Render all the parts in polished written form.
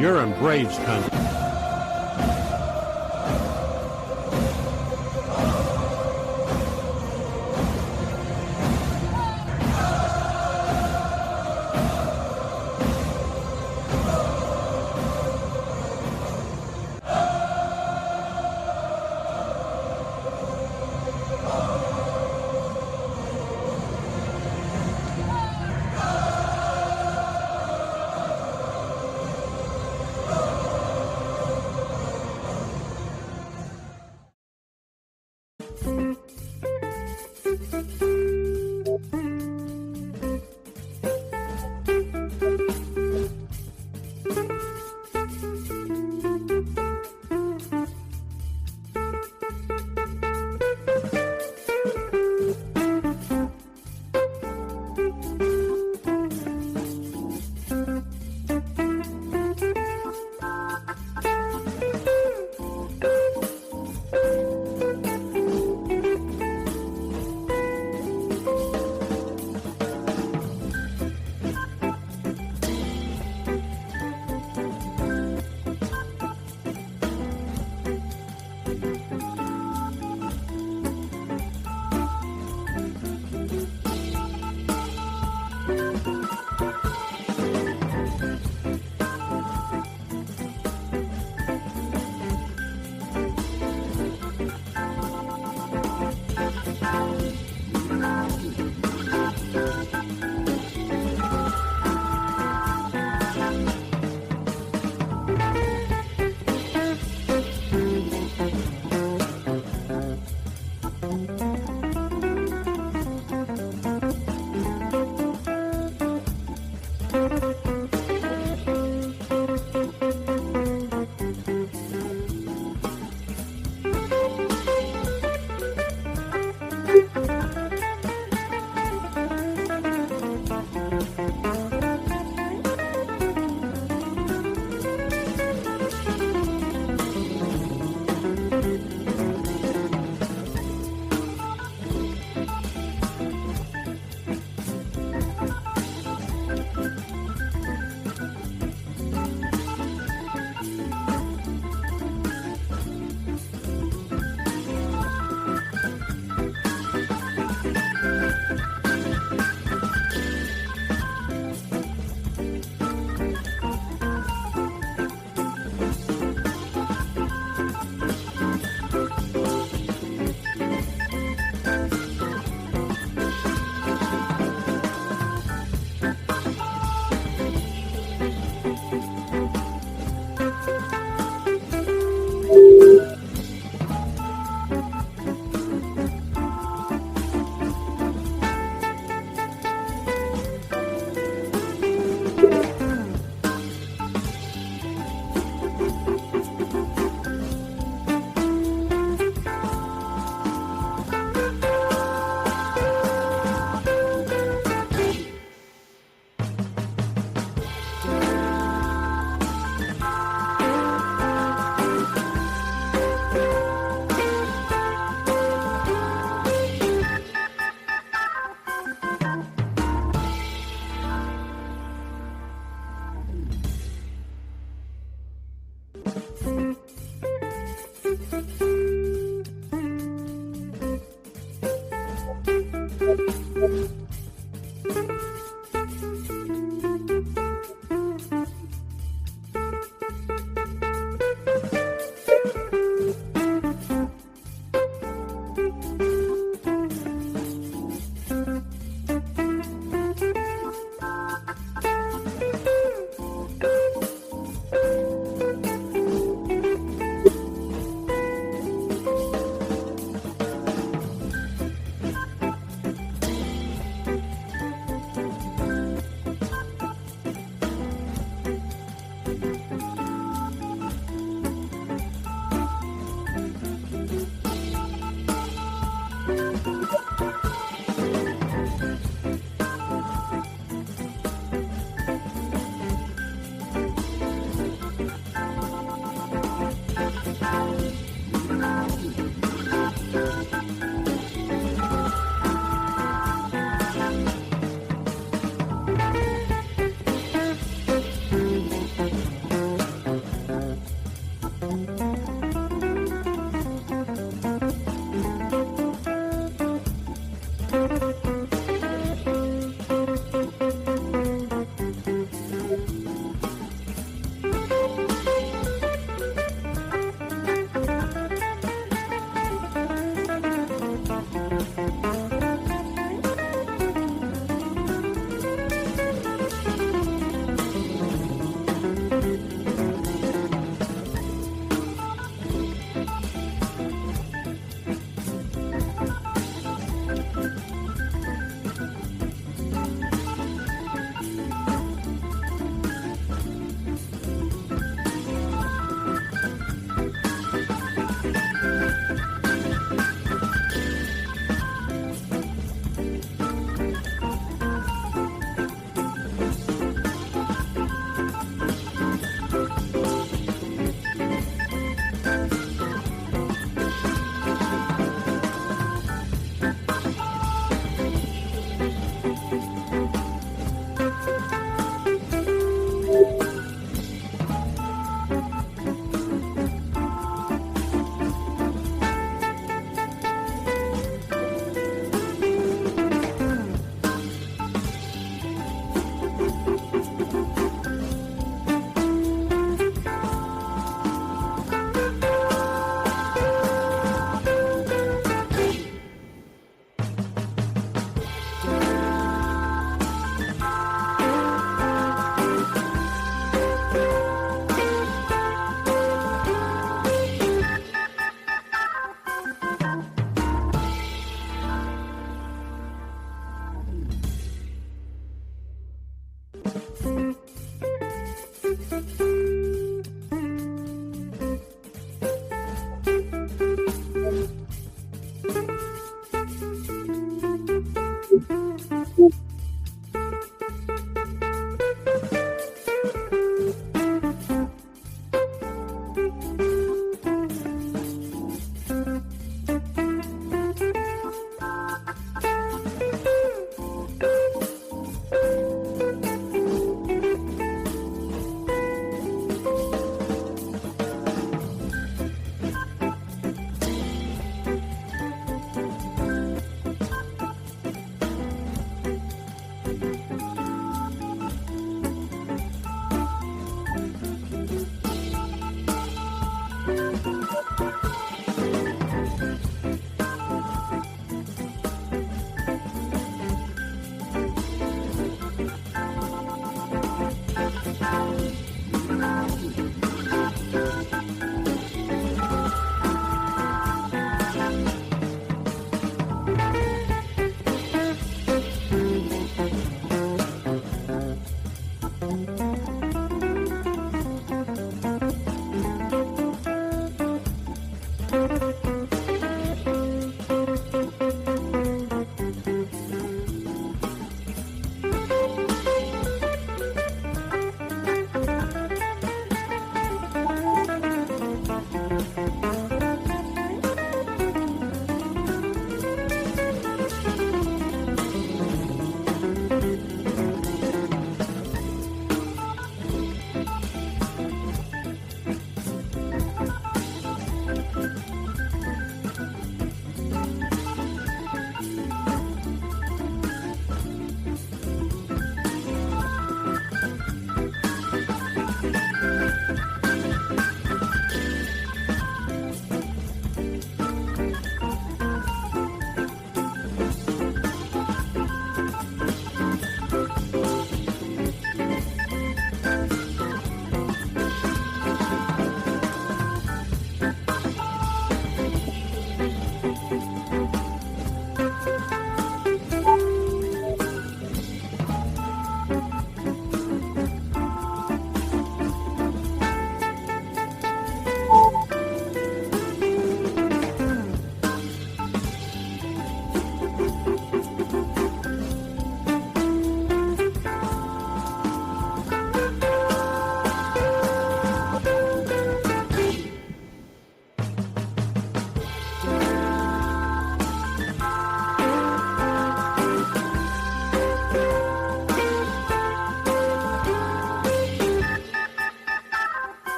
You're in Braves country.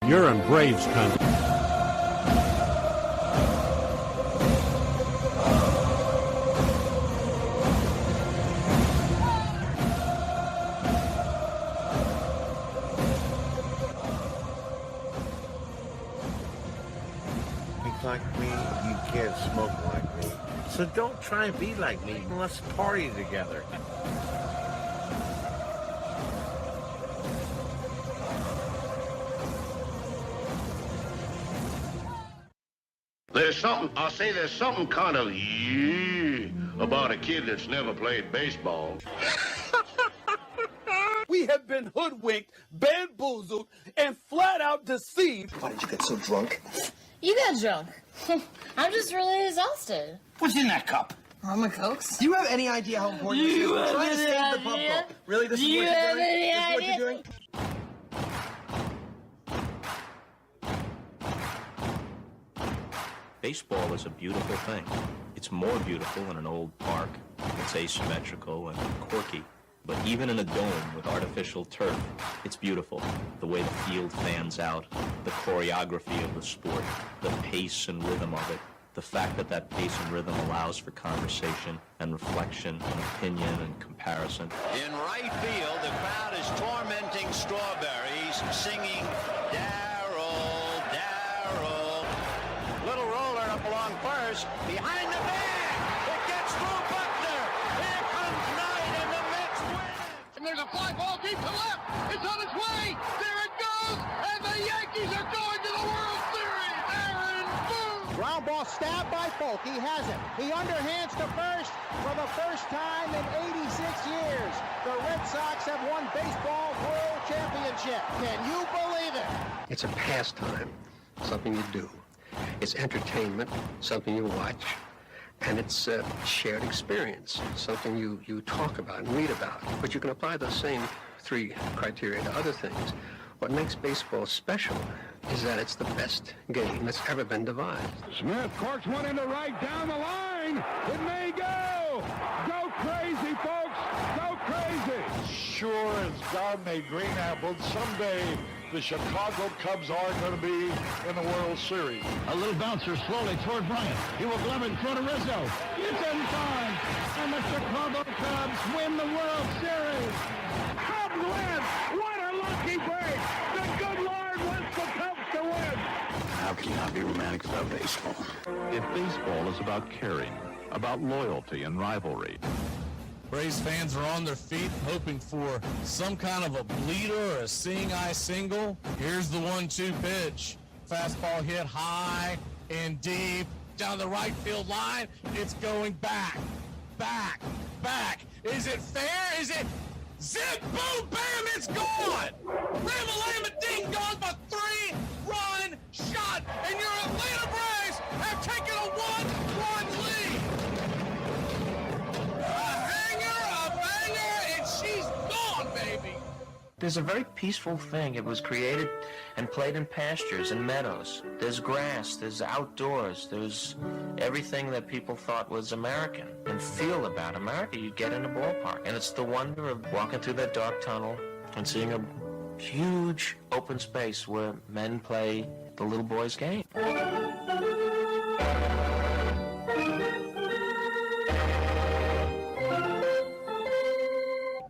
You're in Braves country. Like me, you can't smoke like me. So don't try and be like me. Let's party together. There's something kind of about a kid that's never played baseball. We have been hoodwinked, bamboozled, and flat out deceived. Why did you get so drunk? You got drunk. I'm just really exhausted. What's in that cup? Rum and Cokes. Do you have any idea how important this is? We're trying to save the pump. Really? This is what you're doing? This is what you're doing? Baseball is a beautiful thing. It's more beautiful in an old park. It's asymmetrical and quirky. But even in a dome with artificial turf, it's beautiful. The way the field fans out, the choreography of the sport, the pace and rhythm of it, the fact that that pace and rhythm allows for conversation and reflection and opinion and comparison. In right field, the crowd is tormenting Strawberries, singing Darryl, Darryl. Little roller up along first, behind the bag. It gets through Buckner. Here comes Knight, and the Mets win. And there's a fly ball deep to left. It's on its way. There it goes, and the Yankees are going to the World Series. Aaron Boone. Ground ball stabbed by Polk. He has it. He underhands to first for the first time in 86 years. The Red Sox have won baseball world championship. Can you believe it? It's a pastime, something you do. It's entertainment, something you watch. And it's a shared experience, something you talk about and read about. But you can apply those same three criteria to other things. What makes baseball special is that it's the best game that's ever been devised. Smith corks one into right down the line. It may go. Go crazy, folks. Go crazy. Sure as God made green apples, someday the Chicago Cubs are going to be in the World Series. A little bouncer slowly toward Bryant. He will glove it in front of Rizzo. It's in time. And the Chicago Cubs win the World Series. Cubs win. What a lucky break. The good Lord wants the Cubs to win. How can you not be romantic about baseball? If baseball is about caring, about loyalty and rivalry, Braves fans are on their feet hoping for some kind of a bleeder or a seeing-eye single. Here's the 1-2 pitch. Fastball hit high and deep down the right field line. It's going back, back, back. Is it fair? Is it zip, boom, bam, it's gone! Ram-a-lam, ding dong, a 3-run shot, and your Atlanta Braves have taken a 1-run lead. She's gone, baby! There's a very peaceful thing. It was created and played in pastures and meadows. There's grass, there's outdoors, there's everything that people thought was American and feel about America. You get in a ballpark, and it's the wonder of walking through that dark tunnel and seeing a huge open space where men play the little boy's game.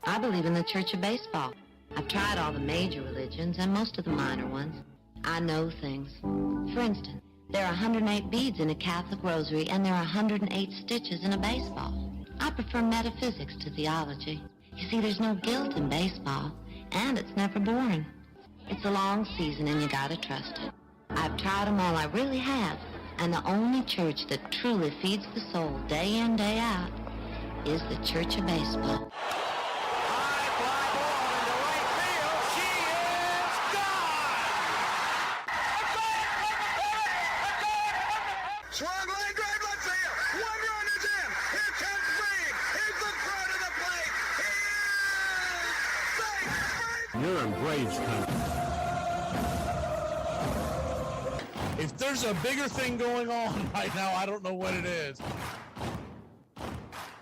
I believe in the Church of Baseball. I've tried all the major religions and most of the minor ones. I know things. For instance, there are 108 beads in a Catholic rosary and there are 108 stitches in a baseball. I prefer metaphysics to theology. You see, there's no guilt in baseball, and it's never boring. It's a long season and you gotta trust it. I've tried them all, I really have. And the only church that truly feeds the soul day in, day out is the Church of Baseball. Swung line drive left field. 1 run is in. Here comes Reed. Here's the throw to the plate. He is safe. You're in Braves country. If there's a bigger thing going on right now, I don't know what it is.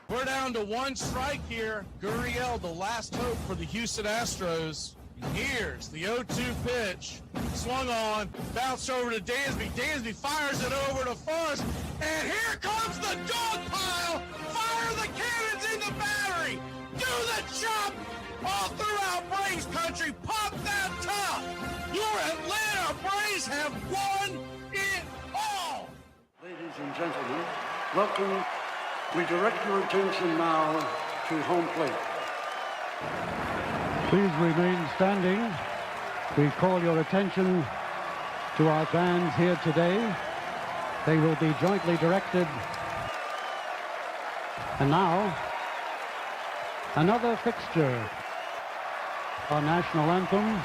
We're down to one strike here. Gurriel, the last hope for the Houston Astros. Here's the 0-2 pitch. Swung on, bounced over to Dansby. Dansby fires it over to Forrest, and here comes the dog pile. Fire the cannons in the battery. Do the chop all throughout Braves country. Pop that top. Your Atlanta Braves have won it all. Ladies and gentlemen, welcome. We direct your attention now to home plate. Please remain standing. We call your attention to our bands here today. They will be jointly directed. And now, another fixture, our national anthem.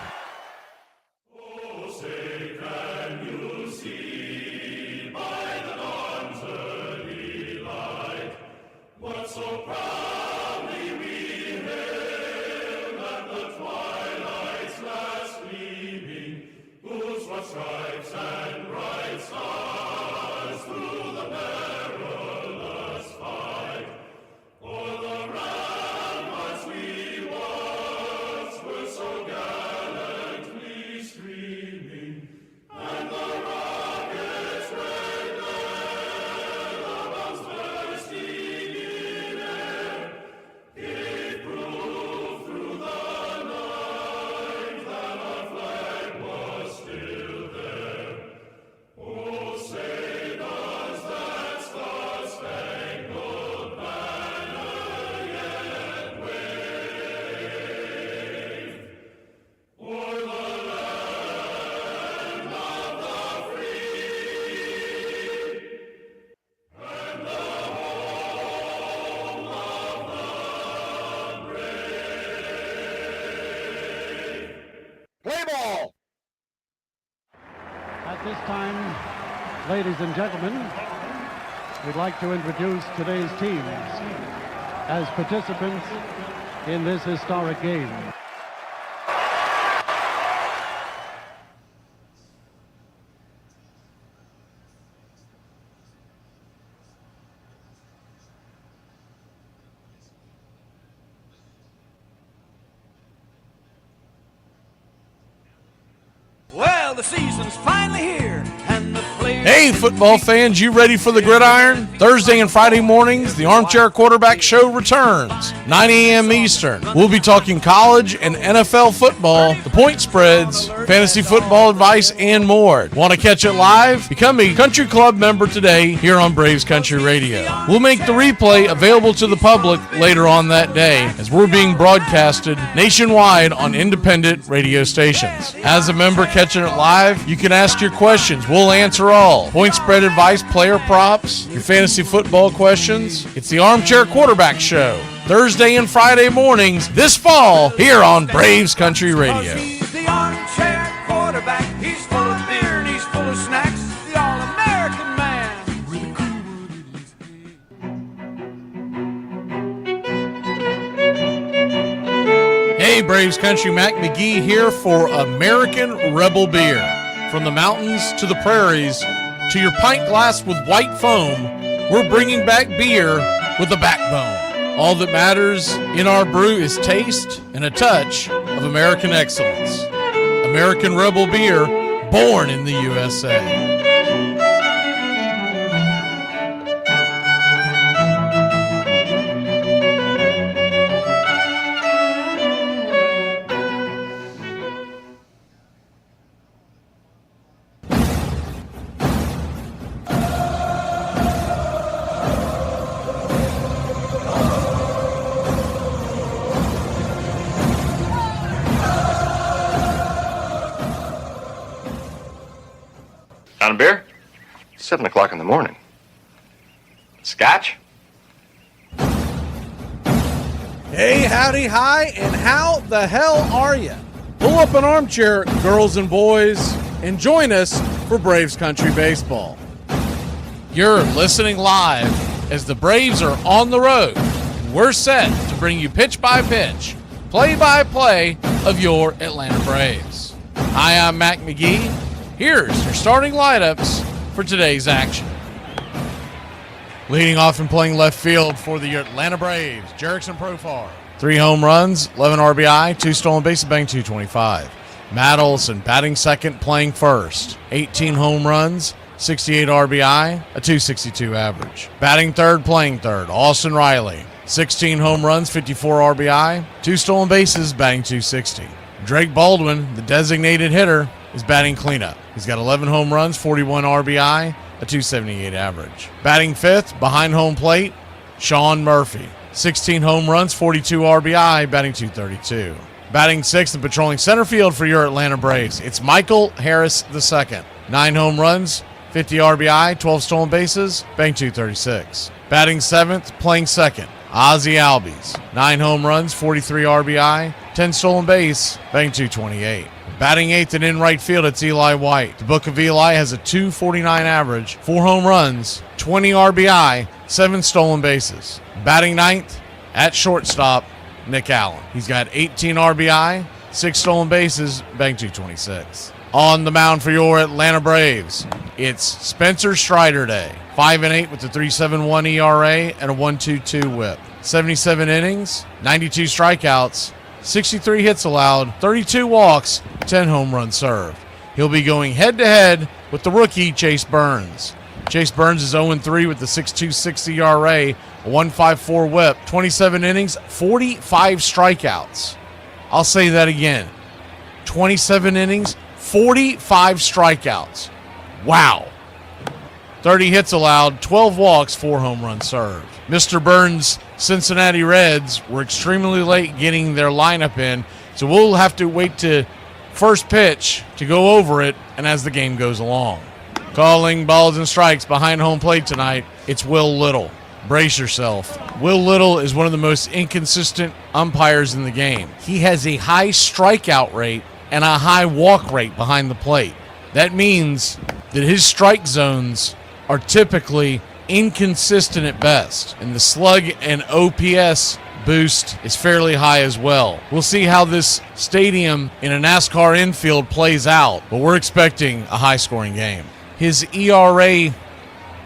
So proudly we hail at the twilight's last gleaming, whose white stripes and bright stars through the perilous fight, o'er the ramparts we watched were so gallantly streaming, and the rockets' red glare, the bombs bursting gave proof through the night that our flag was still there. Oh, say does that star-spangled banner yet wave o'er the land of the free and the home of the Play ball! At this time, ladies and gentlemen, we'd like to introduce today's teams as participants in this historic game. Well, the season's finally here, and the players... Hey, football fans, you ready for the gridiron? Thursday and Friday mornings, the Armchair Quarterback Show returns, 9 a.m. Eastern. We'll be talking college and NFL football, the point spreads, fantasy football advice, and more. Want to catch it live? Become a Country Club member today here on Braves Country Radio. We'll make the replay available to the public later on that day, as we're being broadcasted nationwide on independent radio stations. As a member catching it live, you can ask your questions. We'll answer all. Point spread advice, player props, your fantasy football questions. It's the Armchair Quarterback Show, Thursday and Friday mornings this fall here on Braves Country Radio. He's the armchair quarterback. He's full of beer and he's full of snacks. The all-American man. Hey, Braves Country, Mac McGee here for American Rebel Beer. From the mountains to the prairies to your pint glass with white foam, we're bringing back beer with a backbone. All that matters in our brew is taste and a touch of American excellence. American Rebel Beer, born in the USA. On a beer? 7 o'clock in the morning. Scotch? Hey, howdy, hi, and how the hell are you? Pull up an armchair, girls and boys, and join us for Braves Country Baseball. You're listening live as the Braves are on the road, and we're set to bring you pitch by pitch, play by play of your Atlanta Braves. Hi, I'm Mac McGee. Here's your starting lineups for today's action. Leading off and playing left field for the Atlanta Braves, Jerickson Profar. 3 home runs, 11 RBI, 2 stolen bases, batting .225. Matt Olson batting second, playing first. 18 home runs, 68 RBI, a .262 average. Batting third, playing third, Austin Riley. 16 home runs, 54 RBI, 2 stolen bases, batting .260. Drake Baldwin, the designated hitter, is batting cleanup. He's got 11 home runs, 41 RBI, a .278 average. Batting fifth, behind home plate, Sean Murphy. 16 home runs, 42 RBI, batting .232. Batting sixth and patrolling center field for your Atlanta Braves, it's Michael Harris II. 9 home runs, 50 RBI, 12 stolen bases, batting .236. Batting seventh, playing second, Ozzie Albies. 9 home runs, 43 RBI, 10 stolen base, batting .228. Batting eighth and in right field, it's Eli White. The Book of Eli has a .249 average, 4 home runs, 20 RBI, 7 stolen bases. Batting ninth at shortstop, Nick Allen. He's got 18 RBI, 6 stolen bases, batting .226. On the mound for your Atlanta Braves, it's Spencer Strider Day. 5-8 with a 3.71 ERA and a 1.22 whip. 77 innings, 92 strikeouts, 63 hits allowed, 32 walks, 10 home runs served. He'll be going head-to-head with the rookie Chase Burns. Chase Burns is 0-3 with the 6.26 ERA, a 1.54 whip, 27 innings, 45 strikeouts. I'll say that again. 27 innings, 45 strikeouts. Wow. 30 hits allowed, 12 walks, 4 home runs served. Mr. Burns' Cincinnati Reds were extremely late getting their lineup in, so we'll have to wait to first pitch to go over it and as the game goes along. Calling balls and strikes behind home plate tonight, it's Will Little. Brace yourself. Will Little is one of the most inconsistent umpires in the game. He has a high strikeout rate and a high walk rate behind the plate. That means that his strike zones are typically inconsistent at best, and the slug and OPS boost is fairly high as well. We'll see how this stadium in a NASCAR infield plays out, but we're expecting a high-scoring game. His ERA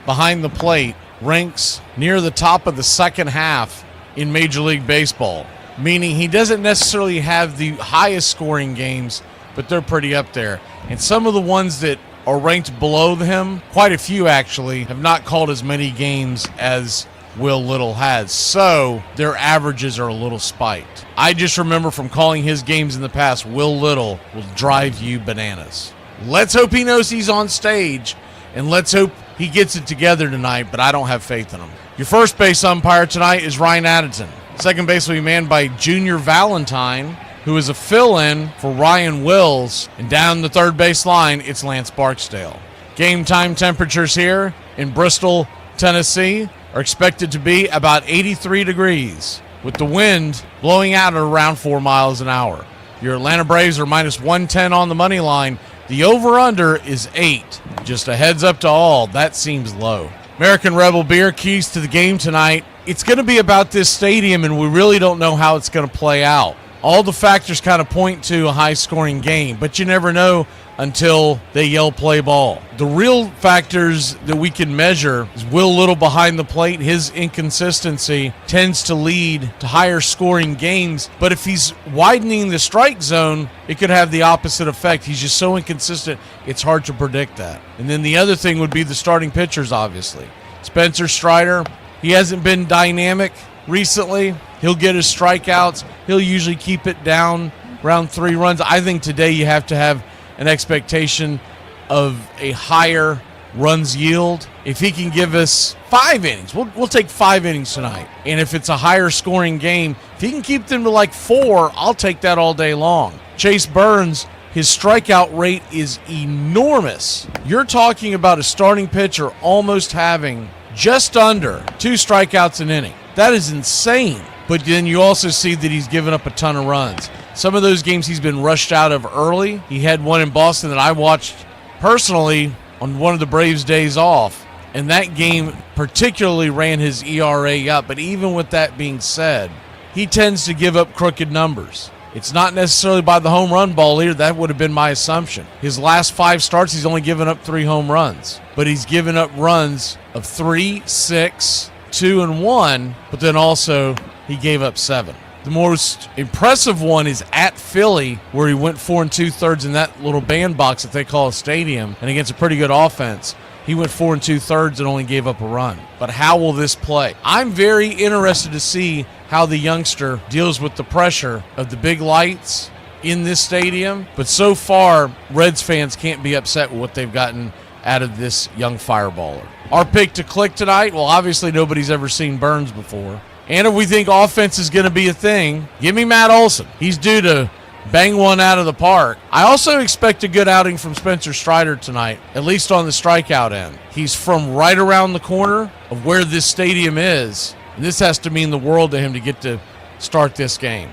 behind the plate ranks near the top of the second half in Major League Baseball, meaning he doesn't necessarily have the highest scoring games, but they're pretty up there. And some of the ones that are ranked below him, quite a few actually, have not called as many games as Will Little has, so their averages are a little spiked. I just remember from calling his games in the past, Will Little will drive you bananas. Let's hope he knows he's on stage, and let's hope he gets it together tonight, but I don't have faith in him. Your first base umpire tonight is Ryan Addington. Second base will be manned by Junior Valentine, who is a fill-in for Ryan Wills. And down the third base line, it's Lance Barksdale. Game time temperatures here in Bristol, Tennessee are expected to be about 83 degrees, with the wind blowing out at around 4 miles an hour. Your Atlanta Braves are minus 110 on the money line. The over-under is 8. Just a heads up to all, that seems low. American Rebel Beer, keys to the game tonight. It's going to be about this stadium, and we really don't know how it's going to play out. All the factors kind of point to a high-scoring game, but you never know until they yell play ball. The real factors that we can measure is Will Little behind the plate. His inconsistency tends to lead to higher-scoring games, but if he's widening the strike zone, it could have the opposite effect. He's just so inconsistent, it's hard to predict that. And then the other thing would be the starting pitchers, obviously. Spencer Strider, he hasn't been dynamic recently. He'll get his strikeouts. He'll usually keep it down around 3 runs. I think today you have to have an expectation of a higher runs yield. If he can give us 5 innings, we'll take 5 innings tonight. And if it's a higher scoring game, if he can keep them to like 4, I'll take that all day long. Chase Burns, his strikeout rate is enormous. You're talking about a starting pitcher almost having just under 2 strikeouts an inning. That is insane. But then you also see that he's given up a ton of runs. Some of those games he's been rushed out of early. He had one in Boston that I watched personally on one of the Braves' days off, and that game particularly ran his ERA up. But even with that being said, he tends to give up crooked numbers. It's not necessarily by the home run ball either. That would have been my assumption. His last 5 starts, he's only given up 3 home runs. But he's given up runs of 3, 6, 2, and 1, but then also he gave up 7. The most impressive one is at Philly, where he went 4 2/3 in that little bandbox that they call a stadium, and against a pretty good offense. He went 4 2/3 and only gave up a run. But how will this play? I'm very interested to see how the youngster deals with the pressure of the big lights in this stadium. But so far, Reds fans can't be upset with what they've gotten out of this young fireballer. Our pick to click tonight, well, obviously nobody's ever seen Burns before. And if we think offense is going to be a thing, give me Matt Olson. He's due to bang one out of the park. I also expect a good outing from Spencer Strider tonight, at least on the strikeout end. He's from right around the corner of where this stadium is, and this has to mean the world to him to get to start this game.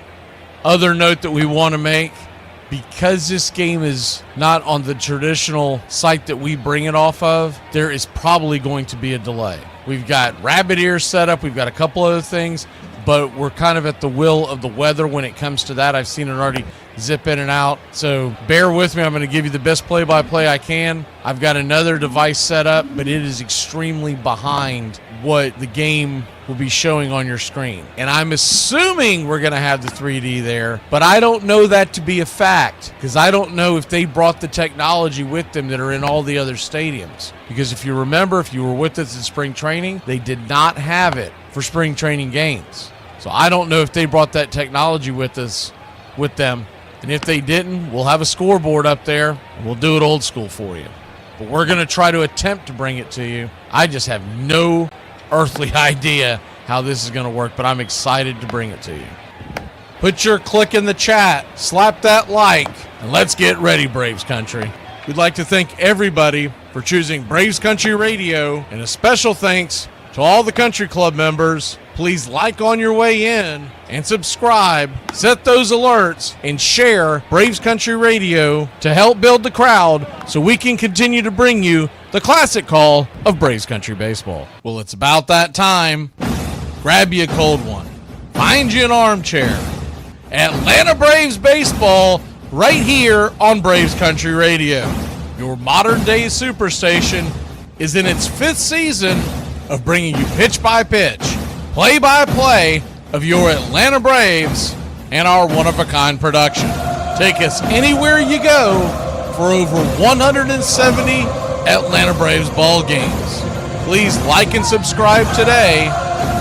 Other note that we want to make, because this game is not on the traditional site that we bring it off of, there is probably going to be a delay. We've got rabbit ears set up. We've got a couple other things, but we're kind of at the will of the weather when it comes to that. I've seen it already zip in and out, so bear with me. I'm going to give you the best play-by-play I can. I've got another device set up, but it is extremely behind what the game will be showing on your screen. And I'm assuming we're going to have the 3D there, but I don't know that to be a fact, because I don't know if they brought the technology with them that are in all the other stadiums. Because if you remember, if you were with us in spring training, they did not have it for spring training games. So I don't know if they brought that technology with them. And if they didn't, we'll have a scoreboard up there, and we'll do it old school for you. But we're going to try to attempt to bring it to you. I just have no earthly idea how this is going to work, but I'm excited to bring it to you. Put your click in the chat, slap that like, and let's get ready, Braves Country. We'd like to thank everybody for choosing Braves Country Radio, and a special thanks to all the country club members. Please like on your way in and subscribe, set those alerts, and share Braves Country Radio to help build the crowd so we can continue to bring you the classic call of Braves Country Baseball. Well, it's about that time. Grab you a cold one. Find you an armchair. Atlanta Braves Baseball right here on Braves Country Radio. Your modern-day superstation is in its 5th season of bringing you pitch-by-pitch, play-by-play of your Atlanta Braves and our one-of-a-kind production. Take us anywhere you go for over 170 Atlanta Braves ball games. Please like and subscribe today.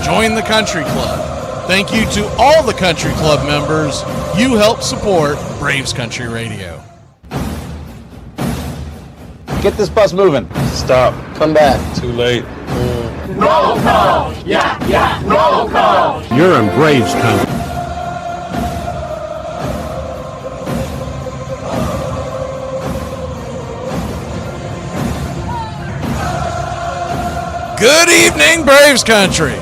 Join the Country Club. Thank you to all the Country Club members. You help support Braves Country Radio. Get this bus moving. Stop. Come back. Too late. Roll call! Yeah, roll call! You're in Braves Country. Good evening, Braves Country.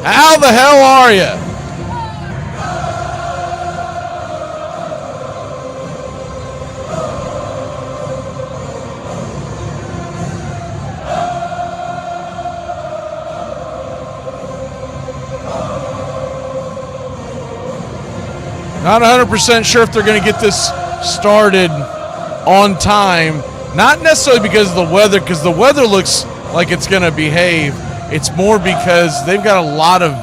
How the hell are you? Not 100% sure if they're going to get this started on time. Not necessarily because of the weather, because the weather looks like it's going to behave. It's more because they've got a lot of,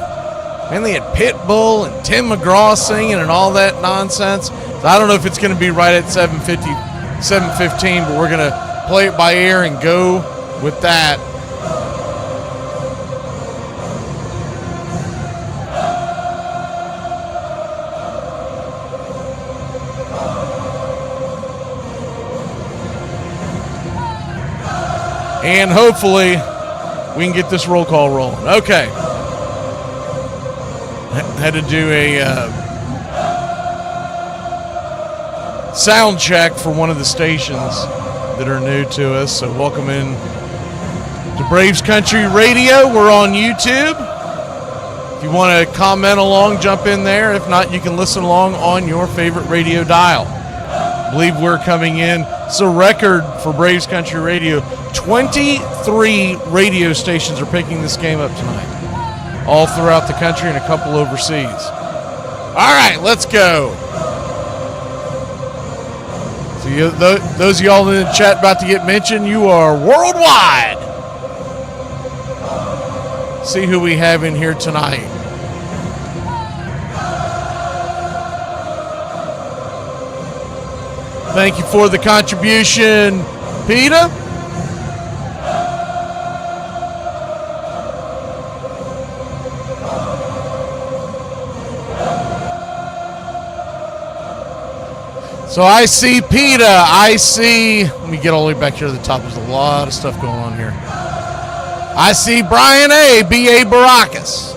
man, they had Pitbull and Tim McGraw singing and all that nonsense. So I don't know if it's going to be right at 7:15, but we're going to play it by ear and go with that. And hopefully we can get this roll call rolling. Okay. Had to do a sound check for one of the stations that are new to us. So welcome in to Braves Country Radio. We're on YouTube. If you want to comment along, jump in there. If not, you can listen along on your favorite radio dial. I believe we're coming in. It's a record for Braves Country Radio. 23 radio stations are picking this game up tonight, all throughout the country and a couple overseas. All right, let's go. So Those of y'all in the chat about to get mentioned, you are worldwide. See who we have in here tonight. Thank you for the contribution, Peter. So I see PETA, let me get all the way back here to the top. There's a lot of stuff going on here. I see Brian A., B.A. Baracus,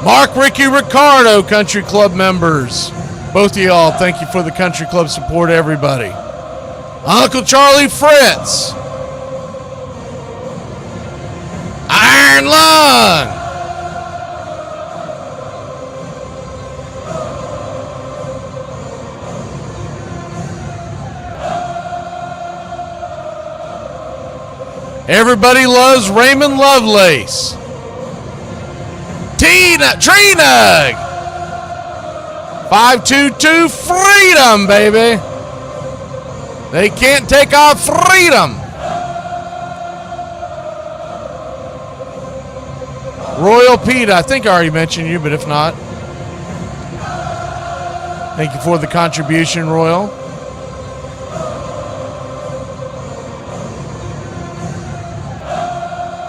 Mark, Ricky, Ricardo, Country Club members. Both of y'all, thank you for the Country Club support, everybody. Uncle Charlie Fritz, Iron Lung, everybody loves Raymond Lovelace. Trina, 522 freedom, baby. They can't take our freedom. Royal Pete, I think I already mentioned you, but if not, thank you for the contribution, Royal.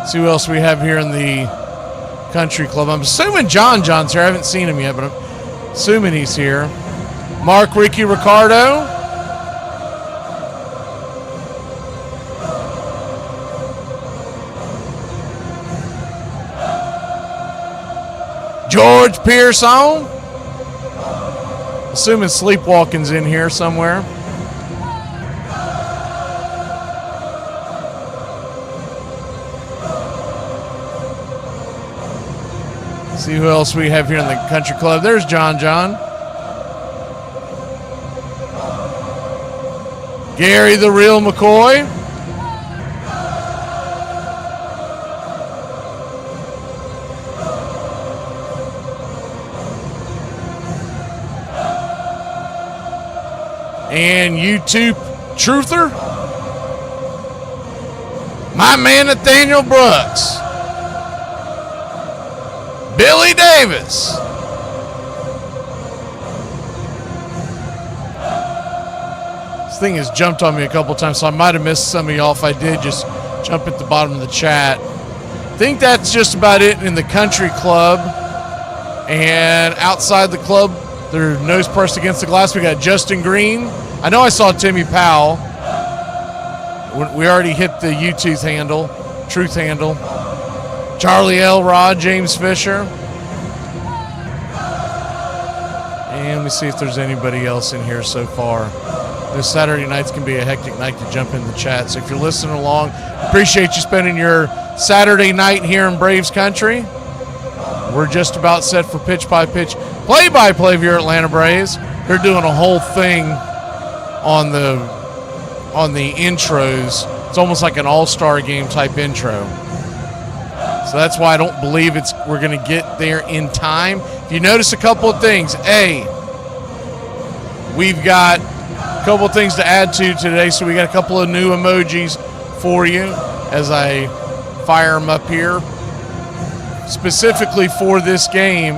See who else we have here in the Country Club. I'm assuming John's here. I haven't seen him yet, but I'm assuming he's here. Mark, Ricky, Ricardo. George Pearson. Assuming Sleepwalking's in here somewhere. See who else we have here in the Country Club. There's John. Gary the Real McCoy. And YouTube Truther. My man Nathaniel Brooks. Billy Davis. This thing has jumped on me a couple times, so I might have missed some of y'all. If I did, just jump at the bottom of the chat. I think that's just about it in the Country Club. And outside the club, their nose pressed against the glass, we got Justin Green. I know I saw Timmy Powell. We already hit the U-Tooth handle, Truth handle. Charlie Elrod, James Fisher. And let me see if there's anybody else in here so far. This Saturday nights can be a hectic night to jump in the chat. So if you're listening along, appreciate you spending your Saturday night here in Braves country. We're just about set for pitch-by-pitch, play-by-play of your Atlanta Braves. They're doing a whole thing on the intros. It's almost like an all-star game type intro. So that's why I don't believe we're going to get there in time. If you notice a couple of things, we've got a couple of things to add to today. So we got a couple of new emojis for you as I fire them up here. Specifically for this game,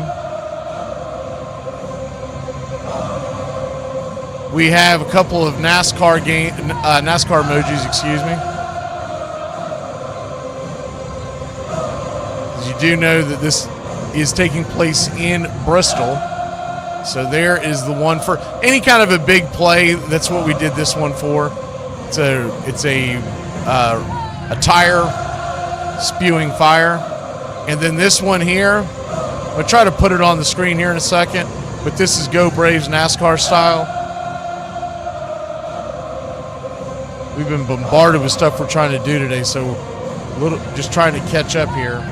we have a couple of NASCAR emojis, excuse me. You do know that this is taking place in Bristol. So there is the one for any kind of a big play. That's what we did this one for. It's a tire spewing fire. And then this one here, I'm going to try to put it on the screen here in a second, but this is Go Braves NASCAR style. We've been bombarded with stuff we're trying to do today, so just trying to catch up here.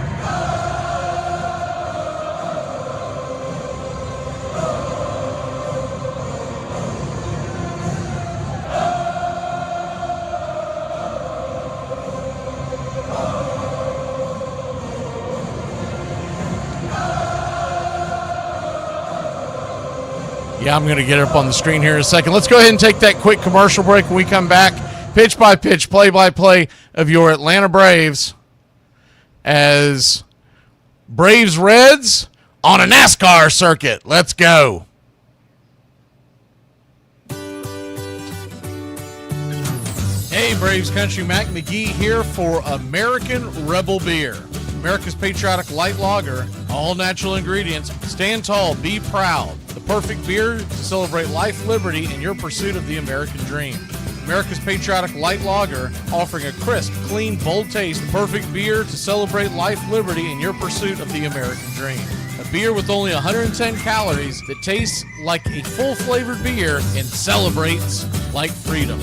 Yeah, I'm going to get it up on the screen here in a second. Let's go ahead and take that quick commercial break. When we come back, pitch by pitch, play by play of your Atlanta Braves as Braves Reds on a NASCAR circuit. Let's go. Hey, Braves Country, Mac McGee here for American Rebel Beer. America's patriotic light lager, all natural ingredients. Stand tall, be proud. The perfect beer to celebrate life, liberty, and your pursuit of the American dream. America's patriotic light lager, offering a crisp, clean, bold taste. Perfect beer to celebrate life, liberty, and your pursuit of the American dream. A beer with only 110 calories that tastes like a full-flavored beer and celebrates like freedom.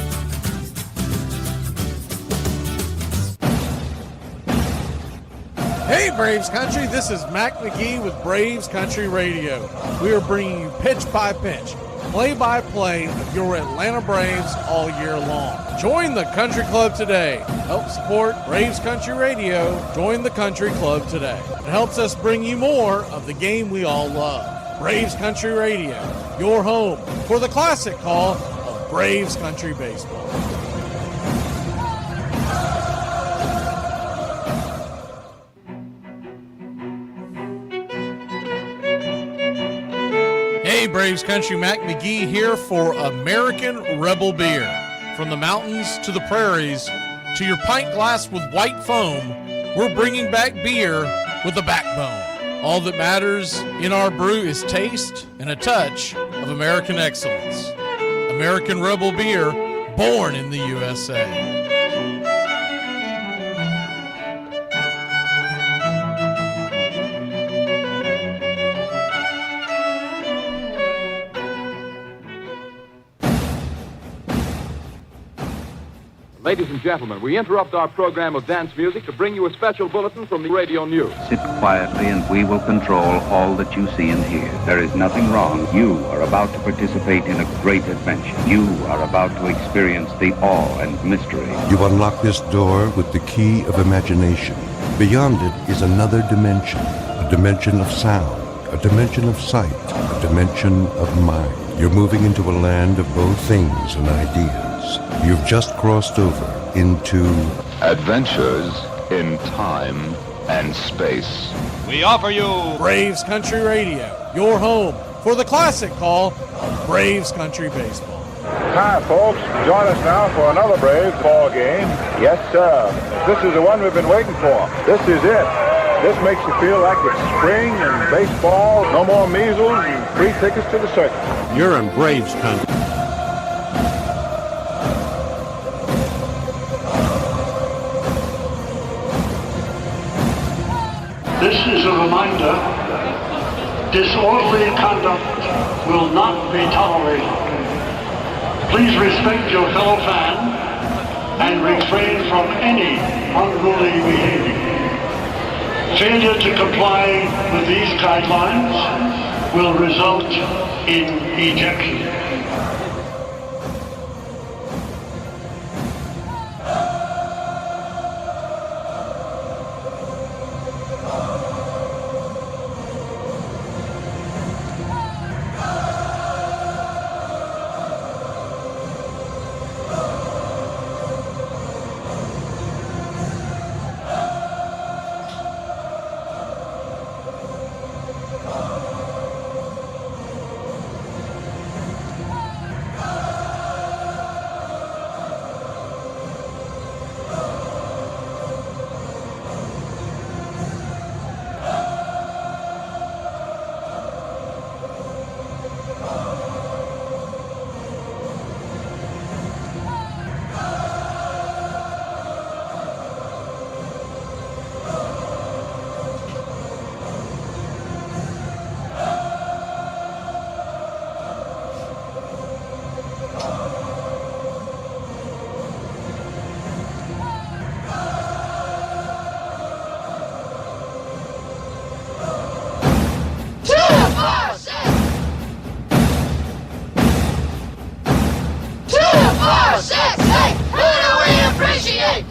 Hey, Braves Country, this is Mac McGee with Braves Country Radio. We are bringing you pitch by pitch, play by play of your Atlanta Braves all year long. Join the Country Club today. Help support Braves Country Radio. Join the Country Club today. It helps us bring you more of the game we all love. Braves Country Radio, your home for the classic call of Braves Country Baseball. Hey, Braves Country, Mac McGee here for American Rebel Beer. From the mountains to the prairies to your pint glass with white foam, we're bringing back beer with a backbone. All that matters in our brew is taste and a touch of American excellence. American Rebel Beer, born in the USA. Ladies and gentlemen, we interrupt our program of dance music to bring you a special bulletin from the radio news. Sit quietly and we will control all that you see and hear. There is nothing wrong. You are about to participate in a great adventure. You are about to experience the awe and mystery. You unlock this door with the key of imagination. Beyond it is another dimension, a dimension of sound, a dimension of sight, a dimension of mind. You're moving into a land of both things and ideas. You've just crossed over into Adventures in Time and Space. We offer you Braves Country Radio, your home for the classic call of Braves Country Baseball. Hi, folks. Join us now for another Braves ball game. Yes, sir. This is the one we've been waiting for. This is it. This makes you feel like it's spring and baseball. No more measles and free tickets to the circus. You're in Braves Country. This is a reminder, disorderly conduct will not be tolerated. Please respect your fellow fan and refrain from any unruly behavior. Failure to comply with these guidelines will result in ejection.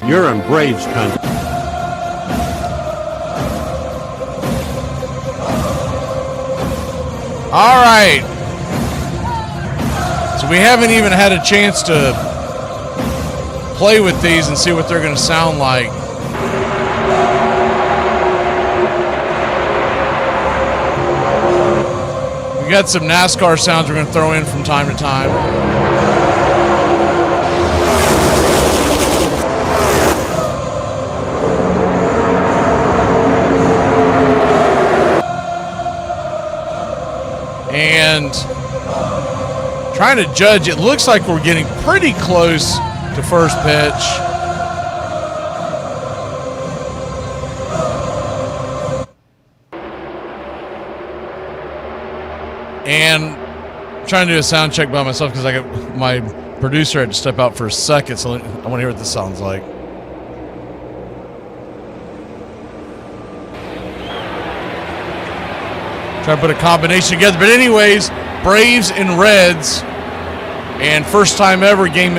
You're in Braves Country. All right. So we haven't even had a chance to play with these and see what they're going to sound like. We got some NASCAR sounds we're going to throw in from time to time. And trying to judge, it looks like we're getting pretty close to first pitch. And I'm trying to do a sound check by myself because I got my producer had to step out for a second, so I want to hear what this sounds like. Try to put a combination together. But anyways, Braves and Reds. And first time ever game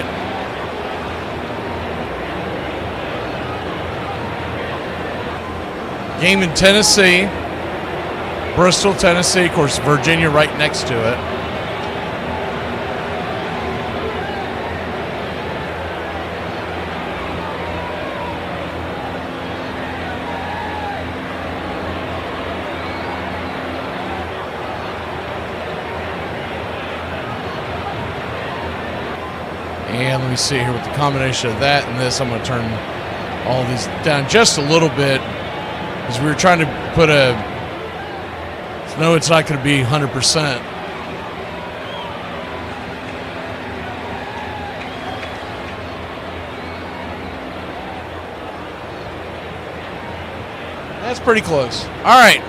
in Tennessee. Bristol, Tennessee. Of course, Virginia right next to it. And let me see here with the combination of that and this. I'm going to turn all these down just a little bit because we were trying to put a. No, it's not going to be 100%. That's pretty close. All right.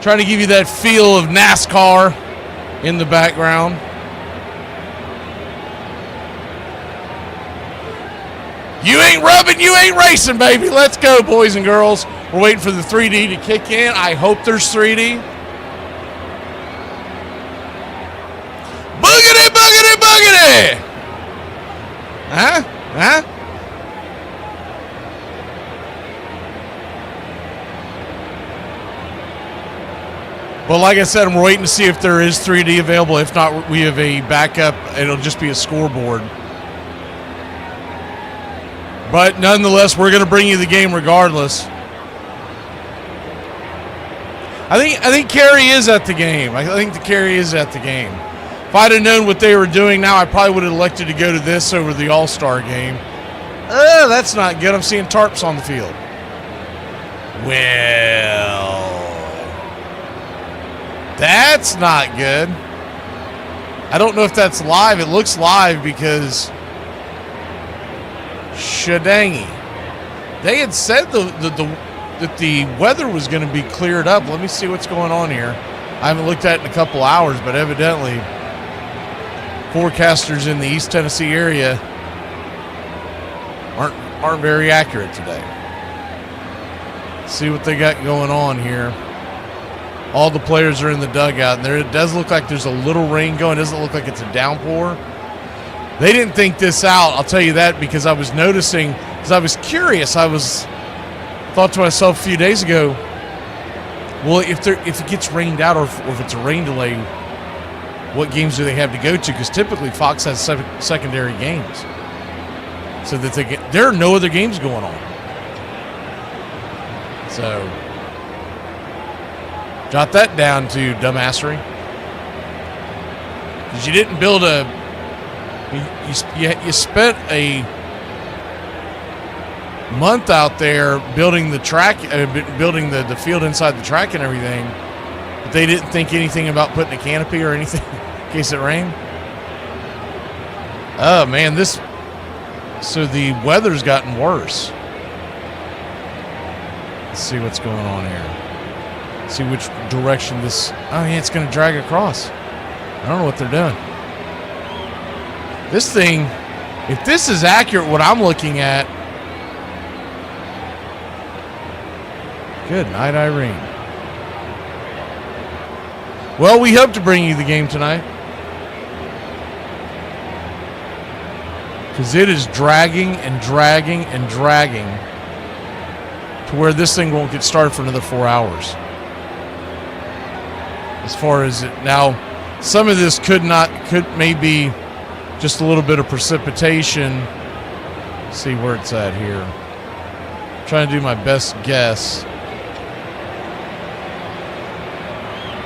Trying to give you that feel of NASCAR in the background. You ain't rubbing, you ain't racing, baby. Let's go, boys and girls. We're waiting for the 3D to kick in. I hope there's 3D. Boogity, boogity, boogity. Huh? Huh? Well, like I said, we're waiting to see if there is 3D available. If not, we have a backup. It'll just be a scoreboard. But nonetheless, we're going to bring you the game regardless. I think Carey is at the game. I think the Carey is at the game. If I'd have known what they were doing now, I probably would have elected to go to this over the All-Star game. That's not good. I'm seeing tarps on the field. Well, that's not good. I don't know if that's live. It looks live because shadangy. They had said that the weather was going to be cleared up. Let me see what's going on here. I haven't looked at it in a couple hours, but evidently forecasters in the East Tennessee area aren't very accurate today. Let's see what they got going on here. All the players are in the dugout, and it does look like there's a little rain going. It doesn't look like it's a downpour. They didn't think this out, I'll tell you that, because I was noticing, because I was curious. Thought to myself a few days ago, well, if it gets rained out or if it's a rain delay, what games do they have to go to? Because typically Fox has secondary games, so that there are no other games going on. So jot that down to dumbassery, because you didn't build you spent a month out there building the track, building the field inside the track and everything, but they didn't think anything about putting a canopy or anything in case it rained. Oh man, so the weather's gotten worse. Let's see what's going on here. See which direction this. Oh yeah, it's going to drag across. I don't know what they're doing. This thing, if this is accurate, what I'm looking at. Good night, Irene. Well, we hope to bring you the game tonight, because it is dragging and dragging and dragging to where this thing won't get started for another 4 hours. As far as it now, some of this could maybe just a little bit of precipitation. Let's see where it's at here. I'm trying to do my best guess.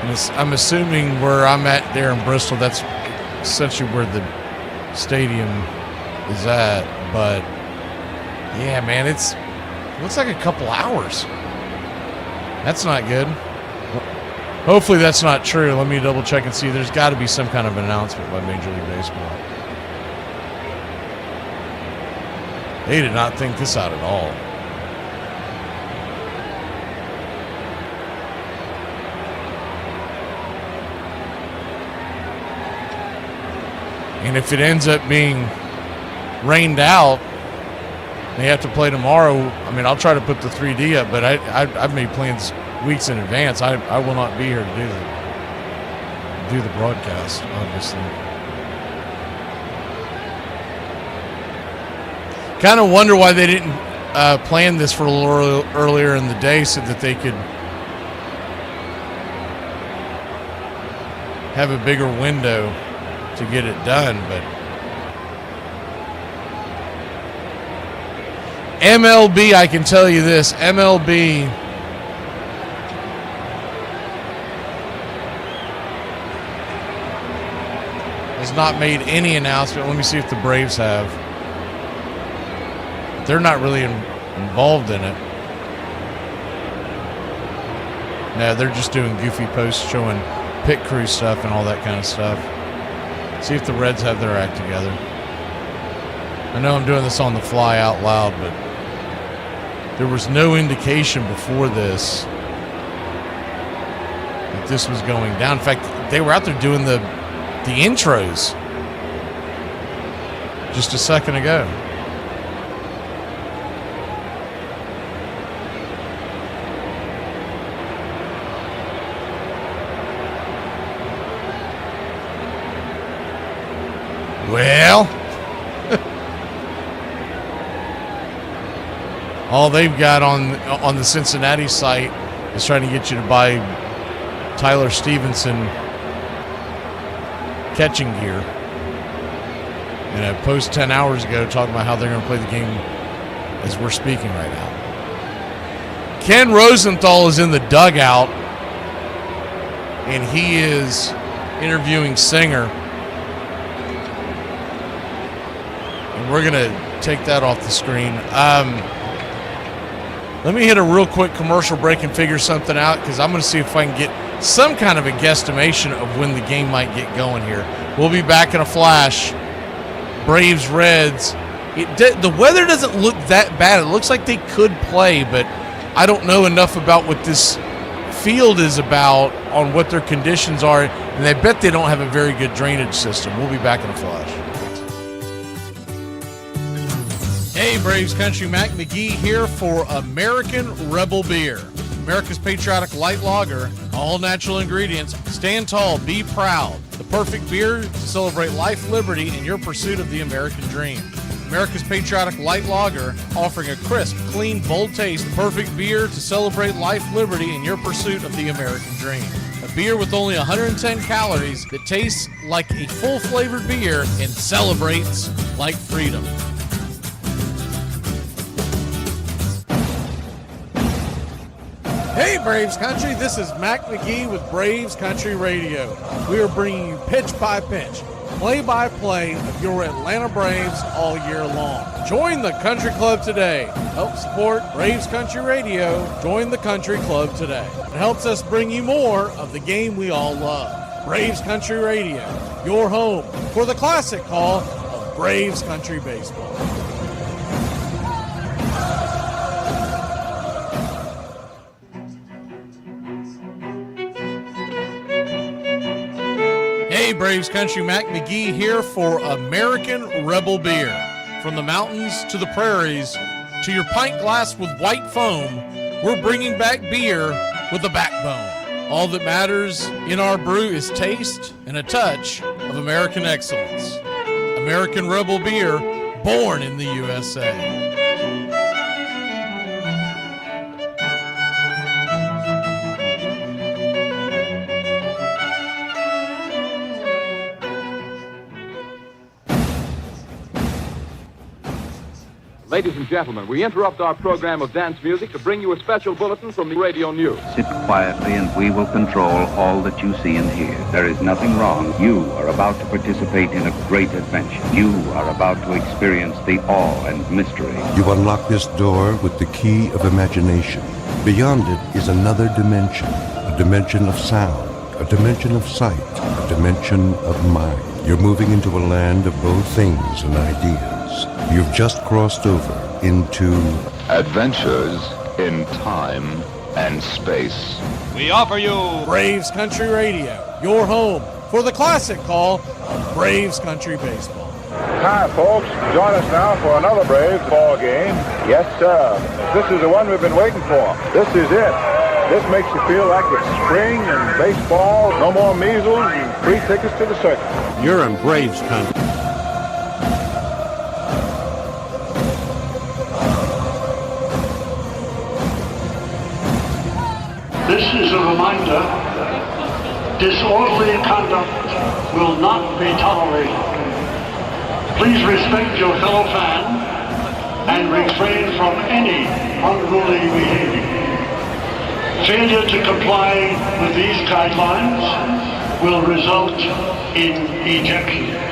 And I'm assuming where I'm at there in Bristol, that's essentially where the stadium is at. But yeah, man, it looks like a couple hours. That's not good. Hopefully that's not true. Let me double check and see. There's got to be some kind of announcement by Major League Baseball. They did not think this out at all. And if it ends up being rained out, they have to play tomorrow. I mean, I'll try to put the 3D up, but I've made plans weeks in advance. I will not be here to do the broadcast, obviously. Kind of wonder why they didn't plan this for a little earlier in the day so that they could have a bigger window to get it done. But MLB, I can tell you this, MLB has not made any announcement. Let me see if the Braves have. They're not really involved in it. No, they're just doing goofy posts showing pit crew stuff and all that kind of stuff. See if the Reds have their act together. I know I'm doing this on the fly out loud, but there was no indication before this that this was going down. In fact, they were out there doing the intros just a second ago. Well, all they've got on the Cincinnati site is trying to get you to buy Tyler Stevenson catching gear. And a post 10 hours ago talking about how they're going to play the game as we're speaking right now. Ken Rosenthal is in the dugout, and he is interviewing Singer. And we're going to take that off the screen. Let me hit a real quick commercial break and figure something out, because I'm going to see if I can get some kind of a guesstimation of when the game might get going here. We'll be back in a flash. Braves, Reds. The weather doesn't look that bad. It looks like they could play, but I don't know enough about what this field is about on what their conditions are, and I bet they don't have a very good drainage system. We'll be back in a flash. Hey, Braves Country, Mac McGee here for American Rebel Beer. America's patriotic light lager, all natural ingredients. Stand tall, be proud. The perfect beer to celebrate life, liberty, and your pursuit of the American dream. America's patriotic light lager, offering a crisp, clean, bold taste. Perfect beer to celebrate life, liberty, and your pursuit of the American dream. A beer with only 110 calories that tastes like a full-flavored beer and celebrates like freedom. Hey, Braves Country, this is Mac McGee with Braves Country Radio. We are bringing you pitch by pitch, play-by-play of your Atlanta Braves all year long. Join the Country Club today. Help support Braves Country Radio. Join the Country Club today. It helps us bring you more of the game we all love. Braves Country Radio, your home for the classic call of Braves Country Baseball. Hey, Braves Country, Mac McGee here for American Rebel Beer. From the mountains to the prairies to your pint glass with white foam, we're bringing back beer with a backbone. All that matters in our brew is taste and a touch of American excellence. American Rebel Beer, born in the USA. Ladies and gentlemen, we interrupt our program of dance music to bring you a special bulletin from the radio news. Sit quietly and we will control all that you see and hear. There is nothing wrong. You are about to participate in a great adventure. You are about to experience the awe and mystery. You unlock this door with the key of imagination. Beyond it is another dimension, a dimension of sound, a dimension of sight, a dimension of mind. You're moving into a land of both things and ideas. You've just crossed over into adventures in time and space. We offer you Braves Country Radio, your home for the classic call of Braves Country Baseball. Hi, folks. Join us now for another Braves ball game. Yes, sir. This is the one we've been waiting for. This is it. This makes you feel like it's spring and baseball. No more measles and free tickets to the circus. You're in Braves country. This is a reminder. Disorderly conduct will not be tolerated. Please respect your fellow fan and refrain from any unruly behavior. Failure to comply with these guidelines will result in ejection.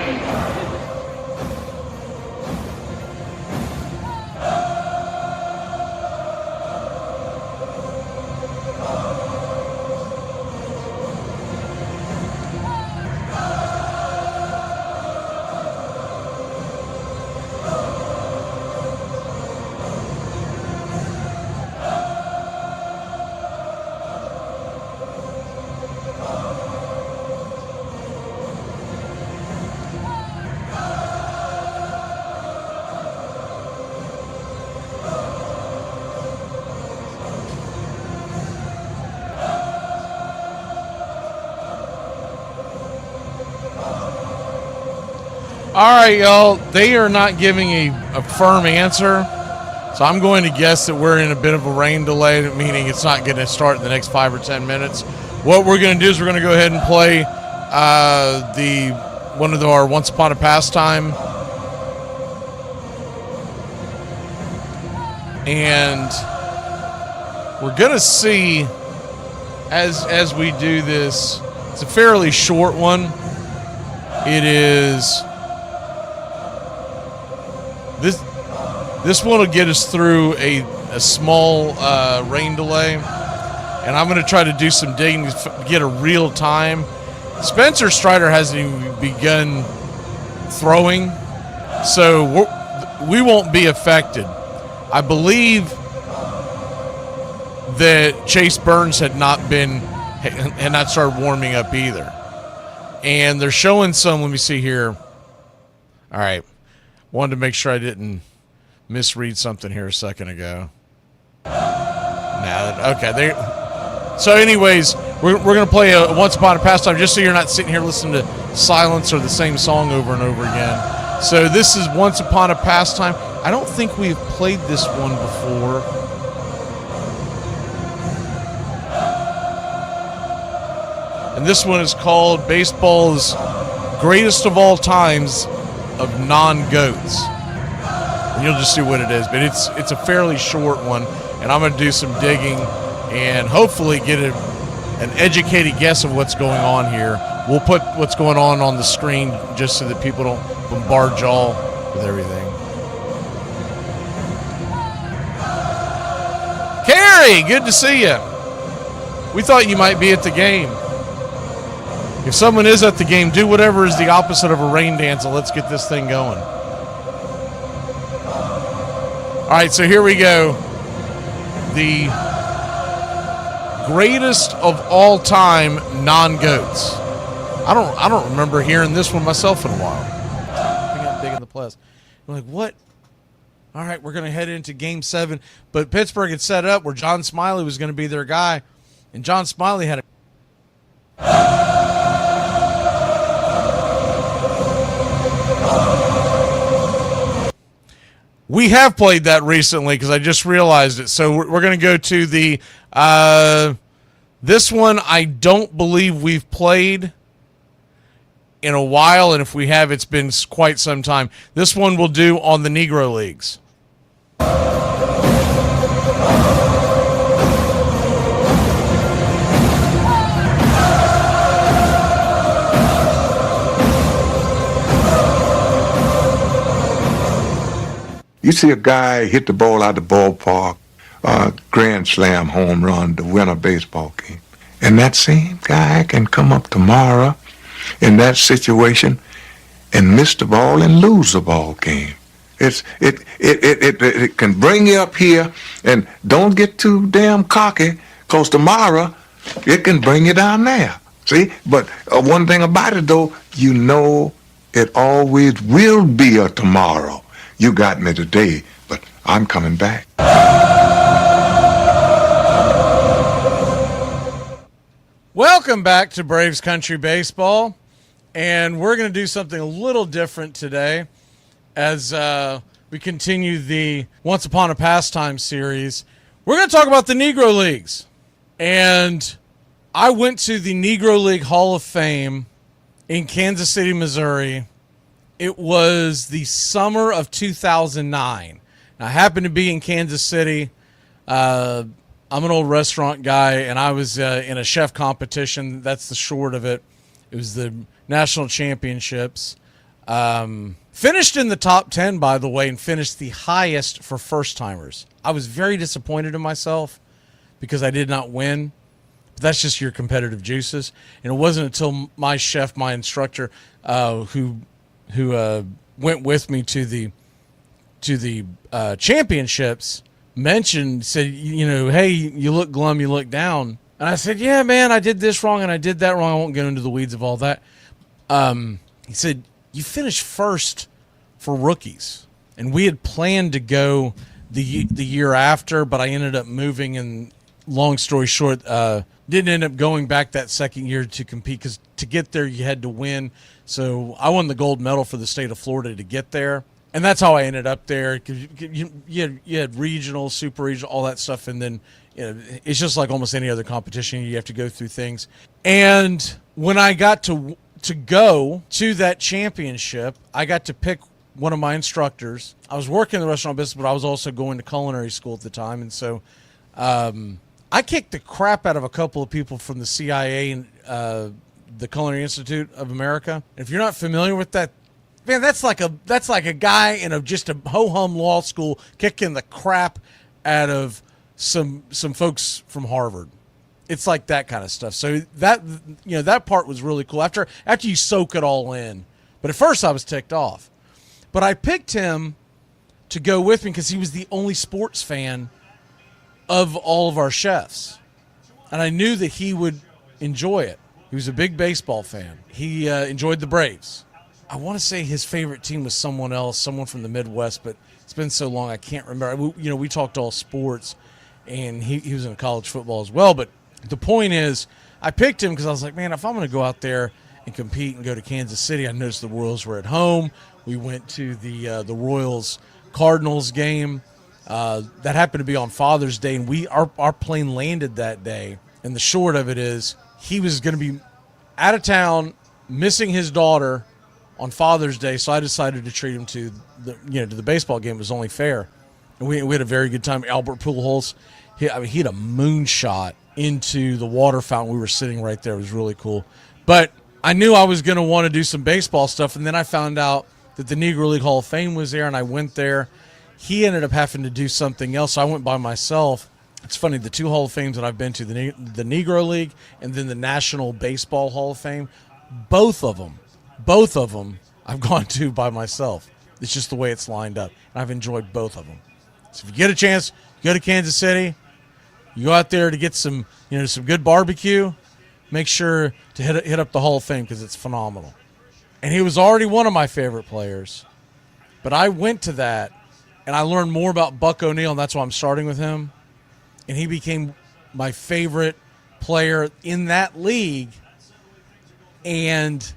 All right, y'all. They are not giving a firm answer, so I'm going to guess that we're in a bit of a rain delay, meaning it's not going to start in the next 5 or 10 minutes. What we're going to do is we're going to go ahead and play one of our Once Upon a Pastime, and we're going to see as we do this. It's a fairly short one. It is. This one will get us through a small rain delay, and I'm going to try to do some digging to get a real time. Spencer Strider hasn't even begun throwing, so we won't be affected. I believe that Chase Burns had not started warming up either, and they're showing some. Let me see here. All right, wanted to make sure I didn't misread something here a second ago. Okay. So anyways, we're going to play a Once Upon a Pastime just so you're not sitting here listening to silence or the same song over and over again. So this is Once Upon a Pastime. I don't think we've played this one before. And this one is called Baseball's Greatest of All Times of Non-Goats. And you'll just see what it is, but it's a fairly short one, and I'm going to do some digging and hopefully get an educated guess of what's going on here. We'll put what's going on the screen just so that people don't bombard y'all with everything. Carrie, good to see you. We thought you might be at the game. If someone is at the game, do whatever is the opposite of a rain dance, and let's get this thing going. All right, so here we go. The greatest of all time non-goats. I don't remember hearing this one myself in a while. I got big in the plus. I'm like, what? All right, we're going to head into Game 7. But Pittsburgh had set up where John Smiley was going to be their guy, and John Smiley had a We have played that recently because I just realized it. So we're going to go to the this one I don't believe we've played in a while, and if we have, it's been quite some time. This one we'll do on the Negro Leagues. You see a guy hit the ball out the ballpark, grand slam home run to win a baseball game. And that same guy can come up tomorrow in that situation and miss the ball and lose the ball game. It can bring you up here, and don't get too damn cocky, because tomorrow it can bring you down there. See? But one thing about it, though, you know it always will be a tomorrow. You got me today, but I'm coming back. Welcome back to Braves Country Baseball, and we're going to do something a little different today as we continue the Once Upon a Pastime series. We're going to talk about the Negro Leagues, and I went to the Negro League Hall of Fame in Kansas City, Missouri. It was the summer of 2009. I happened to be in Kansas City. I'm an old restaurant guy, and I was in a chef competition. That's the short of it. It was the national championships. Finished in the top 10, by the way, and finished the highest for first-timers. I was very disappointed in myself because I did not win. But that's just your competitive juices. And it wasn't until my chef, my instructor, who went with me to the championships, said, you know, hey, you look glum, you look down. And I said, yeah, man, I did this wrong and I did that wrong. I won't get into the weeds of all that. He said, you finished first for rookies. And we had planned to go the year after, but I ended up moving, and long story short, didn't end up going back that second year to compete, because to get there you had to win. So I won the gold medal for the state of Florida to get there, and that's how I ended up there. You had regional, super regional, all that stuff, and then it's just like almost any other competition. You have to go through things. And when I got to go to that championship, I got to pick one of my instructors. I was working in the restaurant business, but I was also going to culinary school at the time, and so I kicked the crap out of a couple of people from the CIA and the Culinary Institute of America. If you're not familiar with that, man, that's like a guy in just a ho-hum law school kicking the crap out of some folks from Harvard. It's like that kind of stuff. So that part was really cool after you soak it all in. But at first I was ticked off. But I picked him to go with me because he was the only sports fan of all of our chefs. And I knew that he would enjoy it. He was a big baseball fan. He enjoyed the Braves. I want to say his favorite team was someone else, someone from the Midwest, but it's been so long I can't remember. We talked all sports, and he was in college football as well. But the point is, I picked him because I was like, man, if I'm going to go out there and compete and go to Kansas City, I noticed the Royals were at home. We went to the Royals-Cardinals game. That happened to be on Father's Day, and our plane landed that day. And the short of it is, he was going to be out of town, missing his daughter on Father's Day, so I decided to treat him to the baseball game. It was only fair, and we had a very good time. Albert Pujols, he had a moonshot into the water fountain. We were sitting right there. It was really cool. But I knew I was going to want to do some baseball stuff, and then I found out that the Negro League Hall of Fame was there, and I went there. He ended up having to do something else, so I went by myself. It's funny, the two Hall of Fames that I've been to, the Negro League and then the National Baseball Hall of Fame, both of them I've gone to by myself. It's just the way it's lined up, and I've enjoyed both of them. So if you get a chance, go to Kansas City, you go out there to get some good barbecue, make sure to hit up the Hall of Fame because it's phenomenal. And he was already one of my favorite players, but I went to that, and I learned more about Buck O'Neil, and that's why I'm starting with him. And he became my favorite player in that league. And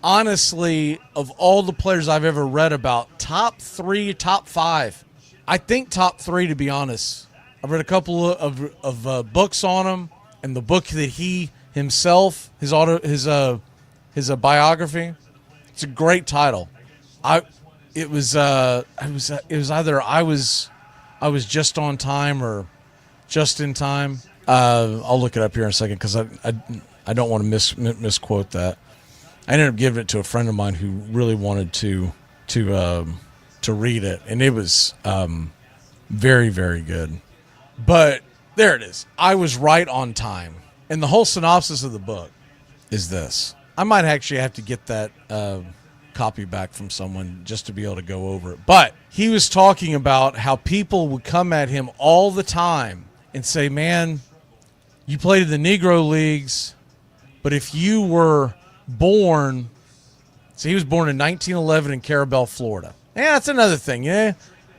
honestly, of all the players I've ever read about, top 3, top 5, I think top 3, to be honest. I've read a couple of books on him, and the book that he himself, his biography, it's a great title. It was either I was I was just on time or just in time. I'll look it up here in a second because I don't want to misquote that. I ended up giving it to a friend of mine who really wanted to read it, and it was very, very good. But there it is. I was right on time. And the whole synopsis of the book is this. I might actually have to get that copy back from someone just to be able to go over it. But he was talking about how people would come at him all the time and say, man, you played in the Negro Leagues, but if you were born, so he was born in 1911 in Carabel, Florida. Yeah, that's another thing. Yeah,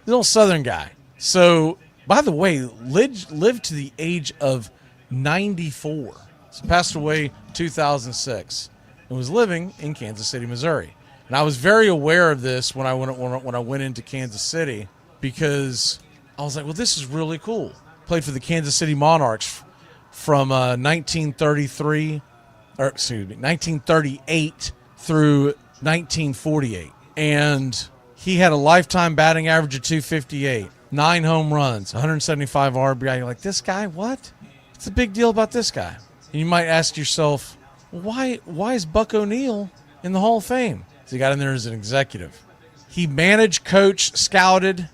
little Southern guy. So, by the way, lived to the age of 94. So passed away 2006 and was living in Kansas City, Missouri. And I was very aware of this when I went into Kansas City because I was like, well, this is really cool. Played for the Kansas City Monarchs from 1938 through 1948. And he had a lifetime batting average of 258, 9 home runs, 175 RBI. You're like, this guy, what? What's the big deal about this guy? And you might ask yourself, why is Buck O'Neil in the Hall of Fame? So he got in there as an executive. He managed, coached, scouted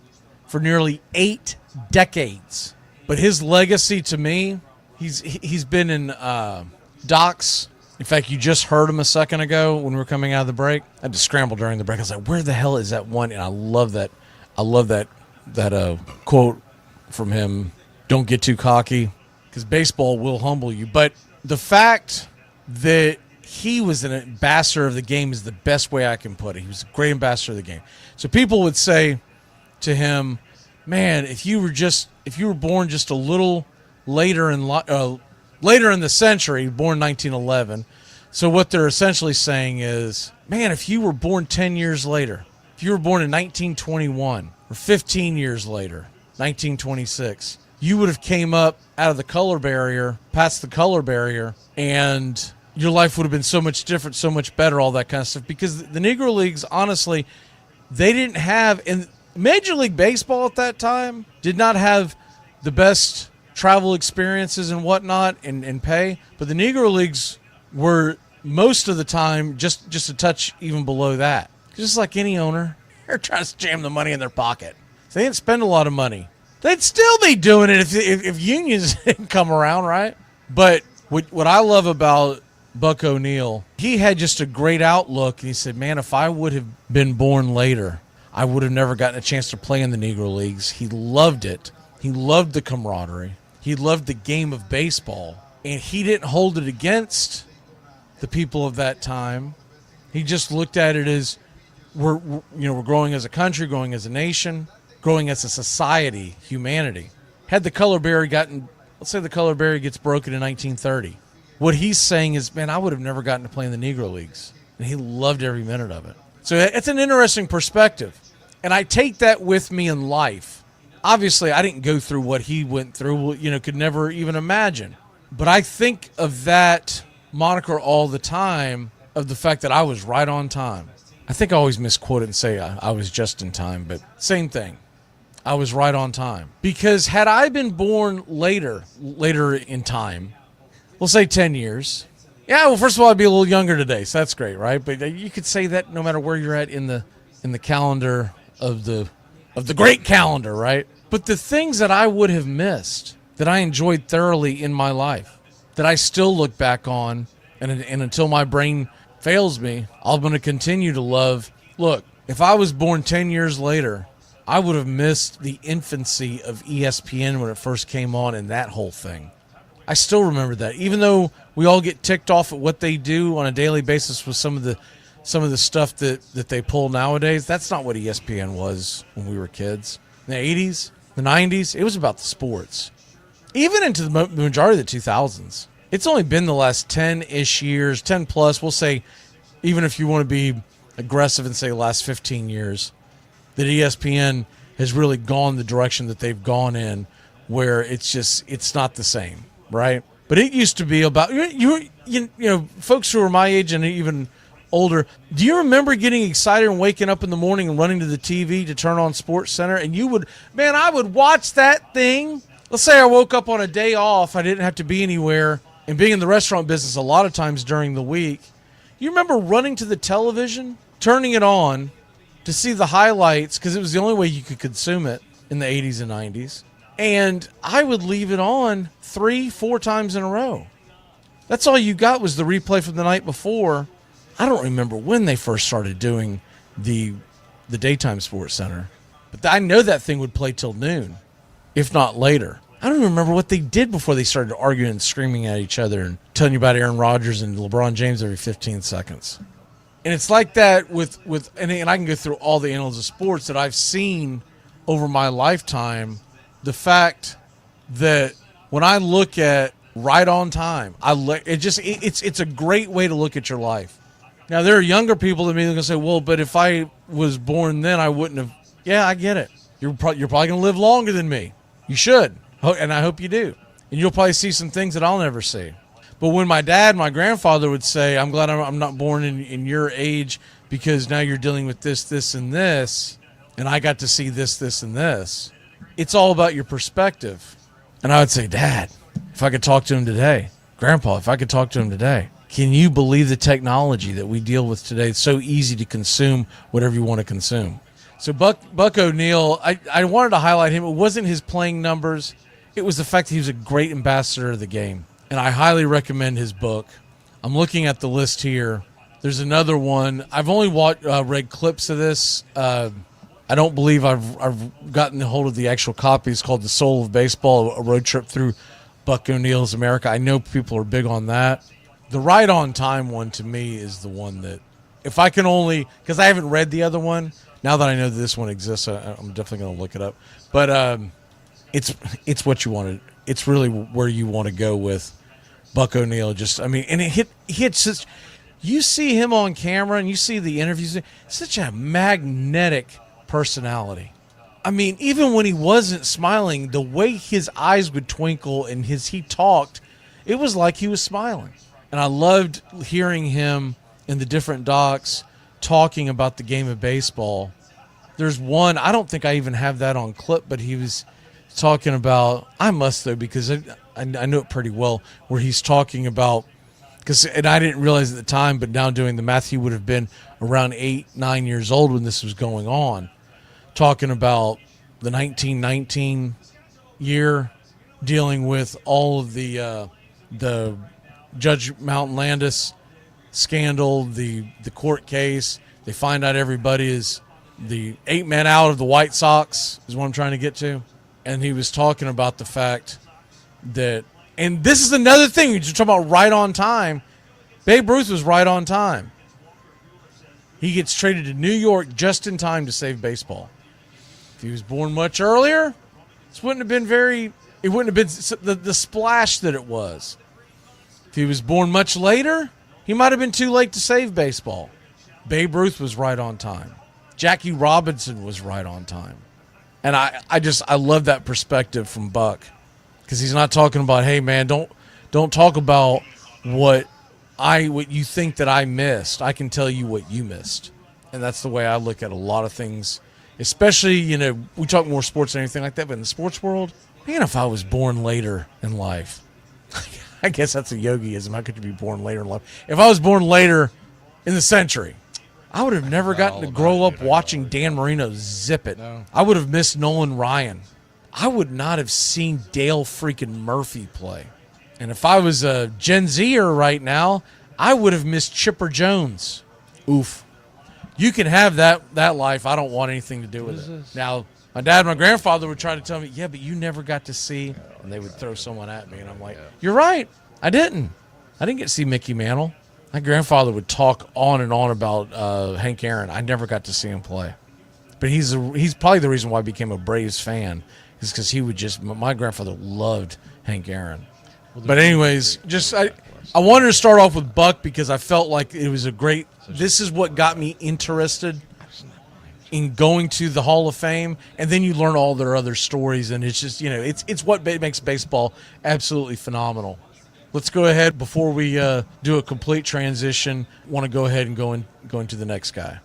for nearly 8 decades. But his legacy to me, he's been in docs. In fact, you just heard him a second ago when we were coming out of the break. I had to scramble during the break. I was like, where the hell is that one? And I love that. I love that quote from him. Don't get too cocky because baseball will humble you. But the fact that he was an ambassador of the game is the best way I can put it. He was a great ambassador of the game. So people would say to him, man, if you were born just a little later in the century, born 1911. So what they're essentially saying is, man, if you were born 10 years later, if you were born in 1921 or 15 years later, 1926, you would have came up out of the color barrier, past the color barrier, and your life would have been so much different, so much better, all that kind of stuff. Because the Negro Leagues, honestly, they didn't have, and Major League Baseball at that time did not have the best travel experiences and whatnot and pay, but the Negro Leagues were most of the time just a touch even below that. Just like any owner, they're trying to jam the money in their pocket. So they didn't spend a lot of money. They'd still be doing it if unions didn't come around, right? But what I love about Buck O'Neil, he had just a great outlook, and he said, man, if I would have been born later, I would have never gotten a chance to play in the Negro Leagues. He loved it. He loved the camaraderie. He loved the game of baseball, and he didn't hold it against the people of that time. He just looked at it as we're growing as a country, growing as a nation, growing as a society, humanity. Had the color barrier let's say the color barrier gets broken in 1930. What he's saying is, man, I would have never gotten to play in the Negro Leagues, and he loved every minute of it. So it's an interesting perspective, and I take that with me in life. Obviously, I didn't go through what he went through, could never even imagine. But I think of that moniker all the time, of the fact that I was right on time. I think I always misquote it and say I was just in time, but same thing. I was right on time. Because had I been born later in time, we'll say 10 years. Yeah, well, first of all, I'd be a little younger today, so that's great, right? But you could say that no matter where you're at in the calendar of the great calendar, right? But the things that I would have missed, that I enjoyed thoroughly in my life, that I still look back on, and until my brain fails me, I'm going to continue to love. Look, if I was born 10 years later, I would have missed the infancy of ESPN when it first came on and that whole thing. I still remember that. Even though we all get ticked off at what they do on a daily basis with some of the stuff that they pull nowadays, that's not what ESPN was when we were kids. In the 80s, the 90s, it was about the sports. Even into the majority of the 2000s. It's only been the last 10-ish years, 10 plus, we'll say, even if you want to be aggressive and say the last 15 years, that ESPN has really gone the direction that they've gone in, where it's not the same, right? But it used to be about, folks who are my age and even older. Do you remember getting excited and waking up in the morning and running to the TV to turn on Sports Center? And I would watch that thing. Let's say I woke up on a day off. I didn't have to be anywhere. And being in the restaurant business a lot of times during the week, you remember running to the television, turning it on to see the highlights because it was the only way you could consume it in the 80s and 90s. And I would leave it on 3-4 times in a row. That's all you got was the replay from the night before. I don't remember when they first started doing the daytime Sports Center, but I know that thing would play till noon, if not later. I don't even remember what they did before they started arguing and screaming at each other and telling you about Aaron Rodgers and LeBron James every 15 seconds. And it's like that with and I can go through all the annals of sports that I've seen over my lifetime. The fact that when I look at right on time, it's a great way to look at your life. Now, there are younger people that may going to say, well, but if I was born then, I wouldn't have. Yeah, I get it. You're probably going to live longer than me. You should, and I hope you do. And you'll probably see some things that I'll never see. But when my grandfather would say, I'm glad I'm not born in your age because now you're dealing with this, this, and this, and I got to see this, this, and this. It's all about your perspective. And I would say, Dad, if I could talk to him today, Grandpa, if I could talk to him today, can you believe the technology that we deal with today? It's so easy to consume whatever you want to consume. So Buck O'Neil, I wanted to highlight him. It wasn't his playing numbers. It was the fact that he was a great ambassador of the game. And I highly recommend his book. I'm looking at the list here. There's another one. I've only read clips of this. I don't believe I've gotten a hold of the actual copy. It's called The Soul of Baseball, a road trip through Buck O'Neil's America. I know people are big on that. The Right on Time one to me is the one that, if I can only, because I haven't read the other one. Now that I know that this one exists, I'm definitely going to look it up. But it's what you wanted. It's really where you want to go with Buck O'Neil. And it hit such. You see him on camera and you see the interviews. Such a magnetic personality. I mean, even when he wasn't smiling, the way his eyes would twinkle and he talked, it was like he was smiling. And I loved hearing him in the different docs talking about the game of baseball. There's one, I don't think I even have that on clip, but he was talking about, I must though, because I know it pretty well, where he's talking about, and I didn't realize at the time, but now doing the math, he would have been around 8-9 years old when this was going on, talking about the 1919 year, dealing with all of the Judge Mountain Landis scandal, the court case. They find out everybody is the 8 men out of the White Sox is what I'm trying to get to. And he was talking about the fact that, and this is another thing, you're talking about right on time. Babe Ruth was right on time. He gets traded to New York just in time to save baseball. If he was born much earlier, it wouldn't have been the splash that it was. If he was born much later, he might have been too late to save baseball. Babe Ruth was right on time. Jackie Robinson was right on time. And I love that perspective from Buck, because he's not talking about, hey man, don't talk about what you think that I missed. I can tell you what you missed. And that's the way I look at a lot of things, especially, we talk more sports and anything like that, but in the sports world, man, if I was born later in life, I guess that's a yogiism. How could you be born later in life? If I was born later in the century, I would have never gotten to grow up watching Dan Marino zip it. No. I would have missed Nolan Ryan. I would not have seen Dale freaking Murphy play. And if I was a Gen Zer right now, I would have missed Chipper Jones. Oof. You can have that life. I don't want anything to do with it. Now, my dad and my grandfather would try to tell me, yeah, but you never got to see, and they would throw someone at me. And I'm like, you're right. I didn't get to see Mickey Mantle. My grandfather would talk on and on about Hank Aaron. I never got to see him play. But he's probably the reason why I became a Braves fan, is because my grandfather loved Hank Aaron. But anyways, I wanted to start off with Buck because I felt like it was this is what got me interested in going to the Hall of Fame, and then you learn all their other stories, and it's just, it's what makes baseball absolutely phenomenal. let's go ahead before we do a complete transition. Want to go ahead and go into the next guy.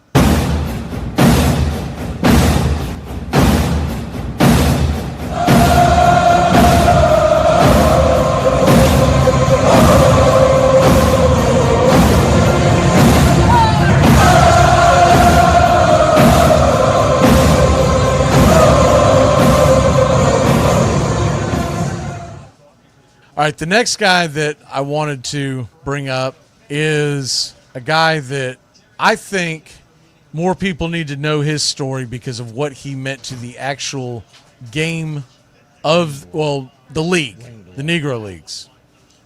All right, the next guy that I wanted to bring up is a guy that I think more people need to know his story because of what he meant to the actual game of, well, the league, the Negro Leagues.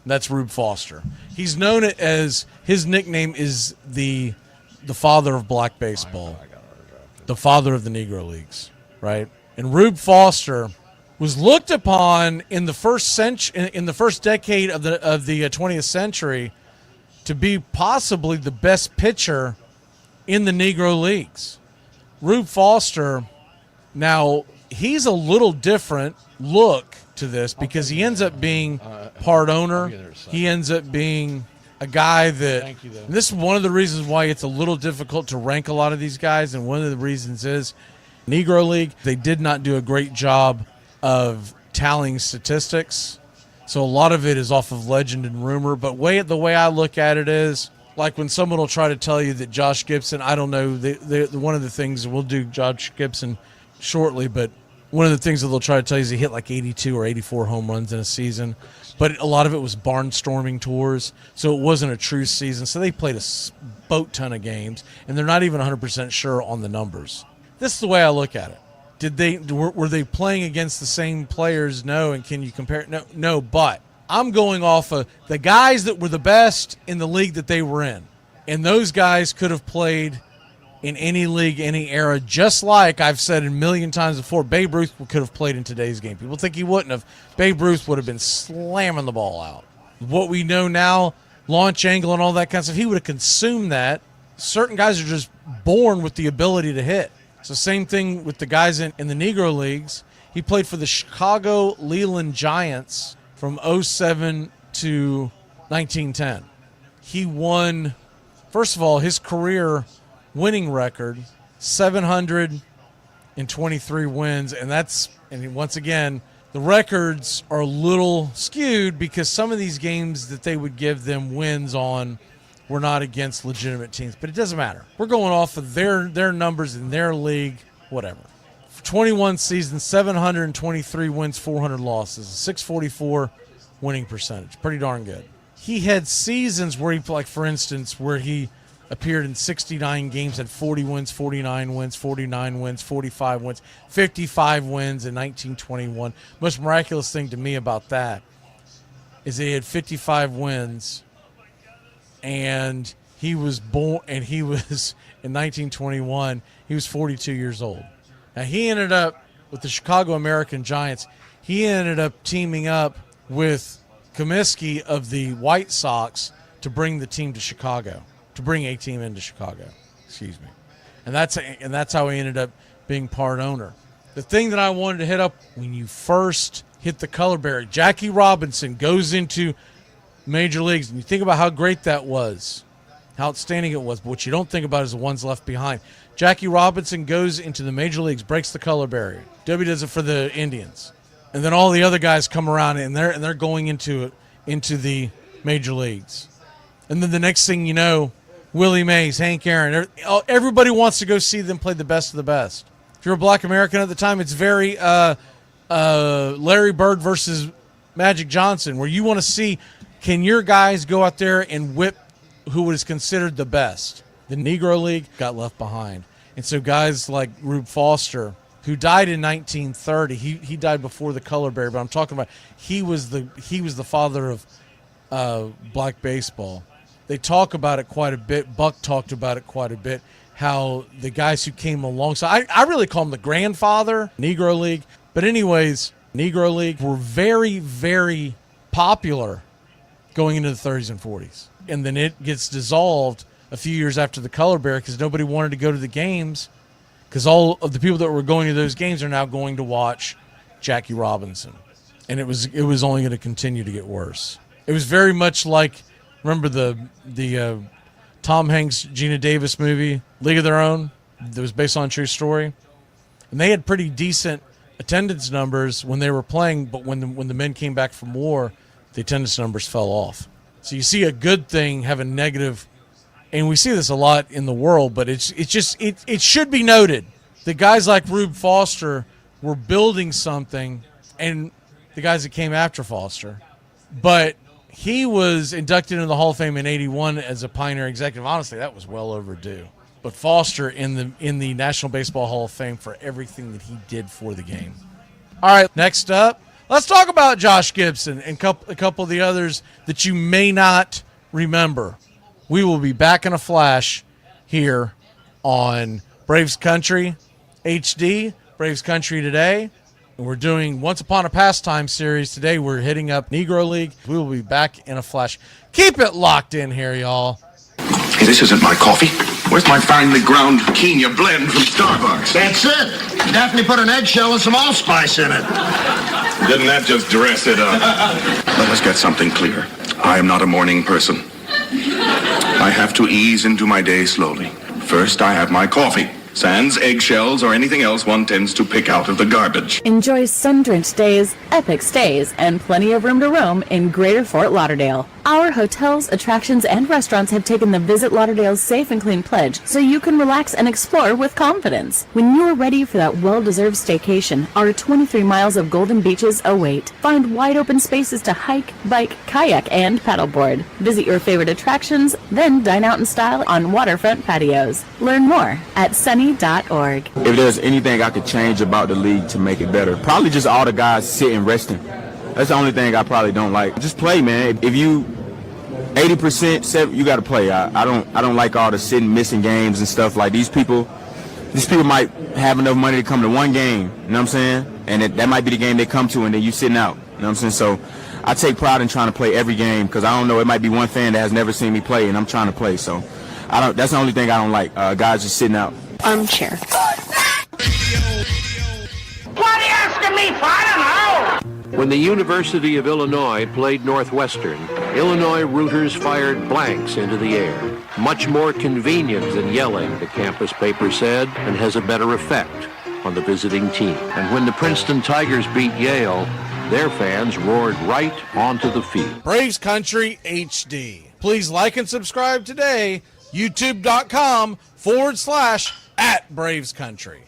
That's Rube Foster. He's known as, his nickname is the father of black baseball, the father of the Negro Leagues, right? And Rube Foster was looked upon in the first decade of the 20th century to be possibly the best pitcher in the Negro Leagues. Rube Foster, now he's a little different look to this because he ends up being part owner. He ends up being a guy that, and this is one of the reasons why it's a little difficult to rank a lot of these guys, and one of the reasons is Negro League, they did not do a great job of tallying statistics. So a lot of it is off of legend and rumor. But the way I look at it is, like when someone will try to tell you that Josh Gibson, I don't know, one of the things, we'll do Josh Gibson shortly, but one of the things that they'll try to tell you is he hit like 82 or 84 home runs in a season. But a lot of it was barnstorming tours, so it wasn't a true season. So they played a boat ton of games, and they're not even 100% sure on the numbers. This is the way I look at it. Were they playing against the same players? No. And can you compare? No. But I'm going off of the guys that were the best in the league that they were in, and those guys could have played in any league, any era. Just like I've said a million times before, Babe Ruth could have played in today's game. People think he wouldn't have. Babe Ruth would have been slamming the ball out. What we know now, launch angle and all that kind of stuff, he would have consumed that. Certain guys are just born with the ability to hit. So same thing with the guys in the Negro Leagues. He played for the Chicago Leland Giants from 2007 to 1910. He won, first of all, his career winning record, 723 wins. And once again, the records are a little skewed because some of these games that they would give them wins on were not against legitimate teams, but it doesn't matter. We're going off of their numbers in their league, whatever. For 21 seasons, 723 wins, 400 losses, a 644 winning percentage. Pretty darn good. He had seasons where he, like for instance, where he appeared in 69 games, had 40 wins, 49 wins, 49 wins, 45 wins, 55 wins in 1921. Most miraculous thing to me about that is that he had 55 wins, and he was born, and he was in 1921, he was 42 years old. Now he ended up with the Chicago American Giants. He ended up teaming up with Comiskey of the White Sox to bring the team to Chicago, to bring a team into Chicago. Excuse me. And that's how he ended up being part owner. The thing that I wanted to hit up when you first hit the color barrier, Jackie Robinson goes into major leagues, and you think about how great that was, how outstanding it was, but what you don't think about is the ones left behind. Jackie Robinson goes into the major leagues, breaks the color barrier. W does it for the Indians, and then all the other guys come around, and they're going into the major leagues. And then the next thing you know, Willie Mays, Hank Aaron, everybody wants to go see them play the best of the best. If you're a black American at the time, it's very Larry Bird versus Magic Johnson, where you want to see, can your guys go out there and whip who is considered the best? The Negro League got left behind. And so guys like Rube Foster, who died in 1930, he died before the color barrier, but I'm talking about he was the father of black baseball. They talk about it quite a bit. Buck talked about it quite a bit, how the guys who came along. So I really call him the grandfather, Negro League. But anyways, Negro League were very, very popular going into the 30s and 40s. And then it gets dissolved a few years after the color barrier because nobody wanted to go to the games, because all of the people that were going to those games are now going to watch Jackie Robinson. And it was only going to continue to get worse. It was very much like, remember the Tom Hanks, Gina Davis movie, League of Their Own, that was based on a true story? And they had pretty decent attendance numbers when they were playing, but when the men came back from war, the attendance numbers fell off. So you see a good thing have a negative, and we see this a lot in the world, but it should be noted that guys like Rube Foster were building something, and the guys that came after Foster, but he was inducted into the Hall of Fame in '81 as a pioneer executive. Honestly, that was well overdue. But Foster in the National Baseball Hall of Fame for everything that he did for the game. All right, next up, let's talk about Josh Gibson and a couple of the others that you may not remember. We will be back in a flash here on Braves Country HD, Braves Country Today. And we're doing Once Upon a Pastime series. Today we're hitting up Negro League. We will be back in a flash. Keep it locked in here, y'all. Hey, this isn't my coffee. Where's my finely ground quinoa blend from Starbucks? That's it. Daphne put an eggshell and some allspice in it. Didn't that just dress it up? Let us get something clear. I am not a morning person. I have to ease into my day slowly. First, I have my coffee. Sans eggshells or anything else one tends to pick out of the garbage. Enjoy sun-drenched days, epic stays, and plenty of room to roam in Greater Fort Lauderdale. Our hotels, attractions, and restaurants have taken the Visit Lauderdale's Safe and Clean pledge, so you can relax and explore with confidence. When you are ready for that well-deserved staycation, our 23 miles of golden beaches await. Find wide-open spaces to hike, bike, kayak, and paddleboard. Visit your favorite attractions, then dine out in style on waterfront patios. Learn more at sunny.org. If there's anything I could change about the league to make it better, probably just all the guys sitting resting. That's the only thing I probably don't like. Just play, man. If you 80%, you got to play. I don't like all the sitting, missing games and stuff. Like these people might have enough money to come to one game. You know what I'm saying? And that might be the game they come to, and then you sitting out. You know what I'm saying? So I take pride in trying to play every game because I don't know. It might be one fan that has never seen me play, and I'm trying to play. So that's the only thing I don't like. Guys just sitting out. Armchair. What are you asking me for? I don't know. When the University of Illinois played Northwestern, Illinois rooters fired blanks into the air. Much more convenient than yelling, the campus paper said, and has a better effect on the visiting team. And when the Princeton Tigers beat Yale, their fans roared right onto the field. Braves Country HD. Please like and subscribe today. YouTube.com/@Braves Country.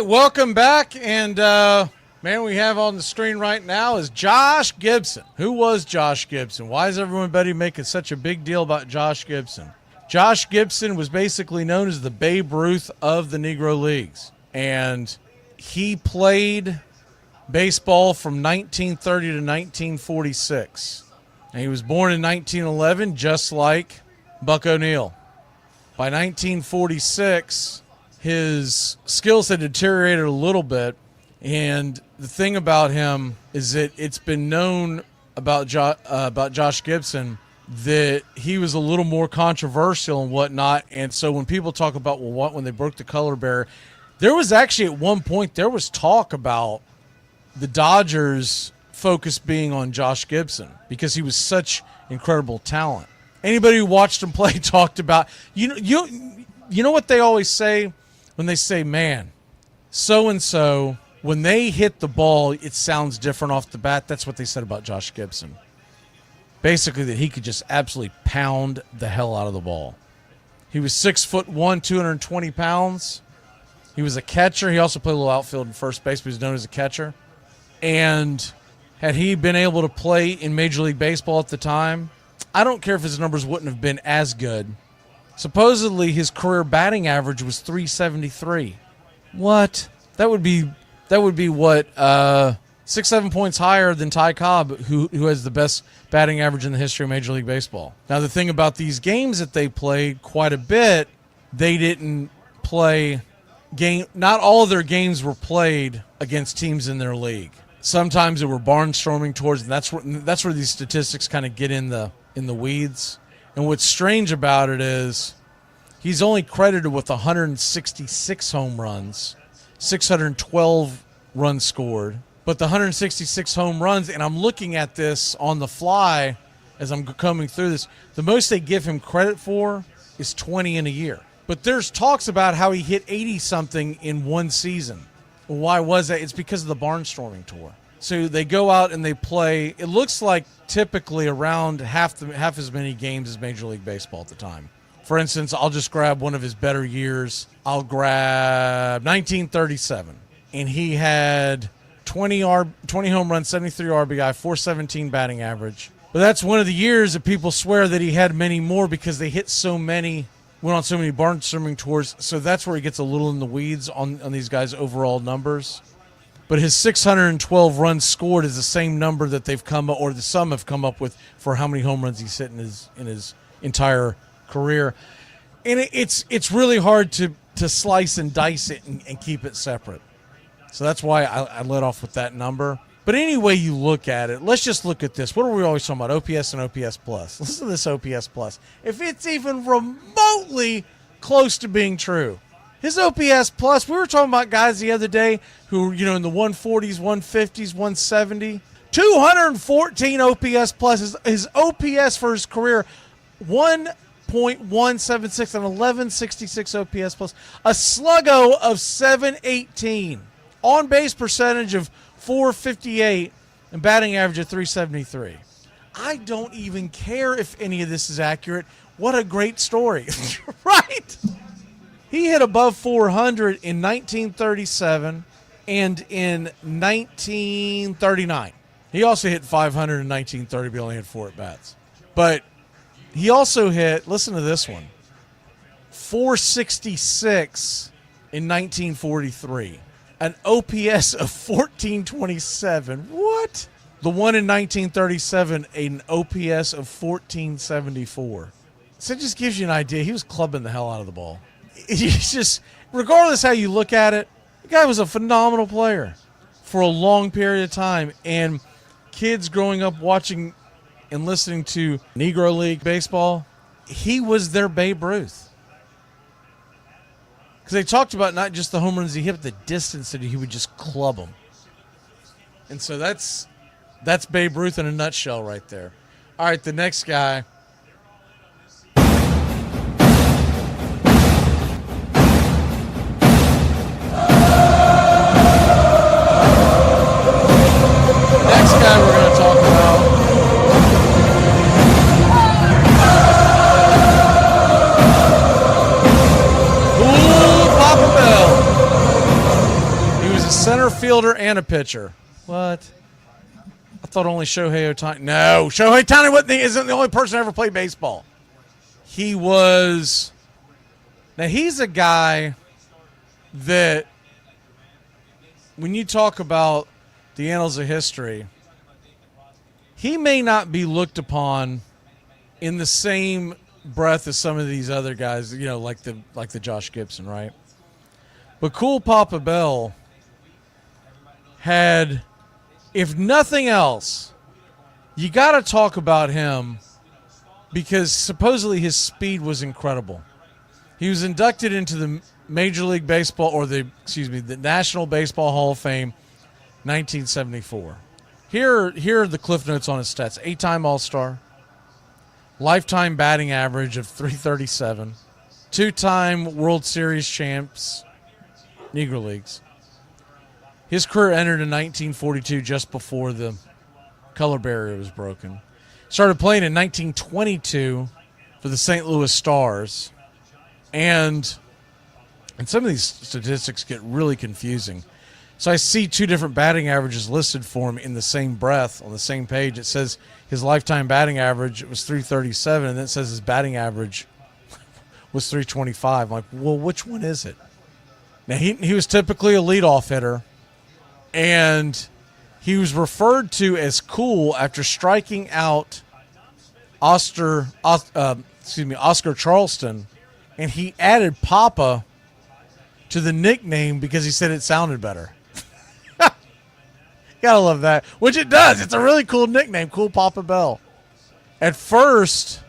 Welcome back, and man, we have on the screen right now is Josh Gibson. Who was Josh Gibson? Why is everybody making such a big deal about Josh Gibson? Josh Gibson was basically known as the Babe Ruth of the Negro Leagues, and he played baseball from 1930 to 1946. And he was born in 1911, just like Buck O'Neil. By 1946, his skills had deteriorated a little bit, and the thing about him is that it's been known about Josh Gibson that he was a little more controversial and whatnot. And so when people talk about when they broke the color barrier, there was actually at one point there was talk about the Dodgers' focus being on Josh Gibson because he was such incredible talent. Anybody who watched him play talked about you know what they always say. When they say, man, so-and-so, when they hit the ball, it sounds different off the bat. That's what they said about Josh Gibson. Basically, that he could just absolutely pound the hell out of the ball. He was 6'1", 220 pounds. He was a catcher. He also played a little outfield and first base, but he was known as a catcher. And had he been able to play in Major League Baseball at the time, I don't care if his numbers wouldn't have been as good. Supposedly, his career batting average was .373. What? That would be what 6-7 points higher than Ty Cobb, who has the best batting average in the history of Major League Baseball. Now, the thing about these games that they played quite a bit they didn't play not all of their games were played against teams in their league. Sometimes they were barnstorming towards, and that's where these statistics kind of get in the weeds. And what's strange about it is he's only credited with 166 home runs, 612 runs scored. But the 166 home runs, and I'm looking at this on the fly as I'm coming through this, the most they give him credit for is 20 in a year. But there's talks about how he hit 80-something in one season. Well, why was that? It's because of the barnstorming tour. So they go out and they play, it looks like typically around half as many games as Major League Baseball at the time. For instance, I'll just grab one of his better years. I'll grab 1937. And he had 20 home runs, 73 RBI, 417 batting average. But that's one of the years that people swear that he had many more because they hit so many, went on so many barnstorming tours. So that's where he gets a little in the weeds on these guys' overall numbers. But his 612 runs scored is the same number that they've come up, or some have come up with, for how many home runs he's hit in his entire career. And it's really hard to slice and dice it and keep it separate. So that's why I let off with that number. But any way you look at it, let's just look at this. What are we always talking about? OPS and OPS plus. Listen to this OPS plus. If it's even remotely close to being true, his OPS plus, we were talking about guys the other day who, in the 140s, 150s, 170. 214 OPS plus. His OPS for his career, 1.176 and 1166 OPS plus. A sluggo of 718. On base percentage of 458 and batting average of 373. I don't even care if any of this is accurate. What a great story. Right? He hit above 400 in 1937 and in 1939. He also hit 500 in 1930, but only had 4 at-bats. But he also hit, listen to this one, 466 in 1943. An OPS of 1427. What? The one in 1937, an OPS of 1474. So it just gives you an idea. He was clubbing the hell out of the ball. He's just, regardless how you look at it, the guy was a phenomenal player for a long period of time. And kids growing up watching and listening to Negro League baseball, he was their Babe Ruth. Because they talked about not just the home runs he hit, but the distance that he would just club them. And so that's Babe Ruth in a nutshell right there. All right, the next guy. Next guy we're going to talk about. Center fielder and a pitcher. What? I thought only Shohei Ohtani. No, Shohei Ohtani isn't the only person to ever play baseball. He was. Now, he's a guy that, when you talk about the annals of history, he may not be looked upon in the same breath as some of these other guys, like the Josh Gibson, right? But Cool Papa Bell had, if nothing else, you got to talk about him because supposedly his speed was incredible. He was inducted into the Major League Baseball, or the National Baseball Hall of Fame, 1974. Here are the cliff notes on his stats. 8-time All-Star, lifetime batting average of 337, 2-time World Series champs, Negro Leagues. His career entered in 1942, just before the color barrier was broken. Started playing in 1922 for the St. Louis Stars. And some of these statistics get really confusing. So I see 2 different batting averages listed for him in the same breath on the same page. It says his lifetime batting average was 337, and then it says his batting average was 325. I'm like, well, which one is it? Now, he was typically a leadoff hitter. And he was referred to as cool after striking out Oscar Charleston and he added Papa to the nickname because he said it sounded better. Gotta love that, which it does. It's a really cool nickname, Cool Papa Bell. At first,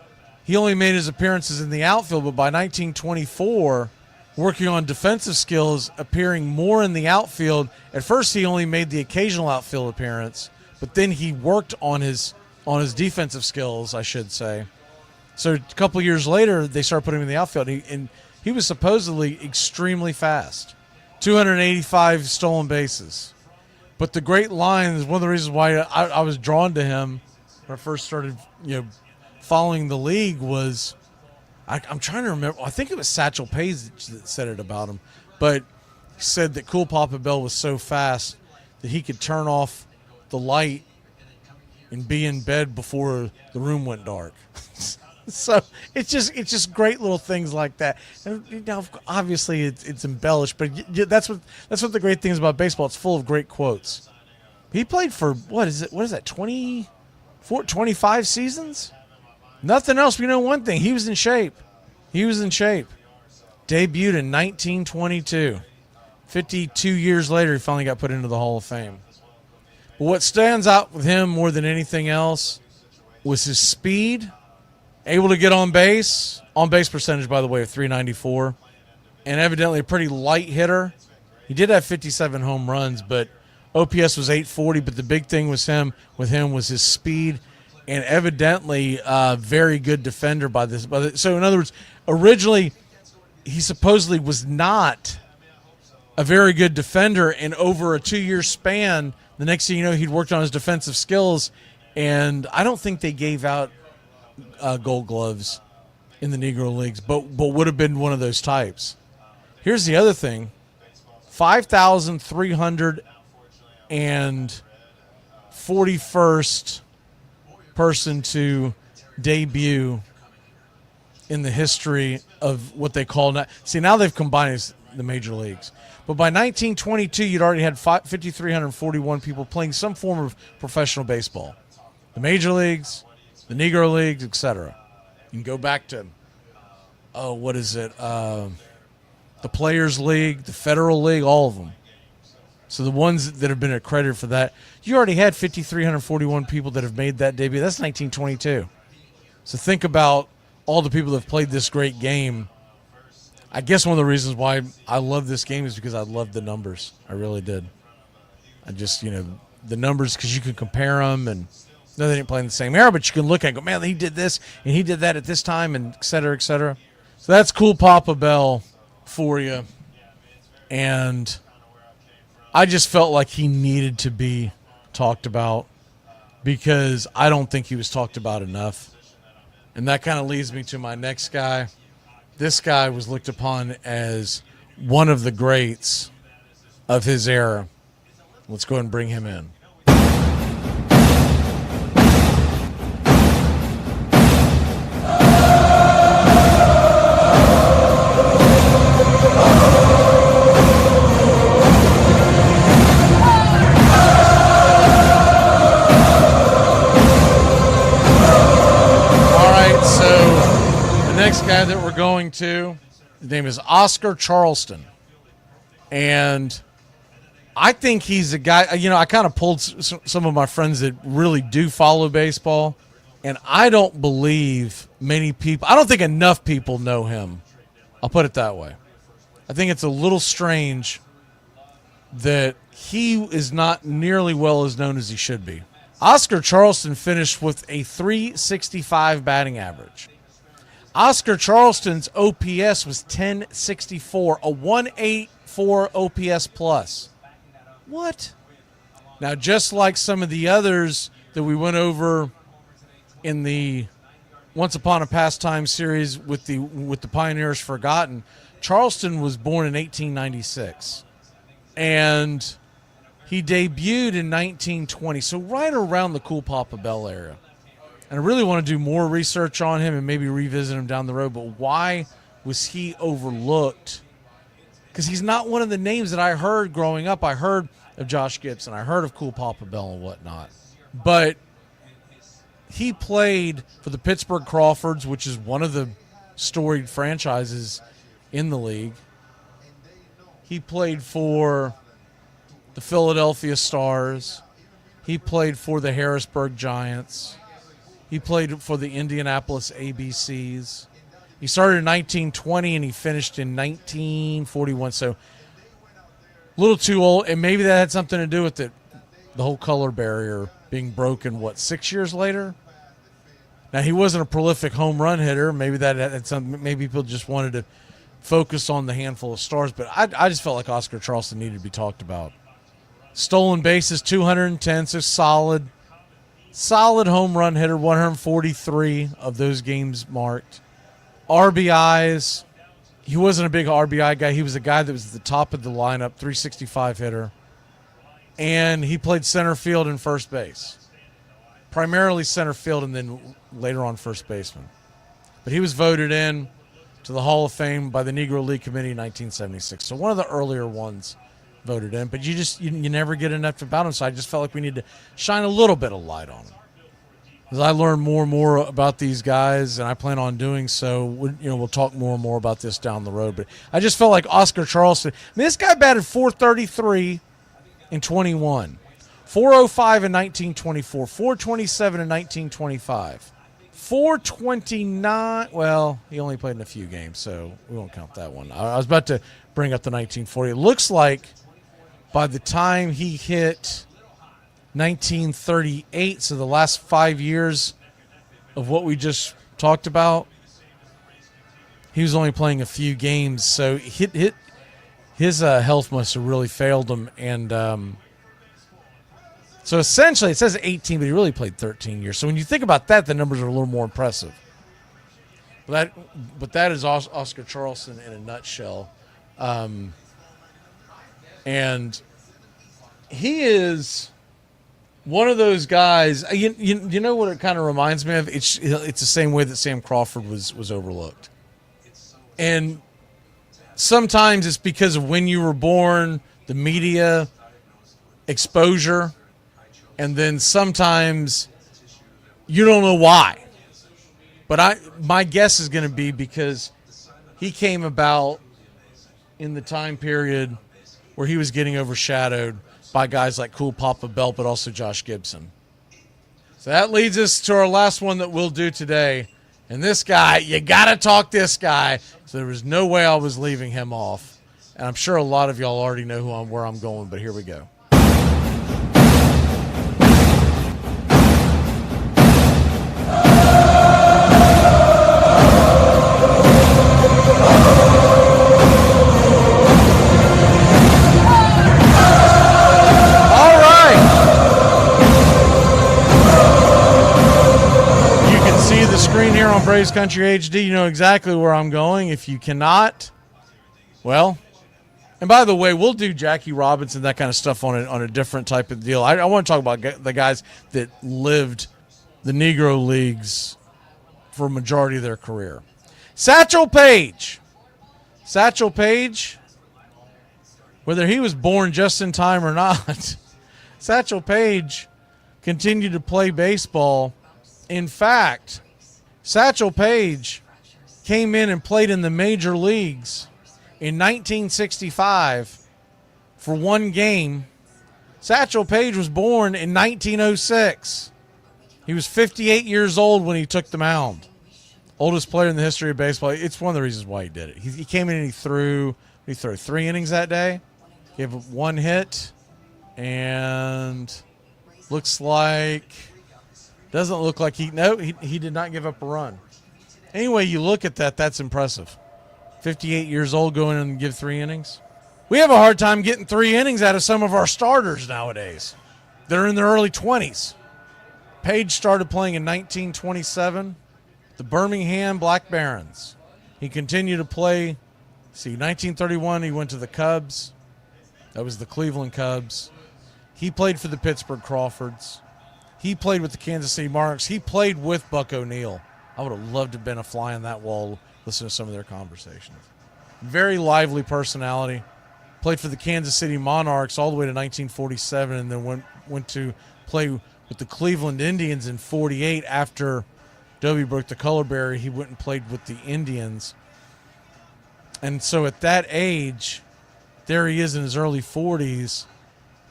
he only made his appearances in the outfield, but by 1924, working on defensive skills, appearing more in the outfield. At first, he only made the occasional outfield appearance, but then he worked on his defensive skills, I should say. So a couple years later, they started putting him in the outfield, and he was supposedly extremely fast. 285 stolen bases. But the great line is one of the reasons why I was drawn to him when I first started, following the league was, I'm trying to remember. I think it was Satchel Paige that said it about him, but he said that Cool Papa Bell was so fast that he could turn off the light and be in bed before the room went dark. So it's just great little things like that. And obviously it's embellished, but that's what the great thing is about baseball. It's full of great quotes. He played for what is that 25 seasons? Nothing else. We know one thing. He was in shape. Debuted in 1922. 52 years later, he finally got put into the Hall of Fame. But what stands out with him more than anything else was his speed. Able to get on base. On-base percentage, by the way, of .394. And evidently a pretty light hitter. He did have 57 home runs, but OPS was .840. But the big thing with him was his speed, and evidently a very good defender by this. So, in other words, originally he supposedly was not a very good defender, and over a 2-year span, the next thing you know, he'd worked on his defensive skills, and I don't think they gave out Gold Gloves in the Negro Leagues, but would have been one of those types. Here's the other thing: 5,341st person to debut in the history of what they call now. See, now they've combined the major leagues, but by 1922, you'd already had 5,341 people playing some form of professional baseball, the major leagues, the Negro Leagues, etc. You can go back to, the Players League, the Federal League, all of them. So the ones that have been accredited for that, you already had 5,341 people that have made that debut. That's 1922. So think about all the people that have played this great game. I guess one of the reasons why I love this game is because I love the numbers. I really did. I just, the numbers, because you can compare them, and no, they didn't play in the same era, but you can look at it and go, man, he did this, and he did that at this time, and et cetera, et cetera. So that's Cool Papa Bell for you. And I just felt like he needed to be talked about because I don't think he was talked about enough. And that kind of leads me to my next guy. This guy was looked upon as one of the greats of his era. Let's go ahead and bring him in. Next guy that we're going to, his name is Oscar Charleston, and I think he's a guy. I kind of pulled some of my friends that really do follow baseball, and I don't believe many people. I don't think enough people know him. I'll put it that way. I think it's a little strange that he is not nearly well as known as he should be. Oscar Charleston finished with a .365 batting average. Oscar Charleston's OPS was 1064, a 184 OPS plus. What? Now, just like some of the others that we went over in the Once Upon a Pastime series with the Pioneers Forgotten, Charleston was born in 1896, and he debuted in 1920, so right around the Cool Papa Bell era. And I really want to do more research on him and maybe revisit him down the road. But why was he overlooked? Because he's not one of the names that I heard growing up. I heard of Josh Gibson. I heard of Cool Papa Bell and whatnot. But he played for the Pittsburgh Crawfords, which is one of the storied franchises in the league. He played for the Philadelphia Stars. He played for the Harrisburg Giants. He played for the Indianapolis ABCs. He started in 1920 and he finished in 1941. So a little too old, and maybe that had something to do with it. The whole color barrier being broken, 6 years later? Now, he wasn't a prolific home run hitter. Maybe that had some. Maybe people just wanted to focus on the handful of stars, but I just felt like Oscar Charleston needed to be talked about. Stolen bases, 210, so solid home run hitter, 143 of those games marked. RBIs, he wasn't a big RBI guy. He was a guy that was at the top of the lineup, 365 hitter. And he played center field and first base. Primarily center field and then later on first baseman. But he was voted in to the Hall of Fame by the Negro League Committee in 1976. So one of the earlier ones voted in. But you never get enough about him. So I just felt like we need to shine a little bit of light on him. As I learn more and more about these guys, and I plan on doing so, we'll talk more and more about this down the road. But I just felt like Oscar Charleston. I mean, this guy batted .433 in 21, .405 in 1924, .427 in 1925, .429. Well, he only played in a few games, so we won't count that one. I was about to bring up the 1940. It looks like by the time he hit 1938, so the last 5 years of what we just talked about, he was only playing a few games. So his health must have really failed him. And so essentially it says 18, but he really played 13 years. So when you think about that, the numbers are a little more impressive. But that is Oscar Charleston in a nutshell. And he is one of those guys. You know what it kind of reminds me of? It's the same way that Sam Crawford was overlooked. And sometimes it's because of when you were born, the media exposure, and then sometimes you don't know why. But my guess is going to be because he came about in the time period where he was getting overshadowed by guys like Cool Papa Belt, but also Josh Gibson. So that leads us to our last one that we'll do today. And this guy, you got to talk this guy. So there was no way I was leaving him off. And I'm sure a lot of y'all already know where I'm going, but here we go. On Braves Country HD, you know exactly where I'm going. If you cannot, well, and by the way, we'll do Jackie Robinson, that kind of stuff on a different type of deal. I want to talk about the guys that lived the Negro Leagues for a majority of their career. Satchel Paige, whether he was born just in time or not, Satchel Paige continued to play baseball. In fact, Satchel Paige came in and played in the major leagues in 1965 for one game. Satchel Paige was born in 1906. He was 58 years old when he took the mound. Oldest player in the history of baseball. It's one of the reasons why he did it. He came in and he threw 3 innings that day. He gave up 1 hit, and doesn't look like he did not give up a run. Anyway, you look at that, that's impressive. 58 years old going in and give 3 innings. We have a hard time getting 3 innings out of some of our starters nowadays. They're in their early 20s. Page started playing in 1927, the Birmingham Black Barons. He continued to play, 1931 he went to the Cubs. That was the Cleveland Cubs. He played for the Pittsburgh Crawfords. He played with the Kansas City Monarchs. He played with Buck O'Neil. I would have loved to have been a fly on that wall, listen to some of their conversations. Very lively personality. Played for the Kansas City Monarchs all the way to 1947, and then went to play with the Cleveland Indians in 48 after Dobie broke the color barrier, he went and played with the Indians. And so at that age, there he is in his early 40s.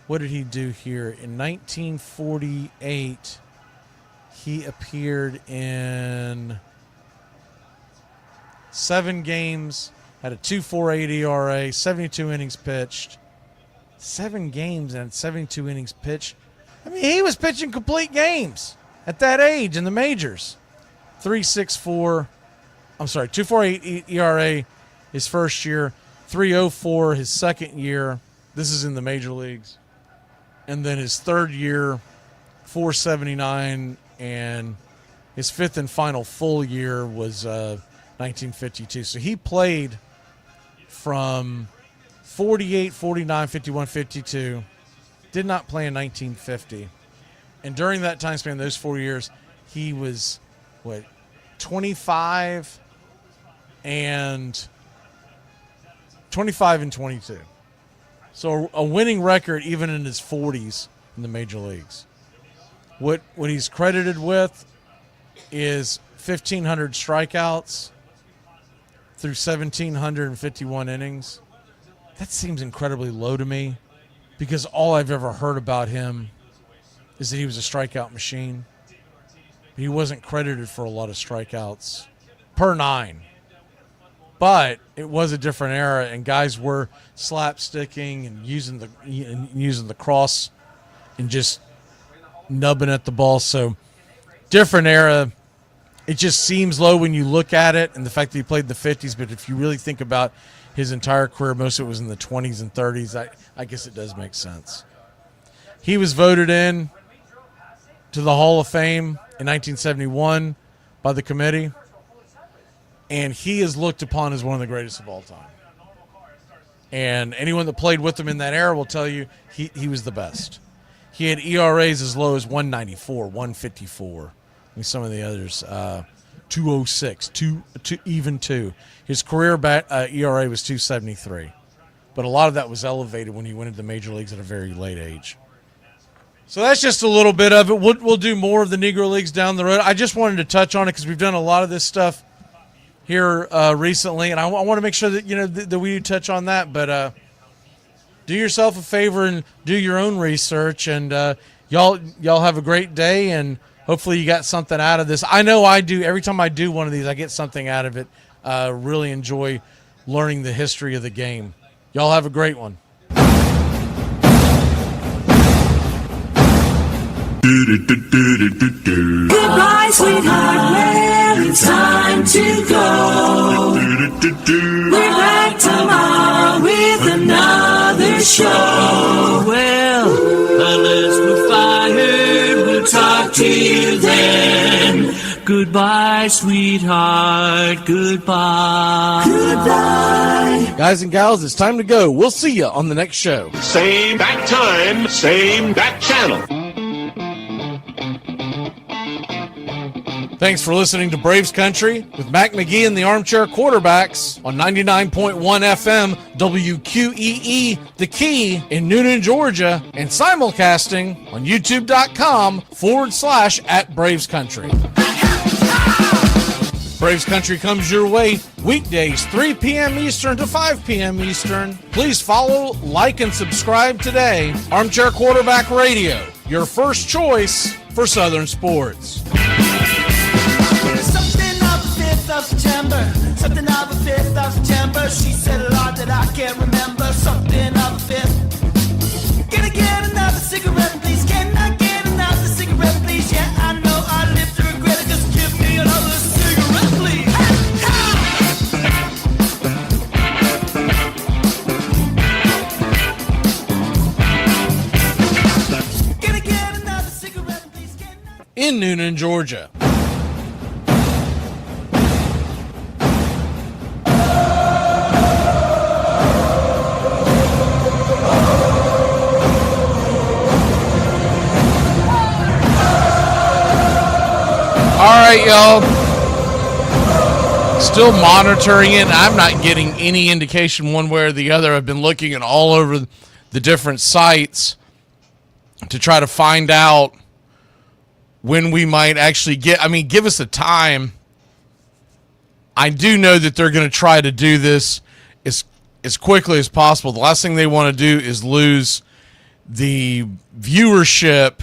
What did he do here? In 1948, he appeared in 7 games, had a 2.48 ERA, 72 innings pitched. 7 games and 72 innings pitched. I mean, he was pitching complete games at that age in the majors. 2.48 ERA his first year, 3.04 his second year. This is in the major leagues. And then his third year, 4.79, and his fifth and final full year was 1952. So he played from 48, 49, 51, 52. Did not play in 1950. And during that time span, those 4 years, he was, 25 and 22. So a winning record even in his 40s in the major leagues. What he's credited with is 1,500 strikeouts through 1,751 innings. That seems incredibly low to me because all I've ever heard about him is that he was a strikeout machine. He wasn't credited for a lot of strikeouts per 9. But it was a different era, and guys were slapsticking and using the cross and just nubbing at the ball. So different era. It just seems low when you look at it, and the fact that he played in the 50s. But if you really think about his entire career, most of it was in the 20s and 30s. I guess it does make sense. He was voted in to the Hall of Fame in 1971 by the committee. And he is looked upon as one of the greatest of all time. And anyone that played with him in that era will tell you he was the best. He had ERAs as low as 194, 154. And some of the others, 206, 2. His career ERA was 273. But a lot of that was elevated when he went into the major leagues at a very late age. So that's just a little bit of it. We'll do more of the Negro Leagues down the road. I just wanted to touch on it because we've done a lot of this stuff here recently, and I want to make sure that that we do touch on that. But do yourself a favor and do your own research, and y'all have a great day, and hopefully you got something out of this. I know I do. Every time I do one of these, I get something out of it. Really enjoy learning the history of the game. Y'all have a great one. Goodbye, sweetheart, well, it's time to go. We're back tomorrow with another show. Well, unless we're fired, we'll talk to you then. Goodbye, sweetheart, goodbye. Goodbye. Guys and gals, it's time to go. We'll see you on the next show. Same bat time, same bat channel. Thanks for listening to Braves Country with Mac McGee and the Armchair Quarterbacks on 99.1 FM WQEE The Key in Noonan, Georgia, and simulcasting on youtube.com/@Braves Country. Braves Country comes your way weekdays 3 p.m. Eastern to 5 p.m. Eastern. Please follow, like, and subscribe today. Armchair Quarterback Radio, your first choice for Southern sports. Something of a 5th of September. She said a lot that I can't remember. Something of a 5th. Can I get another cigarette, please? Can I get another cigarette, please? Yeah, I know I live to regret it. Just give me another cigarette, please. Can I get another cigarette, please? In Noonan, Georgia. All right, y'all. Still monitoring it. I'm not getting any indication one way or the other. I've been looking at all over the different sites to try to find out when we might actually give us a time. I do know that they're going to try to do this as quickly as possible. The last thing they want to do is lose the viewership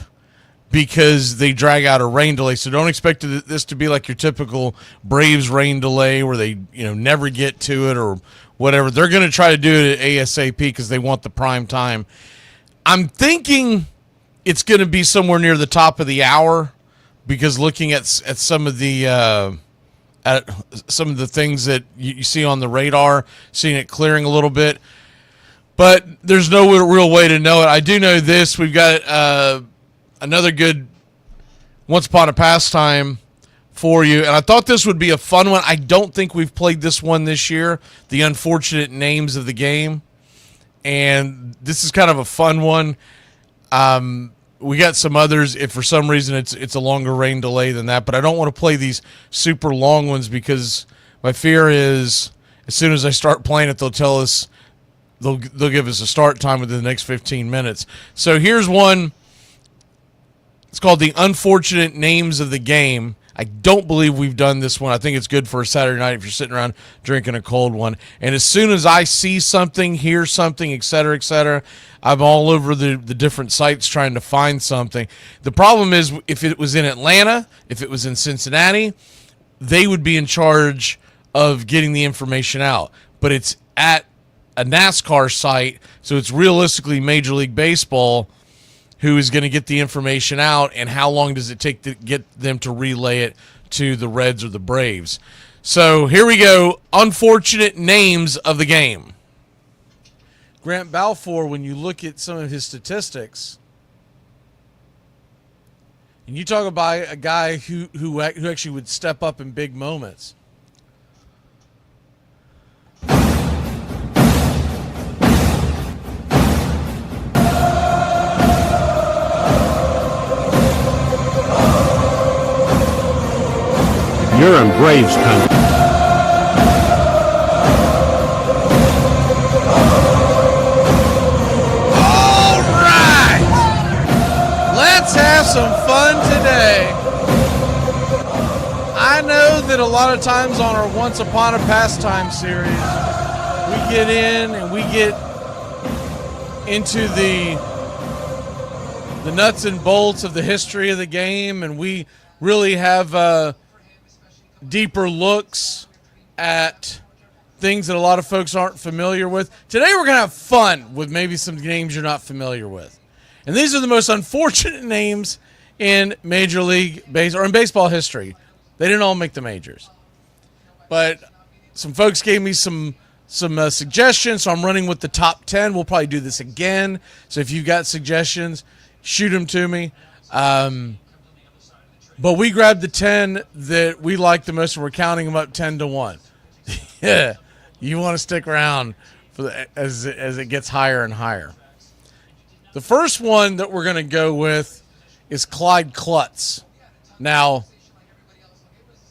because they drag out a rain delay. So don't expect this to be like your typical Braves rain delay where they never get to it or whatever. They're going to try to do it at ASAP because they want the prime time. I'm thinking it's going to be somewhere near the top of the hour because looking at some of the things that you see on the radar, seeing it clearing a little bit. But there's no real way to know it. I do know this. We've got another good Once Upon a Pastime for you. And I thought this would be a fun one. I don't think we've played this one this year, the unfortunate names of the game. And this is kind of a fun one. We got some others. If for some reason it's a longer rain delay than that, but I don't want to play these super long ones because my fear is as soon as I start playing it, they'll tell us they'll give us a start time within the next 15 minutes. So here's one. It's called The Unfortunate Names of the Game. I don't believe we've done this one. I think it's good for a Saturday night if you're sitting around drinking a cold one. And as soon as I see something, hear something, et cetera, I'm all over the different sites trying to find something. The problem is if it was in Atlanta, if it was in Cincinnati, they would be in charge of getting the information out. But it's at a NASCAR site, so it's realistically Major League Baseball who is going to get the information out, and how long does it take to get them to relay it to the Reds or the Braves. So here we go. Unfortunate names of the game. Grant Balfour, when you look at some of his statistics, and you talk about a guy who actually would step up in big moments. You're in Braves country. All right. Let's have some fun today. I know that a lot of times on our Once Upon a Pastime series, we get in and we get into the nuts and bolts of the history of the game, and we really have deeper looks at things that a lot of folks aren't familiar with. Today we're going to have fun with maybe some names you're not familiar with. And these are the most unfortunate names in Major League Baseball, or in baseball history. They didn't all make the majors. But some folks gave me some suggestions, so I'm running with the top 10. We'll probably do this again. So if you've got suggestions, shoot them to me. But we grabbed the 10 that we like the most, and we're counting them up 10-1. Yeah, you want to stick around for as it gets higher and higher. The first one that we're going to go with is Clyde Klutz. Now,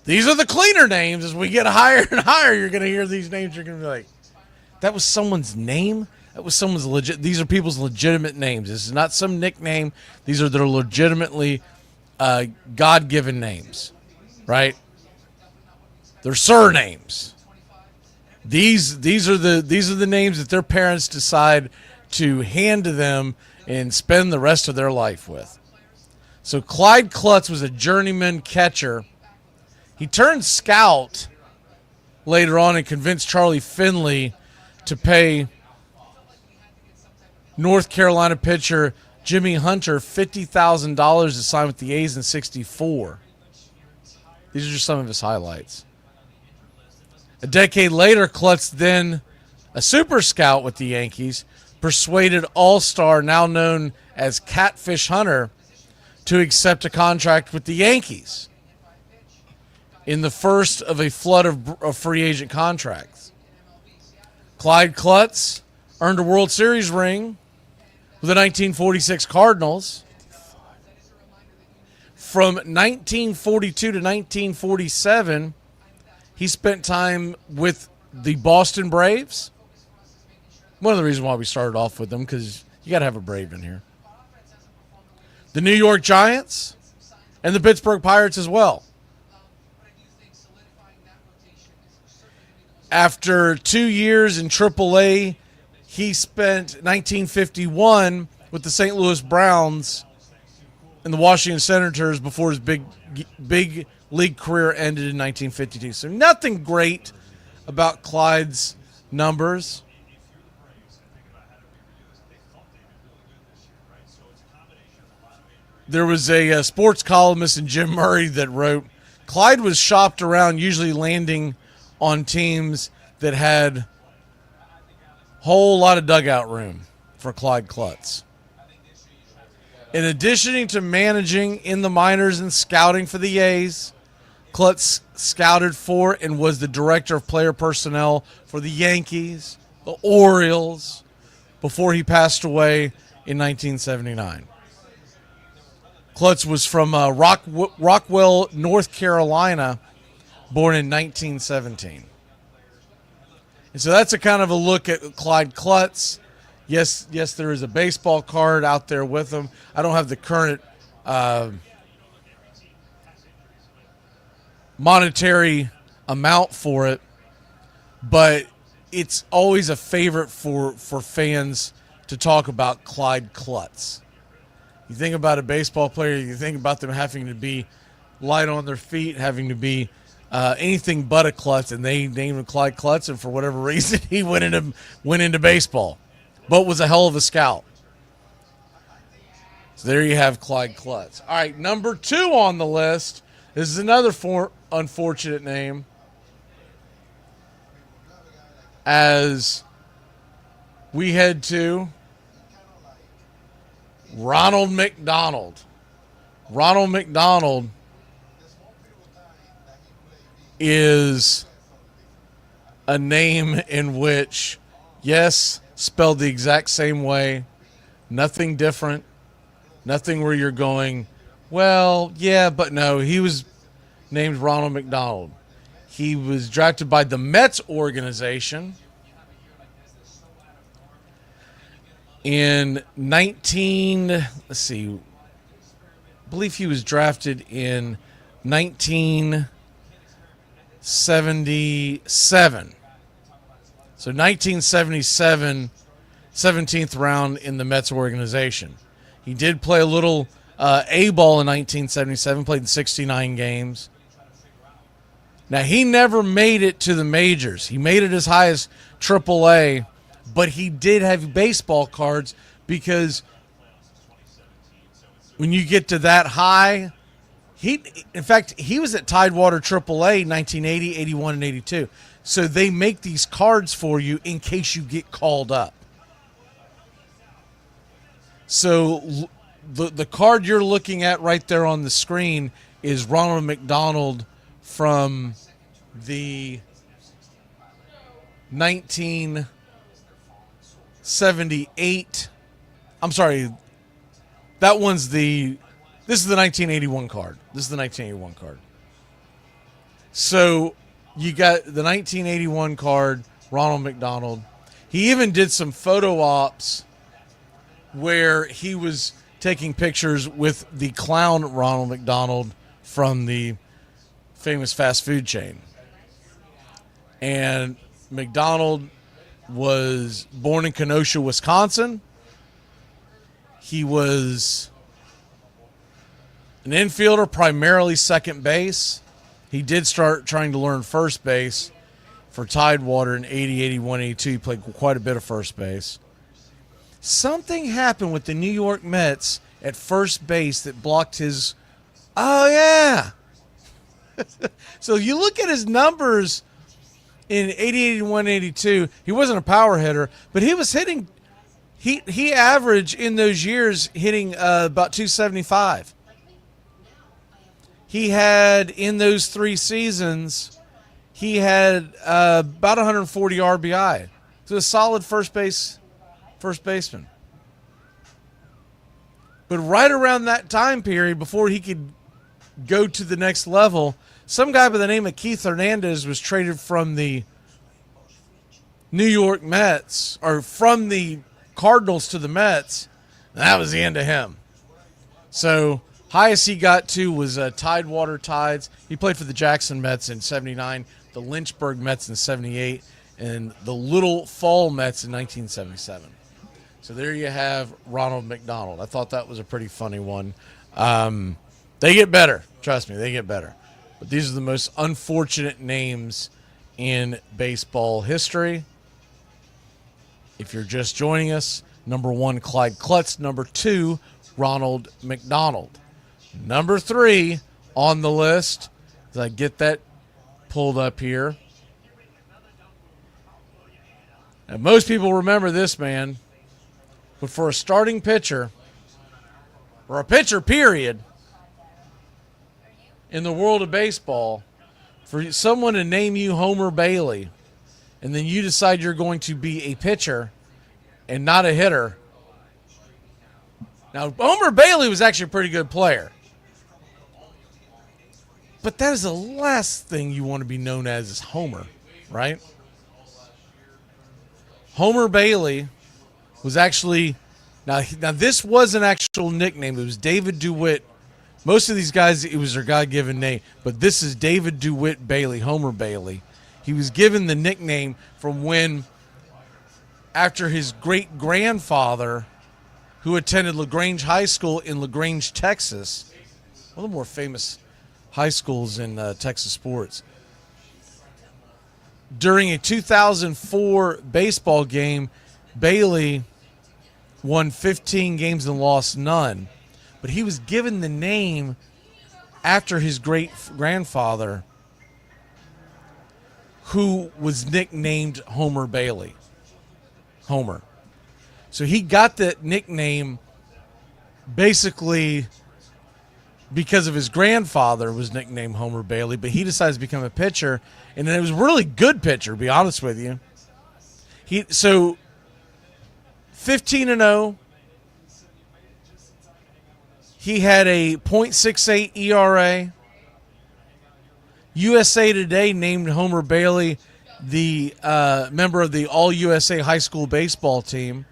these are the cleaner names. As we get higher and higher, you're going to hear these names. You're going to be like, that was someone's name? That was someone's legit. These are people's legitimate names. This is not some nickname. These are their legitimately God-given names, right? They're surnames. These are the names that their parents decide to hand to them and spend the rest of their life with. So Clyde Klutz was a journeyman catcher. He turned scout later on and convinced Charlie Finley to pay North Carolina pitcher Jimmy Hunter $50,000 to sign with the A's in '64. These are just some of his highlights. A decade later, Klutz, then a super scout with the Yankees, persuaded All-Star, now known as Catfish Hunter, to accept a contract with the Yankees in the first of a flood of free agent contracts. Clyde Klutz earned a World Series ring with the 1946 Cardinals. From 1942 to 1947, he spent time with the Boston Braves. One of the reasons why we started off with them, because you got to have a Brave in here. The New York Giants, And the Pittsburgh Pirates as well. After 2 years in AAA, he spent 1951 with the St. Louis Browns and the Washington Senators before his big league career ended in 1952. So nothing great about Clyde's numbers. There was a sports columnist in Jim Murray that wrote, Clyde was shopped around, usually landing on teams that had a whole lot of dugout room for Clyde Klutz. In addition to managing in the minors and scouting for the A's, Klutz scouted for and was the director of player personnel for the Yankees, the Orioles, before he passed away in 1979. Klutz was from Rockwell, North Carolina, born in 1917. And so that's a kind of a look at Clyde Klutz. Yes, there is a baseball card out there with him. I don't have the current monetary amount for it, but it's always a favorite for fans to talk about Clyde Klutz. You think about a baseball player, you think about them having to be light on their feet, having to be anything but a klutz, and they named him Clyde Klutz, and for whatever reason he went into baseball, but was a hell of a scout. So there you have Clyde Klutz. All right, number 2 on the list. This is another unfortunate name, as we head to Ronald McDonald. Ronald McDonald is a name in which, yes, spelled the exact same way, nothing different, nothing where you're going, well, yeah, but no. He was named Ronald McDonald. He was drafted by the Mets organization in I believe he was drafted in 1977. So 1977, 17th round in the Mets organization. He did play a little A-ball in 1977, played in 69 games. Now, he never made it to the majors. He made it as high as AAA, but he did have baseball cards because when you get to that high, in fact, he was at Tidewater AAA 1980, 81, and 82. So they make these cards for you in case you get called up. So the card you're looking at right there on the screen is Ronald McDonald from the 1978. I'm sorry. This is the 1981 card. So you got the 1981 card, Ronald McDonald. He even did some photo ops where he was taking pictures with the clown Ronald McDonald from the famous fast food chain. And McDonald was born in Kenosha, Wisconsin. He was an infielder, primarily second base. He did start trying to learn first base for Tidewater in 80, 81, 82. He played quite a bit of first base. Something happened with the New York Mets at first base that blocked his... Oh, yeah. So you look at his numbers in 80, 81, 82. He wasn't a power hitter, but he was hitting... He averaged in those years hitting about 275. He had, in those 3 seasons, he had about 140 RBI. So a solid first baseman. But right around that time period, before he could go to the next level, some guy by the name of Keith Hernandez was traded from the New York Mets, or from the Cardinals to the Mets, and that was the end of him. So Highest he got to was Tidewater Tides. He played for the Jackson Mets in 79, the Lynchburg Mets in 78, and the Little Fall Mets in 1977. So there you have Ronald McDonald. I thought that was a pretty funny one. They get better. Trust me, they get better. But these are the most unfortunate names in baseball history. If you're just joining us, number 1, Clyde Klutz. Number 2, Ronald McDonald. Number 3 on the list, as I get that pulled up here. And most people remember this man, but for a starting pitcher, or a pitcher period, in the world of baseball, for someone to name you Homer Bailey, and then you decide you're going to be a pitcher and not a hitter. Now, Homer Bailey was actually a pretty good player. But that is the last thing you want to be known as is Homer, right? Homer Bailey was actually, now this was an actual nickname. It was David DeWitt. Most of these guys, it was their God-given name. But this is David DeWitt Bailey, Homer Bailey. He was given the nickname from when, after his great-grandfather, who attended LaGrange High School in LaGrange, Texas, one of the more famous high schools in Texas sports. During a 2004 baseball game, Bailey won 15 games and lost none. But he was given the name after his great-grandfather, who was nicknamed Homer Bailey. Homer. So he got that nickname basically because of his grandfather was nicknamed Homer Bailey, but he decides to become a pitcher, and it was a really good pitcher, to be honest with you. So 15-0. He had a .68 ERA. USA Today named Homer Bailey the member of the All-USA High School baseball team.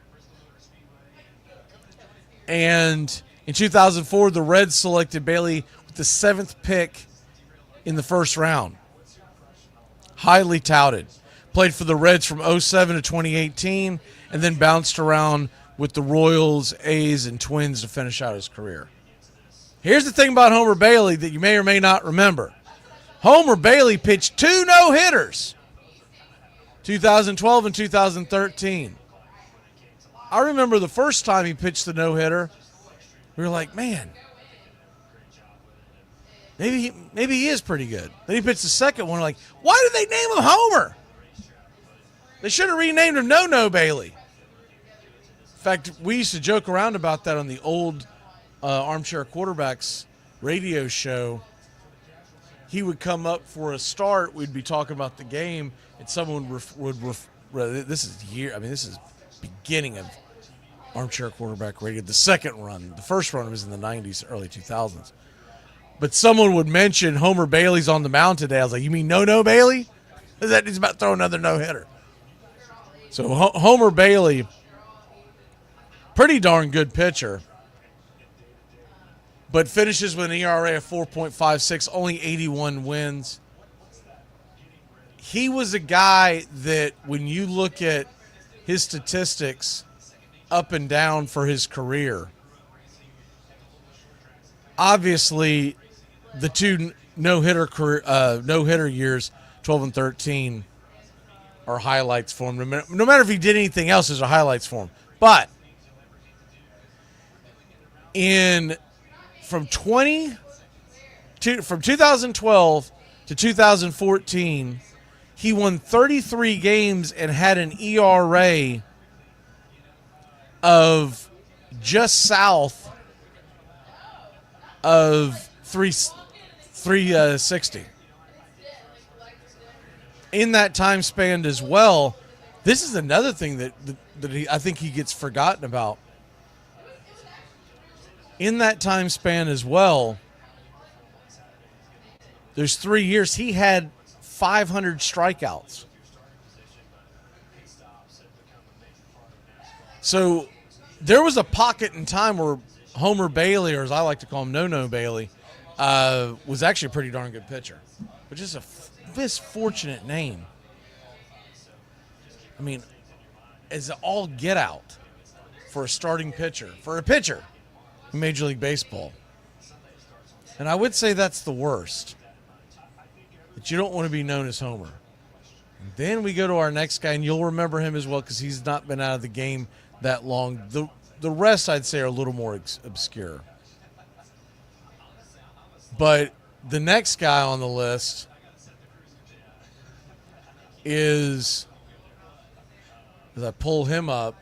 And in 2004, the Reds selected Bailey with the 7th pick in the first round. Highly touted. Played for the Reds from 2007 to 2018, and then bounced around with the Royals, A's, and Twins to finish out his career. Here's the thing about Homer Bailey that you may or may not remember. Homer Bailey pitched 2 no-hitters, 2012 and 2013. I remember the first time he pitched the no-hitter, we were like, man, maybe he is pretty good. Then he pitched the second one, like, why did they name him Homer? They should have renamed him No-No Bailey. In fact, we used to joke around about that on the old Armchair Quarterbacks radio show. He would come up for a start. We'd be talking about the game, and someone this is beginning of Armchair Quarterback Radio. The second run, the first run was in the 90s, early 2000s. But someone would mention Homer Bailey's on the mound today. I was like, you mean No-No Bailey? He's about to throw another no-hitter. So Homer Bailey, pretty darn good pitcher, but finishes with an ERA of 4.56, only 81 wins. He was a guy that when you look at his statistics up and down for his career, obviously the 2 no-hitter years, 12 and 13, are highlights for him. No matter if he did anything else, those are highlights for him. But from 2012 to 2014, he won 33 games and had an ERA of just south of 360. In that time span as well, this is another thing that I think he gets forgotten about. In that time span as well, there's 3 years he had 500 strikeouts. So there was a pocket in time where Homer Bailey, or as I like to call him, No Bailey, was actually a pretty darn good pitcher. But just a misfortunate name. I mean, is all get out for a starting pitcher, for a pitcher in Major League Baseball. And I would say that's the worst. That you don't want to be known as Homer. And then we go to our next guy, and you'll remember him as well because he's not been out of the game that long. The rest, I'd say, are a little more obscure. But the next guy on the list is, as I pull him up,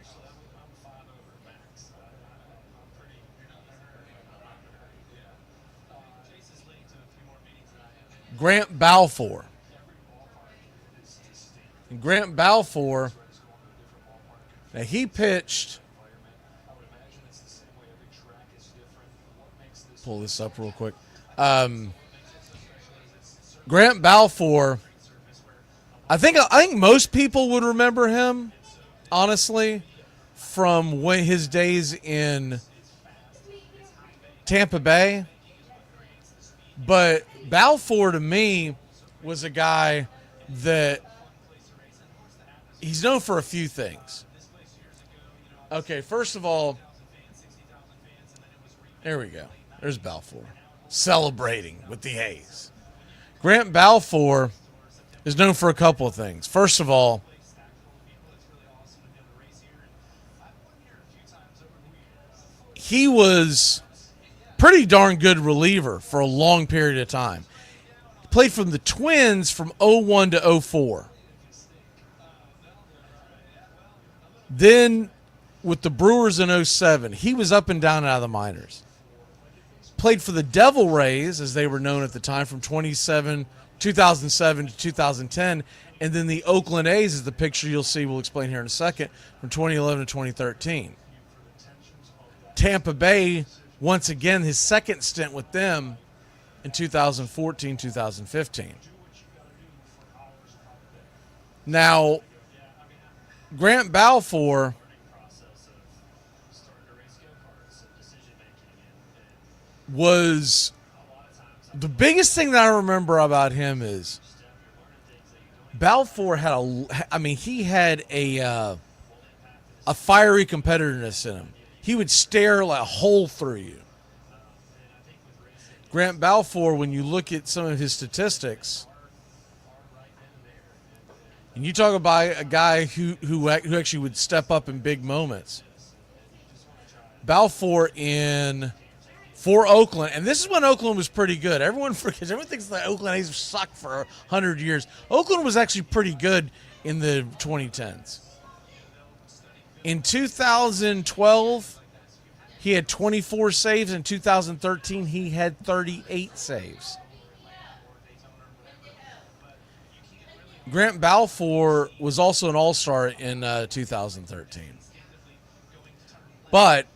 Grant Balfour. And Grant Balfour, now he pitched, pull this up real quick. Grant Balfour, I think most people would remember him, honestly, from when his days in Tampa Bay. But Balfour, to me, was a guy that he's known for a few things. Okay, first of all, there we go. There's Balfour celebrating with the A's. Grant Balfour is known for a couple of things. First of all, he was pretty darn good reliever for a long period of time. He played from the Twins from 01 to 04. Then with the Brewers in 07, he was up and down out of the minors. Played for the Devil Rays, as they were known at the time, from 2007 to 2010. And then the Oakland A's is the picture you'll see, we'll explain here in a second, from 2011 to 2013. Tampa Bay, once again, his second stint with them in 2014, 2015. Now, Grant Balfour was, the biggest thing that I remember about him is Balfour had he had a fiery competitiveness in him. He would stare like a hole through you. Grant Balfour, when you look at some of his statistics, and you talk about a guy who actually would step up in big moments. Balfour for Oakland, and this is when Oakland was pretty good. Everyone thinks the Oakland A's sucked for 100 years. Oakland was actually pretty good in the 2010s. In 2012, he had 24 saves. In 2013, he had 38 saves. Grant Balfour was also an all-star in 2013. But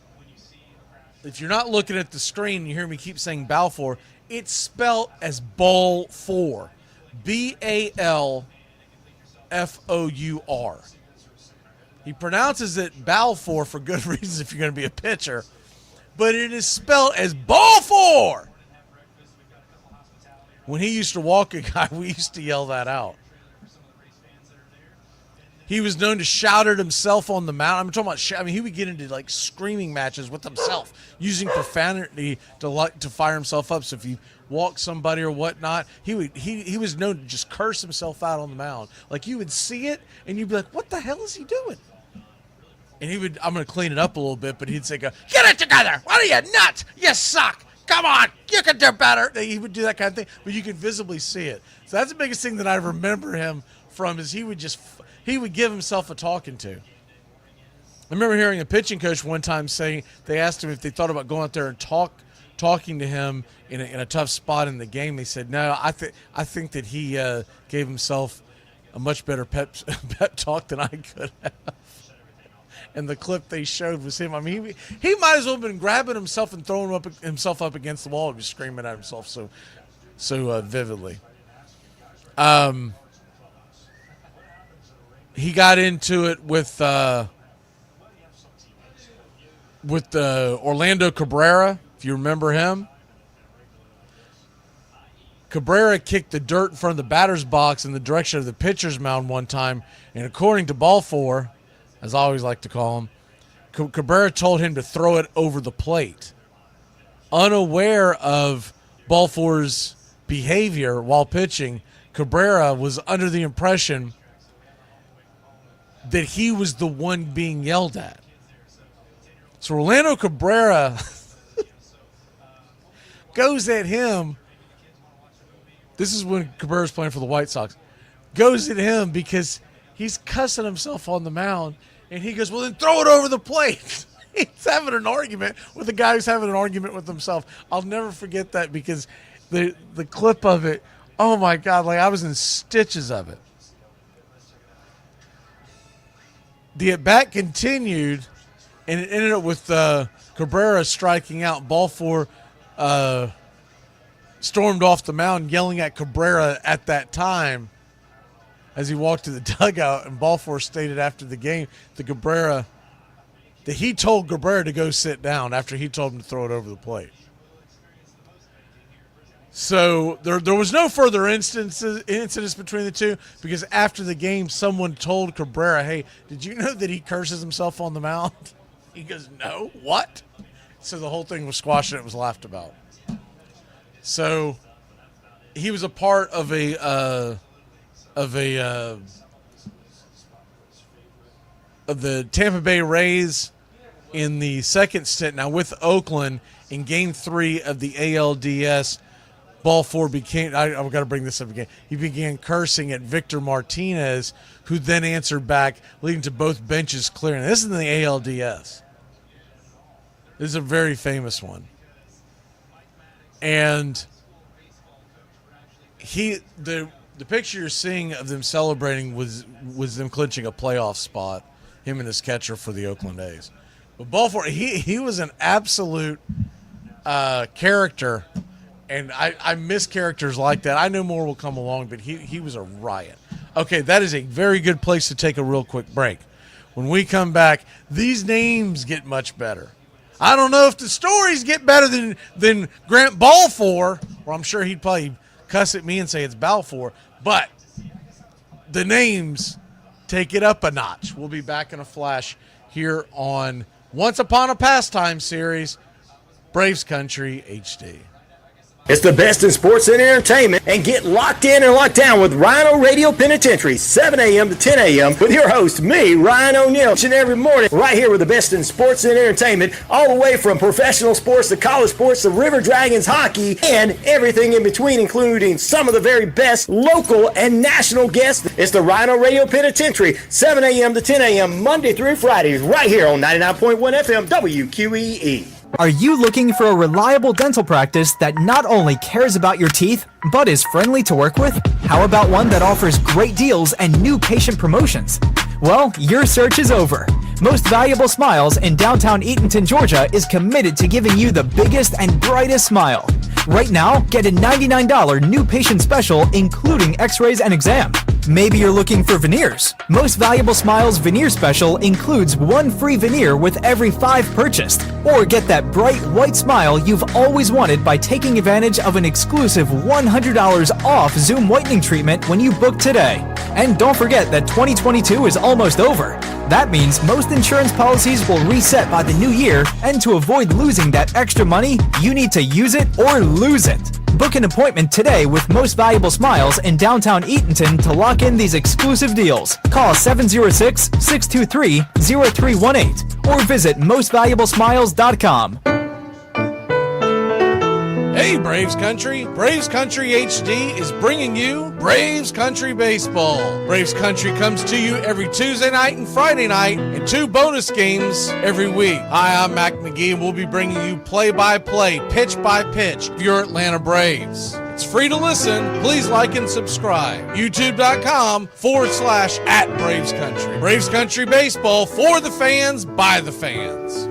if you're not looking at the screen and you hear me keep saying Balfour, it's spelled as Balfour. Balfour. He pronounces it Balfour for good reasons if you're going to be a pitcher, but it is spelled as Balfour. When he used to walk a guy, we used to yell that out. He was known to shout at himself on the mound. I'm talking about, he would get into like screaming matches with himself, using profanity to fire himself up. So if you walk somebody or whatnot, he was known to just curse himself out on the mound. Like you would see it and you'd be like, what the hell is he doing? And he would, I'm going to clean it up a little bit, but he'd say, get it together. What are you, nuts? You suck. Come on. You can do better. He would do that kind of thing, but you could visibly see it. So that's the biggest thing that I remember him from is he would give himself a talking to. I remember hearing a pitching coach one time saying, they asked him if they thought about going out there and talking to him in a tough spot in the game. They said, no, I think that he gave himself a much better pep talk than I could have. And the clip they showed was him. He might as well have been grabbing himself and throwing himself up against the wall and just screaming at himself so vividly. He got into it with with Orlando Cabrera, if you remember him. Cabrera kicked the dirt in front of the batter's box in the direction of the pitcher's mound one time, and according to Ball 4, as I always like to call him, Cabrera told him to throw it over the plate. Unaware of Ball 4's behavior while pitching, Cabrera was under the impression that he was the one being yelled at. So Orlando Cabrera goes at him. This is when Cabrera's playing for the White Sox. Goes at him because he's cussing himself on the mound. And he goes, well, then throw it over the plate. He's having an argument with a guy who's having an argument with himself. I'll never forget that because the clip of it, oh, my God, like I was in stitches of it. The at-bat continued, and it ended up with Cabrera striking out. Ball 4 stormed off the mound yelling at Cabrera at that time as he walked to the dugout, and Ball 4 stated after the game that he told Cabrera to go sit down after he told him to throw it over the plate. So there was no further incidents between the two because after the game, someone told Cabrera, hey, did you know that he curses himself on the mound? He goes, no, what? So the whole thing was squashed and it was laughed about. So he was a part of the Tampa Bay Rays in the second stint. Now with Oakland in Game 3 of the ALDS, Ball 4 became, I've got to bring this up again, he began cursing at Victor Martinez, who then answered back, leading to both benches clearing. This is in the ALDS. This is a very famous one. And the picture you're seeing of them celebrating was them clinching a playoff spot, him and his catcher for the Oakland A's. But Ball 4, he was an absolute character, and I miss characters like that. I know more will come along, but he was a riot. Okay, that is a very good place to take a real quick break. When we come back, these names get much better. I don't know if the stories get better than Grant Ball 4, or I'm sure he'd probably cuss at me and say it's Balfour, but the names take it up a notch. We'll be back in a flash here on Once Upon a Pastime series, Braves Country HD. It's the best in sports and entertainment, and get locked in and locked down with Rhino Radio Penitentiary, 7 a.m. to 10 a.m. with your host, me, Ryan O'Neill, each and every morning, right here with the best in sports and entertainment, all the way from professional sports to college sports to River Dragons hockey and everything in between, including some of the very best local and national guests. It's the Rhino Radio Penitentiary, 7 a.m. to 10 a.m. Monday through Fridays, right here on 99.1 FM WQEE. Are you looking for a reliable dental practice that not only cares about your teeth, but is friendly to work with? How about one that offers great deals and new patient promotions? Well, your search is over. Most Valuable Smiles in downtown Eatonton, Georgia is committed to giving you the biggest and brightest smile. Right now, get a $99 new patient special including x-rays and exam. Maybe you're looking for veneers. Most Valuable Smiles veneer special includes one free veneer with every 5 purchased. Or get that bright white smile you've always wanted by taking advantage of an exclusive $100 off Zoom whitening treatment when you book today. And don't forget that 2022 is almost over. That means most insurance policies will reset by the new year, and to avoid losing that extra money, you need to use it or lose it. Book an appointment today with Most Valuable Smiles in downtown Eatonton to lock in these exclusive deals. Call 706-623-0318 or visit mostvaluablesmiles.com. Hey, Braves Country! Braves Country HD is bringing you Braves Country Baseball. Braves Country comes to you every Tuesday night and Friday night, and 2 bonus games every week. Hi, I'm Mac McGee, and we'll be bringing you play-by-play, pitch-by-pitch of your Atlanta Braves. It's free to listen. Please like and subscribe. YouTube.com/@Braves Country. Braves Country Baseball for the fans, by the fans.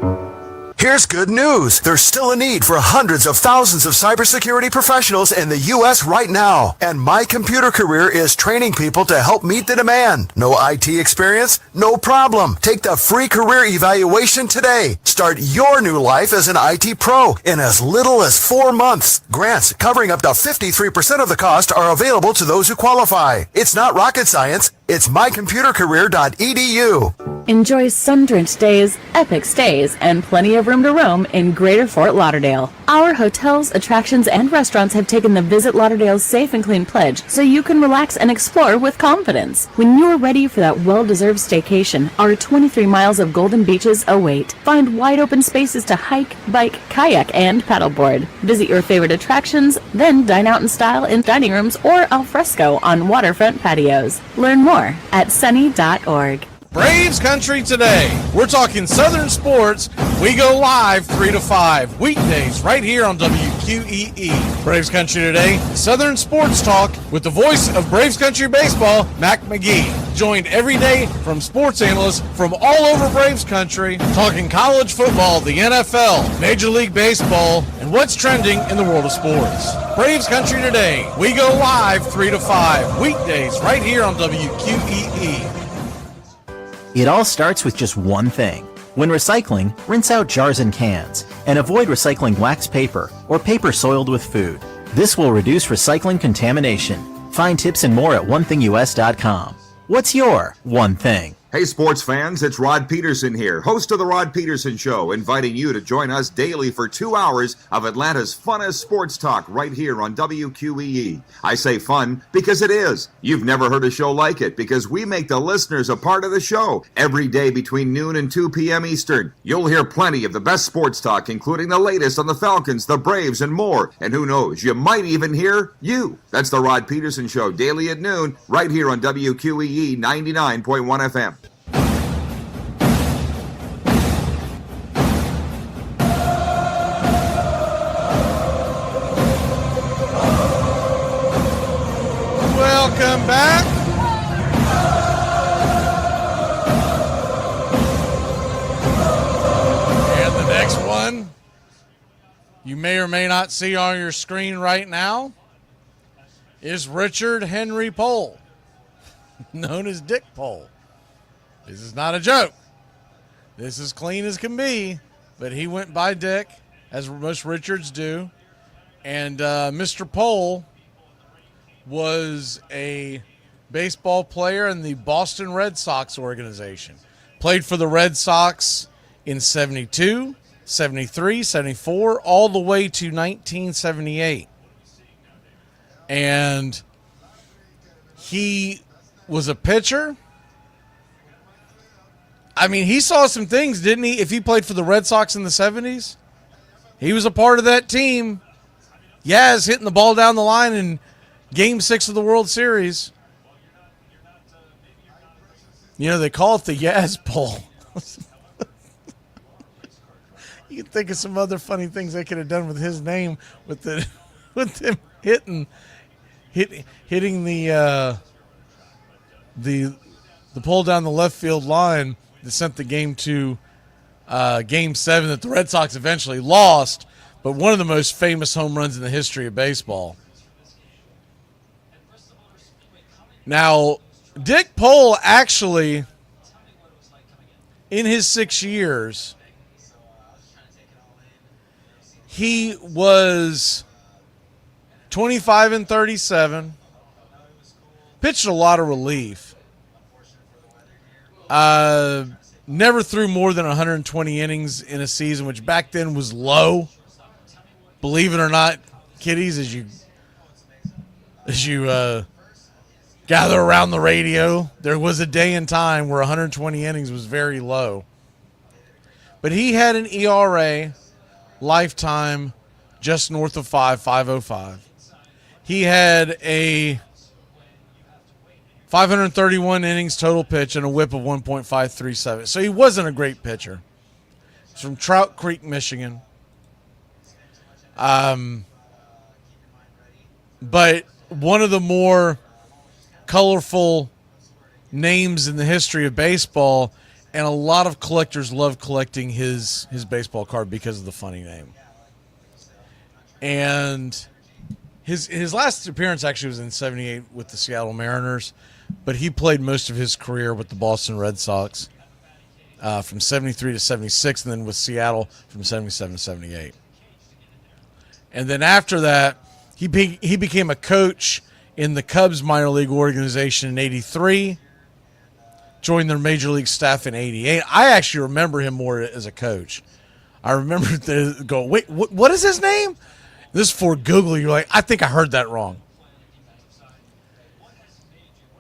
Here's good news. There's still a need for hundreds of thousands of cybersecurity professionals in the U.S. right now. And My Computer Career is training people to help meet the demand. No IT experience? No problem. Take the free career evaluation today. Start your new life as an IT pro in as little as 4 months. Grants covering up to 53% of the cost are available to those who qualify. It's not rocket science. It's mycomputercareer.edu. Enjoy sun-drenched days, epic stays, and plenty of room to roam in Greater Fort Lauderdale. Our hotels, attractions, and restaurants have taken the Visit Lauderdale's Safe and Clean pledge so you can relax and explore with confidence. When you're ready for that well-deserved staycation, our 23 miles of golden beaches await. Find wide-open spaces to hike, bike, kayak, and paddleboard. Visit your favorite attractions, then dine out in style in dining rooms or al fresco on waterfront patios. Learn more at sunny.org. Braves Country today. We're talking Southern sports. We go live 3 to 5 weekdays right here on WQEE. Braves Country today. Southern sports talk with the voice of Braves Country baseball, Mac McGee. Joined every day from sports analysts from all over Braves Country, talking college football, the NFL, Major League Baseball, and what's trending in the world of sports. Braves Country today. We go live 3 to 5 weekdays right here on WQEE. It all starts with just one thing. When recycling, rinse out jars and cans, and avoid recycling waxed paper or paper soiled with food. This will reduce recycling contamination. Find tips and more at onethingus.com. What's your one thing? Hey sports fans, it's Rod Peterson here, host of The Rod Peterson Show, inviting you to join us daily for 2 hours of Atlanta's funnest sports talk right here on WQEE. I say fun because it is. You've never heard a show like it because we make the listeners a part of the show every day between noon and 2 p.m. Eastern. You'll hear plenty of the best sports talk, including the latest on the Falcons, the Braves, and more. And who knows, you might even hear you. That's The Rod Peterson Show, daily at noon, right here on WQEE 99.1 FM. Welcome back. And the next one you may or may not see on your screen right now is Richard Henry Pohl, known as Dick Pohl. This is not a joke. This is clean as can be, but he went by Dick, as most Richards do. And Mr. Pohl was a baseball player in the Boston Red Sox organization. Played for the Red Sox in 72, 73, 74, all the way to 1978. And he was a pitcher. I mean, he saw some things, didn't he? If he played for the Red Sox in the 70s, he was a part of that team. Yaz hitting the ball down the line in Game 6 of the World Series. You know, they call it the Yaz Poll. You can think of some other funny things they could have done with his name, with him hitting the pull down the left field line that sent the game to Game 7 that the Red Sox eventually lost, but one of the most famous home runs in the history of baseball. Now, Dick Pohl actually, in his 6 years, he was 25 and 37, pitched a lot of relief. Never threw more than 120 innings in a season, which back then was low. Believe it or not, kiddies, as you gather around the radio, there was a day and time where 120 innings was very low. But he had an ERA lifetime just north of 5.05. He had a 531 innings total pitch and a whip of 1.537. So he wasn't a great pitcher. He's from Trout Creek, Michigan. But one of the more colorful names in the history of baseball And a lot of collectors love collecting his baseball card because of the funny name. And his last appearance actually was in '78 with the Seattle Mariners, but he played most of his career with the Boston Red Sox from '73 to '76, and then with Seattle from '77 to '78. And then after that, he became a coach in the Cubs minor league organization in '83. Joined their major league staff in '88. I actually remember him more as a coach. I remember wait, what is his name? This is for Google. You're like, I think I heard that wrong.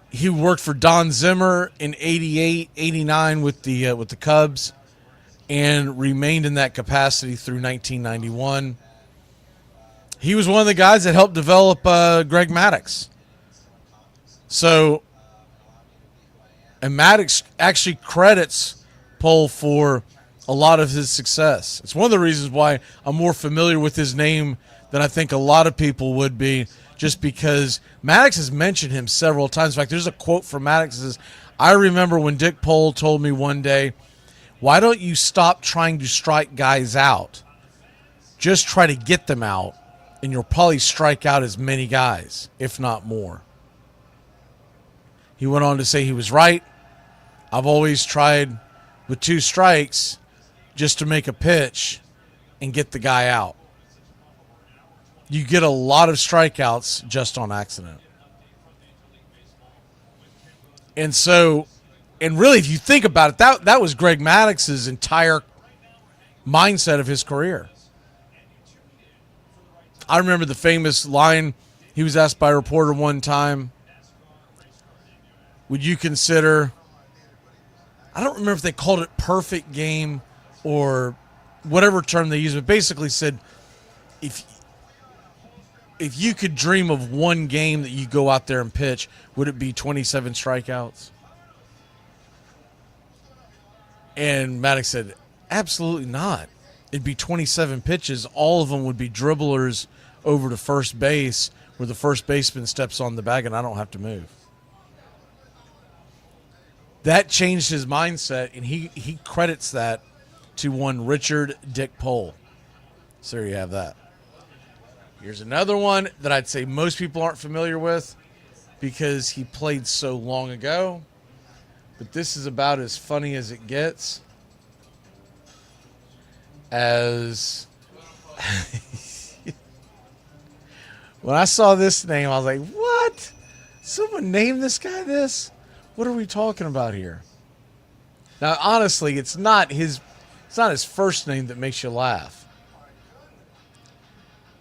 He worked for Don Zimmer in '88, '89 with the Cubs, and remained in that capacity through 1991. He was one of the guys that helped develop Greg Maddux. So, and Maddux actually credits Pohl for a lot of his success. It's one of the reasons why I'm more familiar with his name than I think a lot of people would be, just because Maddux has mentioned him several times. In fact, there's a quote from Maddux that says, I remember when Dick Pohl told me one day, why don't you stop trying to strike guys out? Just try to get them out, and you'll probably strike out as many guys, if not more. He went on to say he was right. I've always tried with 2 strikes just to make a pitch and get the guy out. You get a lot of strikeouts just on accident. And so, and really, if you think about it, that was Greg Maddux's entire mindset of his career. I remember the famous line, he was asked by a reporter one time, would you consider, I don't remember if they called it perfect game or whatever term they used, but basically said, if you could dream of one game that you go out there and pitch, would it be 27 strikeouts? And Maddux said, absolutely not. It'd be 27 pitches. All of them would be dribblers over to first base where the first baseman steps on the bag and I don't have to move. That changed his mindset, and he credits that to one Richard Dick Pohl. So there you have that. Here's another one that I'd say most people aren't familiar with because he played so long ago. But this is about as funny as it gets. As when I saw this name, I was like, what? Someone named this guy this? What are we talking about here? Now, honestly, it's not his first name that makes you laugh.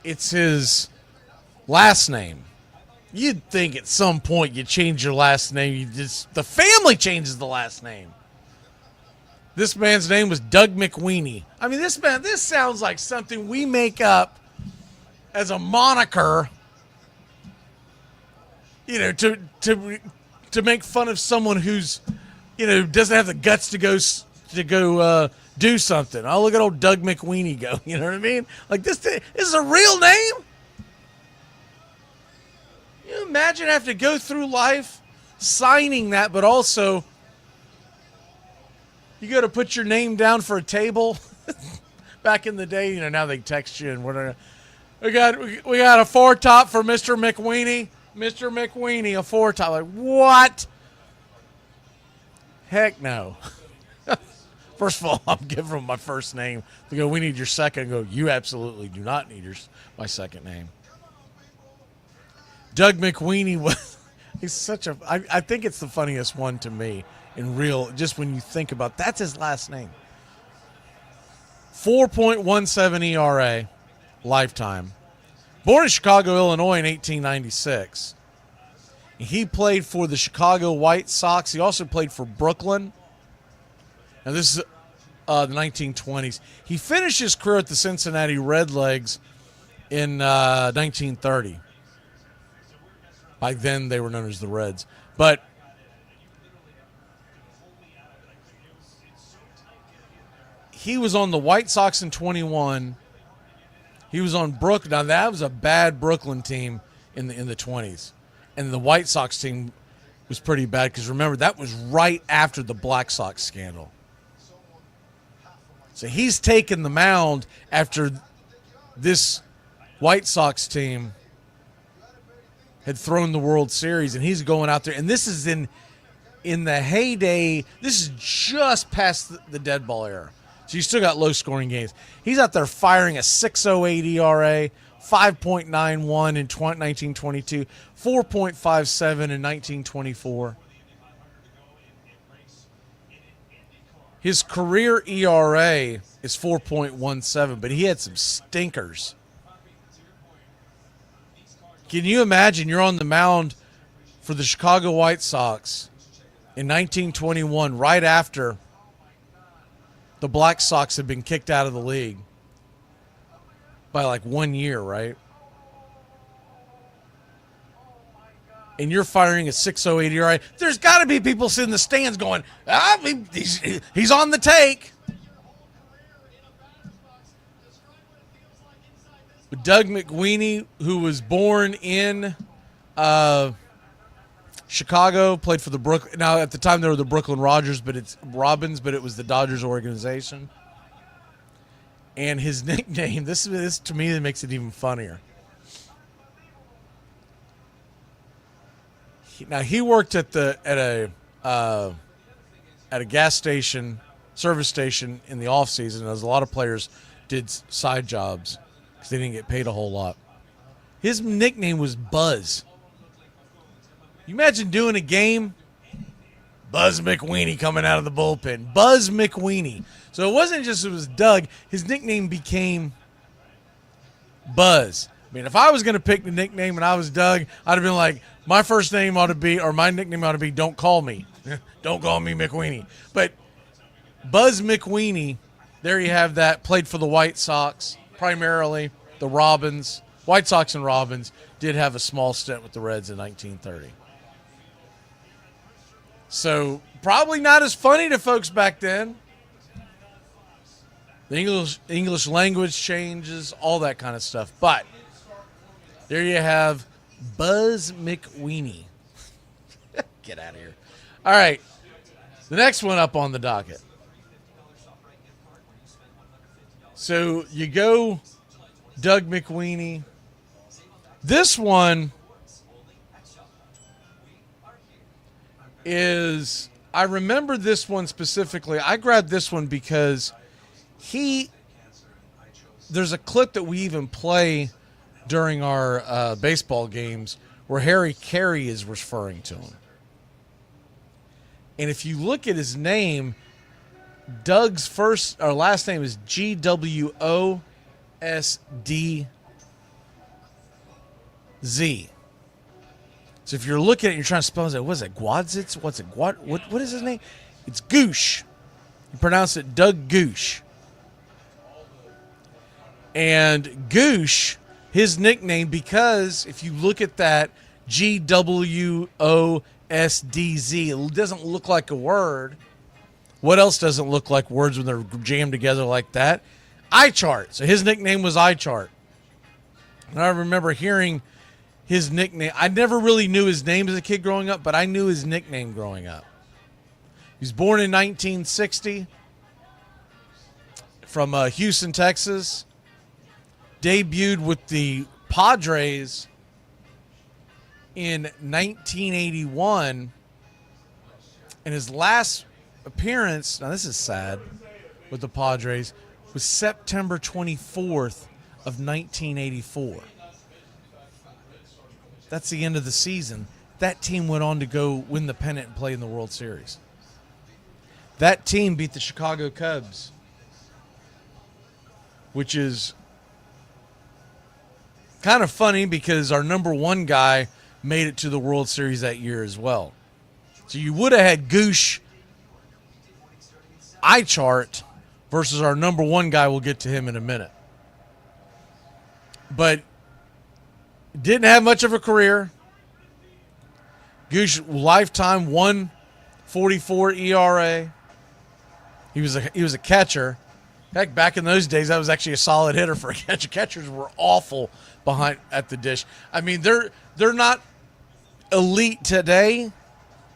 It's his last name. You'd think at some point you change your last name. The family changes the last name. This man's name was Doug McWeeny. I mean, this sounds like something we make up as a moniker, to make fun of someone who's, doesn't have the guts to go do something. Oh, look at old Doug McWeeny go. You know what I mean? Like this is a real name. You imagine having to go through life signing that, but also you got to put your name down for a table. Back in the day, now they text you and whatever. We got a 4-top for Mr. McWeeny. Mr. McWeeny, a 4-top. Like, what? Heck no. First of all, I'm giving them my first name. They go, we need your second. I go, you absolutely do not need my second name. Doug McWeeny he's such a, I think it's the funniest one to me in real, just when you think about, that's his last name. 4.17 ERA, lifetime. Born in Chicago, Illinois in 1896. He played for the Chicago White Sox. He also played for Brooklyn. Now, this is the 1920s. He finished his career at the Cincinnati Redlegs in 1930. By then, they were known as the Reds. But he was on the White Sox in 21. He was on Brooklyn. Now, that was a bad Brooklyn team in the 20s. And the White Sox team was pretty bad because, remember, that was right after the Black Sox scandal. So he's taken the mound after this White Sox team had thrown the World Series, and he's going out there. And this is in the heyday. This is just past the dead ball era. So you still got low-scoring games. He's out there firing a 6.08 ERA, 5.91 in 1922, 4.57 in 1924. His career ERA is 4.17, but he had some stinkers. Can you imagine you're on the mound for the Chicago White Sox in 1921, right after the Black Sox had been kicked out of the league by like 1 year, right? And you're firing a 6.08 ERA. There's got to be people sitting in the stands going, he's on the take. But Doug McWeeny, who was born in Chicago, played for the Brooklyn. Now, at the time, they were the Brooklyn Robins, but it was the Dodgers organization. And his nickname, this to me, that makes it even funnier. Now, he worked at a gas station, service station in the off season, as a lot of players did side jobs because they didn't get paid a whole lot. His nickname was Buzz. You imagine doing a game, Buzz McWeeny coming out of the bullpen. Buzz McWeeny. So it wasn't just it was Doug. His nickname became Buzz. I mean, if I was going to pick the nickname and I was Doug, I'd have been like, my first name ought to be, or my nickname ought to be, don't call me. Don't call me McWeeny. But Buzz McWeeny, there you have that, played for the White Sox, primarily the Robins. White Sox and Robins did have a small stint with the Reds in 1930. So probably not as funny to folks back then. The English language changes, all that kind of stuff. But there you have Buzz McWeeny. Get out of here. All right. The next one up on the docket. So you go Doug McWeeny. This one is, I remember this one specifically. I grabbed this one because there's a clip that we even play during our baseball games where Harry Carey is referring to him. And if you look at his name, Doug's first or last name is GWOSDZ. So if you're looking at it, you're trying to spell it. What is it? Gwadzitz? What's it? What is his name? It's Goosh. You pronounce it Doug Goosh. And Goosh, his nickname, because if you look at that GWOSDZ, it doesn't look like a word. What else doesn't look like words when they're jammed together like that? Eye chart. So his nickname was Eye Chart. And I remember hearing his nickname. I never really knew his name as a kid growing up, but I knew his nickname growing up. He was born in 1960 from Houston, Texas. Debuted with the Padres in 1981. And his last appearance, now this is sad, with the Padres, was September 24th of 1984. That's the end of the season. That team went on to go win the pennant and play in the World Series. That team beat the Chicago Cubs, which is kind of funny because our number one guy made it to the World Series that year as well. So you would have had Goosh Eye Chart versus our number one guy. We'll get to him in a minute. But didn't have much of a career. Goosh lifetime 1.44 ERA. He was a catcher. Heck, back in those days, that was actually a solid hitter for a catcher. Catchers were awful behind at the dish. I mean, they're not elite today,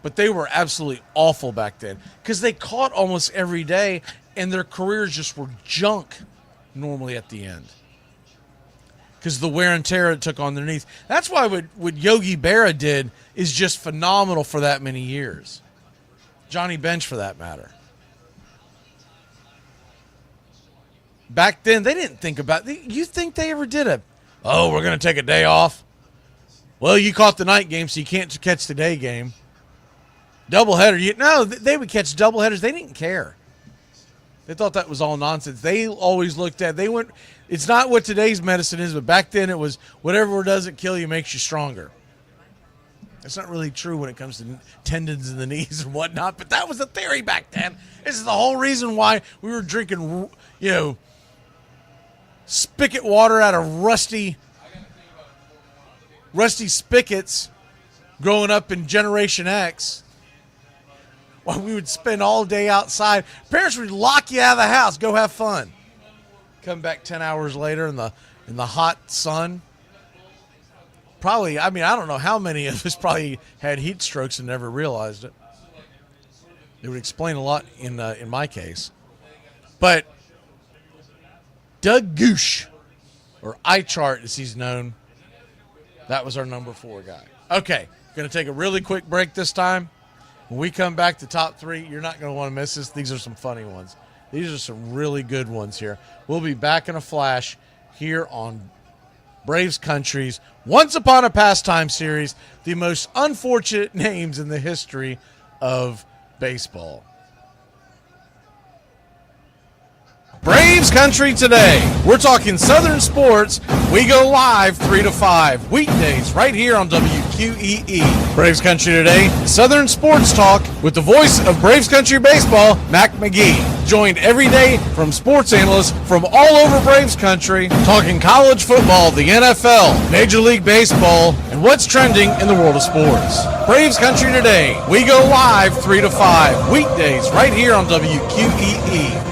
but they were absolutely awful back then because they caught almost every day, and their careers just were junk normally at the end because the wear and tear it took on their knees. That's why what Yogi Berra did is just phenomenal for that many years. Johnny Bench, for that matter. Back then, they didn't think about it. You think they ever did we're going to take a day off? Well, you caught the night game, so you can't catch the day game. Doubleheader. No, they would catch doubleheaders. They didn't care. They thought that was all nonsense. They always looked at, it's not what today's medicine is, but back then it was whatever doesn't kill you makes you stronger. That's not really true when it comes to tendons in the knees and whatnot, but that was the theory back then. This is the whole reason why we were drinking, spigot water out of rusty spigots growing up in Generation X. Why we would spend all day outside. Parents would lock you out of the house. Go have fun. Come back 10 hours later in the hot sun. Probably, I don't know how many of us probably had heat strokes and never realized it. It would explain a lot in my case. But Doug Goosh, or iChart as he's known, that was our number 4 guy. Okay, going to take a really quick break this time. When we come back to top 3, you're not going to want to miss this. These are some funny ones. These are some really good ones here. We'll be back in a flash here on Braves Country's Once Upon a Pastime series, the most unfortunate names in the history of baseball. Braves Country today. We're talking Southern sports. We go live 3 to 5 weekdays right here on WQEE. Braves Country today, Southern sports talk with the voice of Braves Country baseball, Mac McGee. Joined every day from sports analysts from all over Braves Country, talking college football, the NFL, Major League Baseball, and what's trending in the world of sports. Braves Country today. We go live 3 to 5 weekdays right here on WQEE.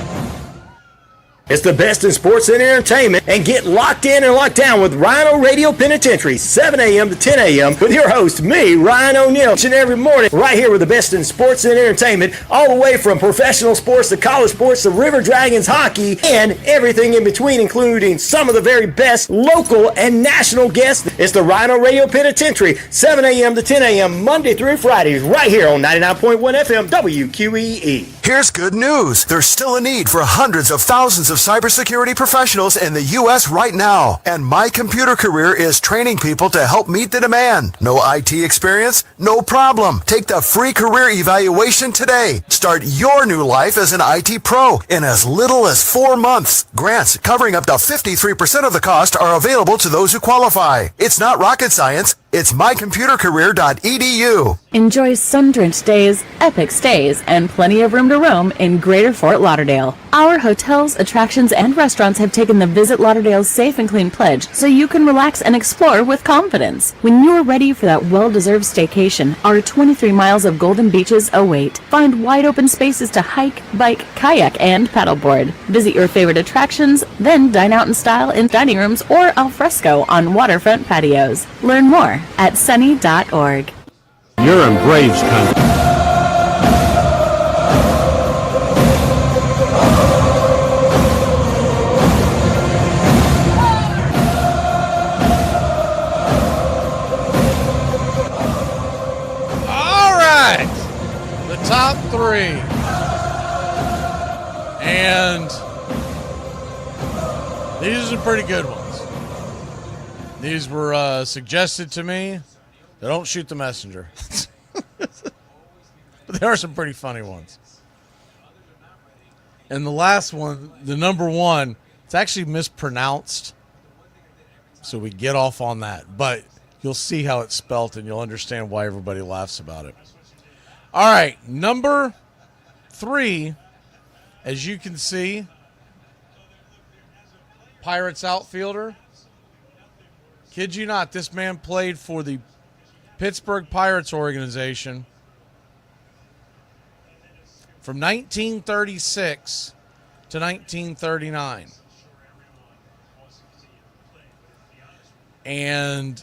It's the best in sports and entertainment, and get locked in and locked down with Rhino Radio Penitentiary, 7 a.m. to 10 a.m. with your host, me, Ryan O'Neill, each and every morning, right here with the best in sports and entertainment, all the way from professional sports to college sports to River Dragons hockey and everything in between, including some of the very best local and national guests. It's the Rhino Radio Penitentiary, 7 a.m. to 10 a.m. Monday through Fridays, right here on 99.1 FM WQEE. Here's good news. There's still a need for hundreds of thousands of cybersecurity professionals in the U.S. right now. And My Computer Career is training people to help meet the demand. No IT experience? No problem. Take the free career evaluation today. Start your new life as an IT pro in as little as 4 months. Grants covering up to 53% of the cost are available to those who qualify. It's not rocket science. It's mycomputercareer.edu. Enjoy sun-drenched days, epic stays, and plenty of room to roam in Greater Fort Lauderdale. Our hotels, attractions, and restaurants have taken the Visit Lauderdale's Safe and Clean pledge so you can relax and explore with confidence. When you're ready for that well-deserved staycation, our 23 miles of golden beaches await. Find wide-open spaces to hike, bike, kayak, and paddleboard. Visit your favorite attractions, then dine out in style in dining rooms or al fresco on waterfront patios. Learn more at sunny.org. You're in Braves Country. All right, the top 3. And these are some pretty good ones. These were suggested to me. They don't shoot the messenger. But there are some pretty funny ones. And the last one, the number 1, it's actually mispronounced. So we get off on that. But you'll see how it's spelt and you'll understand why everybody laughs about it. All right, number 3, as you can see, Pirates outfielder. Kid you not, this man played for the Pittsburgh Pirates organization from 1936 to 1939. And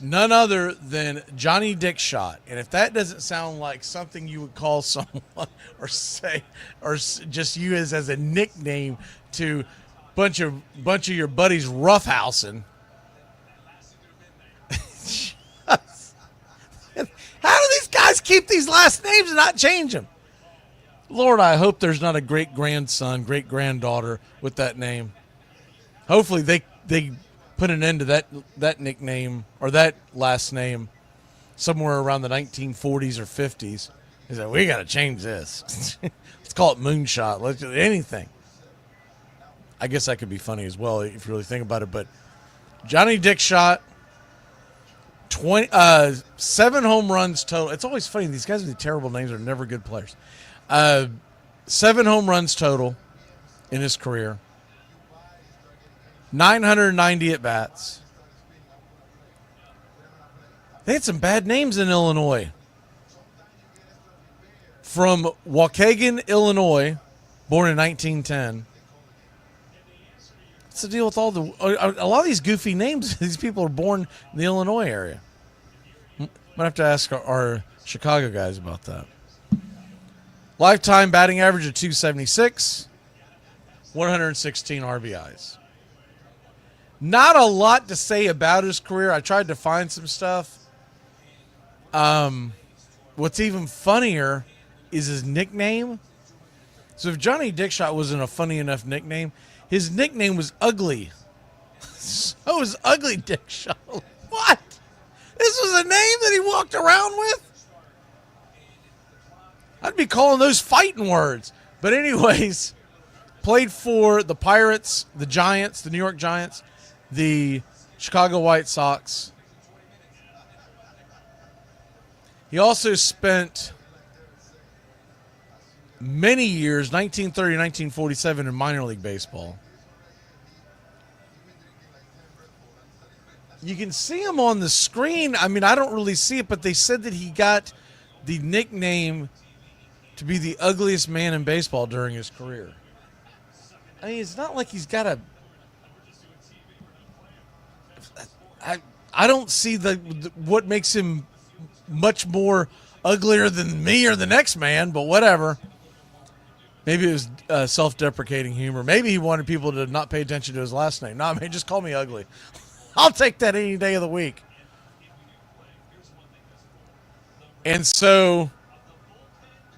none other than Johnny Dickshot. And if that doesn't sound like something you would call someone or say, or just use as a nickname to bunch of your buddies roughhousing. How do these guys keep these last names and not change them? Lord, I hope there's not a great-grandson, great-granddaughter with that name. Hopefully they put an end to that nickname or that last name somewhere around the 1940s or 50s. They said, we got to change this. Let's call it Moonshot. Let's do anything. I guess that could be funny as well if you really think about it. But Johnny Dickshot, 7 home runs total. It's always funny. These guys with terrible names are never good players. 7 home runs total in his career. 990 at-bats. They had some bad names in Illinois. From Waukegan, Illinois, born in 1910. What's the deal with a lot of these goofy names? These people are born in the Illinois area. Might have to ask our Chicago guys about that. Lifetime batting average of .276, 116 RBIs. Not a lot to say about his career. I tried to find some stuff. What's even funnier is his nickname. So if Johnny Dickshot wasn't a funny enough nickname, his nickname was Ugly. So was Ugly Dickshot. What? This was a name that he walked around with? I'd be calling those fighting words. But anyways, played for the Pirates, the Giants, the New York Giants, the Chicago White Sox. He also spent many years, 1930 1947, in minor league baseball. You can see him on the screen. I mean, I don't really see it, but they said that he got the nickname to be the ugliest man in baseball during his career. I mean, it's not like he's got a... I don't see what makes him much more uglier than me or the next man, but whatever. Maybe it was self-deprecating humor. Maybe he wanted people to not pay attention to his last name. No, man, just call me ugly. I'll take that any day of the week. And so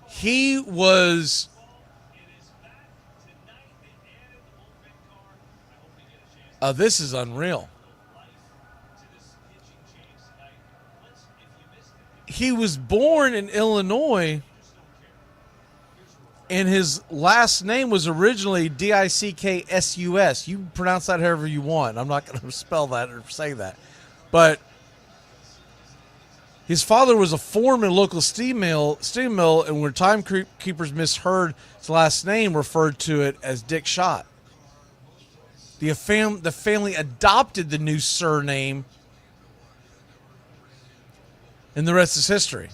he was... this is unreal. He was born in Illinois, and his last name was originally Dicksus. You pronounce that however you want. I'm not going to spell that or say that. But his father was a foreman in a local steam mill, and when timekeepers misheard his last name, referred to it as Dick Shot. The family adopted the new surname, and the rest is history.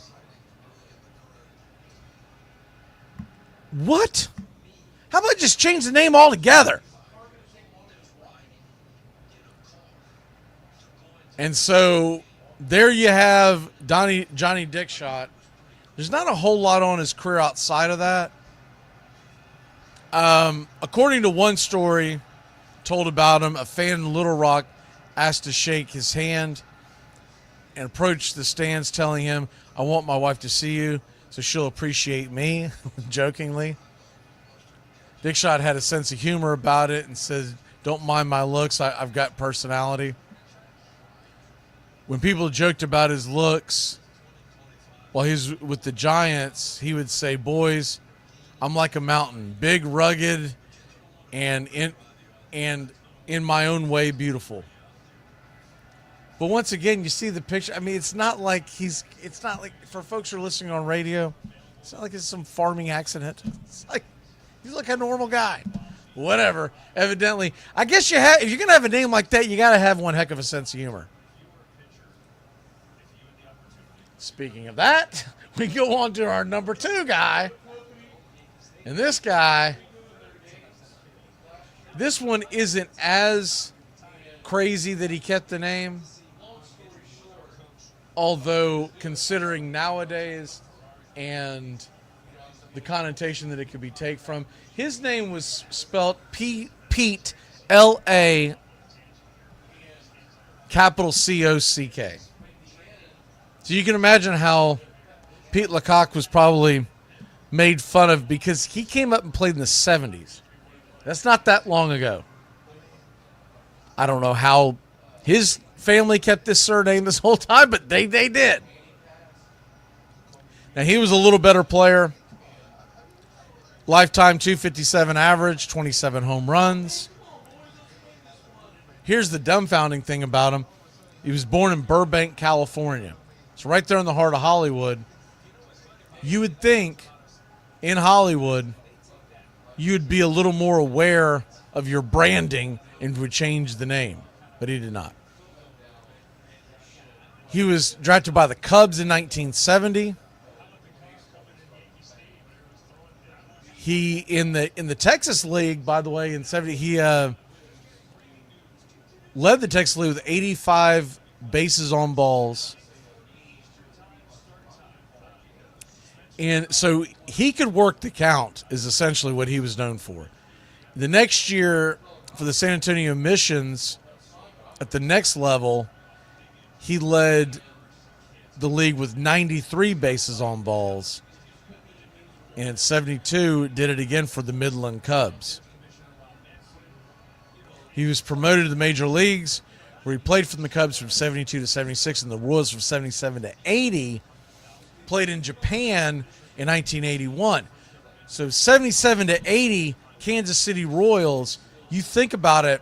What? How about just change the name altogether? And so there you have Johnny Dickshot. There's not a whole lot on his career outside of that. According to one story told about him, a fan in Little Rock asked to shake his hand and approached the stands telling him, I want my wife to see you so she'll appreciate me, jokingly. Dickshot had a sense of humor about it and says, don't mind my looks, I've got personality. When people joked about his looks while he was with the Giants, he would say, boys, I'm like a mountain, big, rugged, and in my own way beautiful. But once again, you see the picture. I mean, it's not like for folks who are listening on radio, it's not like it's some farming accident. It's like he's like a normal guy. Whatever. Evidently, I guess if you're gonna have a name like that, you gotta have one heck of a sense of humor. Speaking of that, we go on to our number 2 guy. And this guy, this one isn't as crazy that he kept the name. although considering nowadays and the connotation that it could be taken from, his name was spelled Pete, L-A, capital C-O-C-K. So you can imagine how Pete Lecoq was probably made fun of because he came up and played in the 70s. That's not that long ago. I don't know how his family kept this surname this whole time, but they did. Now, he was a little better player. Lifetime 257 average, 27 home runs. Here's the dumbfounding thing about him. He was born in Burbank, California. It's right there in the heart of Hollywood. You would think in Hollywood you would be a little more aware of your branding and would change the name, but he did not. He was drafted by the Cubs in 1970. He in the Texas League, by the way, in 70, he led the Texas League with 85 bases on balls. And so he could work the count is essentially what he was known for. The next year for the San Antonio Missions at the next level, he led the league with 93 bases on balls. And in 72, did it again for the Midland Cubs. He was promoted to the major leagues, where he played from the Cubs from 72 to 76 and the Royals from 77 to 80. Played in Japan in 1981. So 77 to 80, Kansas City Royals, you think about it,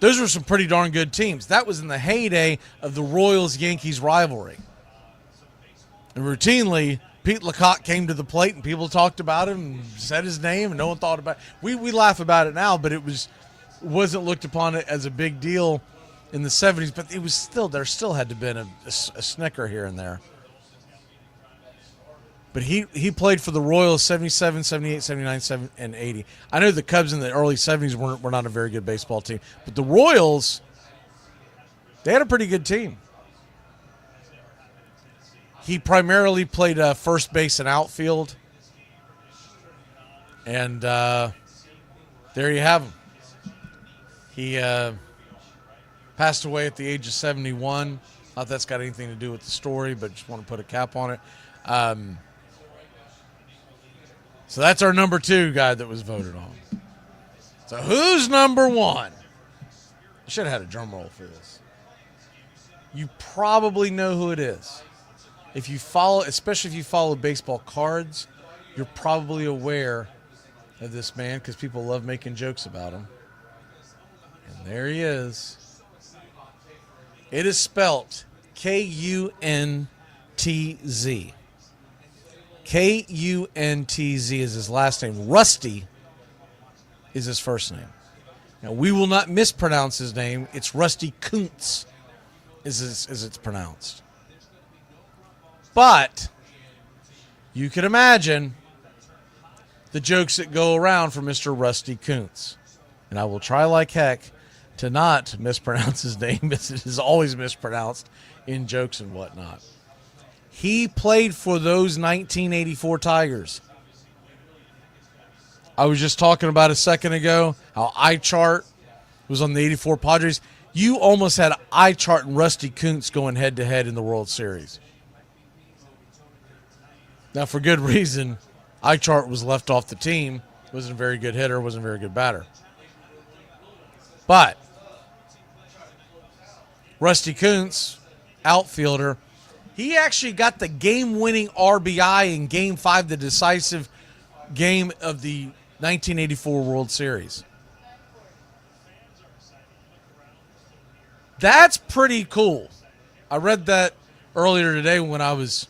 those were some pretty darn good teams. That was in the heyday of the Royals-Yankees rivalry. And routinely, Pete Lecoq came to the plate and people talked about him and said his name and no one thought about it. We laugh about it now, but it wasn't looked upon it as a big deal in the 70s, but it was still, there still had to have been a snicker here and there. But he played for the Royals 77, 78, 79, and 80. I know the Cubs in the early 70s were not a very good baseball team, but the Royals, they had a pretty good team. He primarily played first base and outfield. And there you have him. He passed away at the age of 71. Not that's got anything to do with the story, but just want to put a cap on it. So that's our number 2 guy that was voted on. So who's number 1? I should have had a drum roll for this. You probably know who it is. If you follow, especially if you follow baseball cards, you're probably aware of this man because people love making jokes about him. And there he is. It is spelt Kuntz. Kuntz is his last name. Rusty is his first name. Now, we will not mispronounce his name. It's Rusty Kuntz as it's pronounced. But you can imagine the jokes that go around for Mr. Rusty Kuntz. And I will try like heck to not mispronounce his name, as it is always mispronounced in jokes and whatnot. He played for those 1984 Tigers. I was just talking about a second ago how iChart was on the 84 Padres. You almost had iChart and Rusty Kuntz going head-to-head in the World Series. Now, for good reason, iChart was left off the team. Wasn't a very good hitter, wasn't a very good batter. But Rusty Kuntz, outfielder, he actually got the game-winning RBI in Game 5, the decisive game of the 1984 World Series. That's pretty cool. I read that earlier today when I was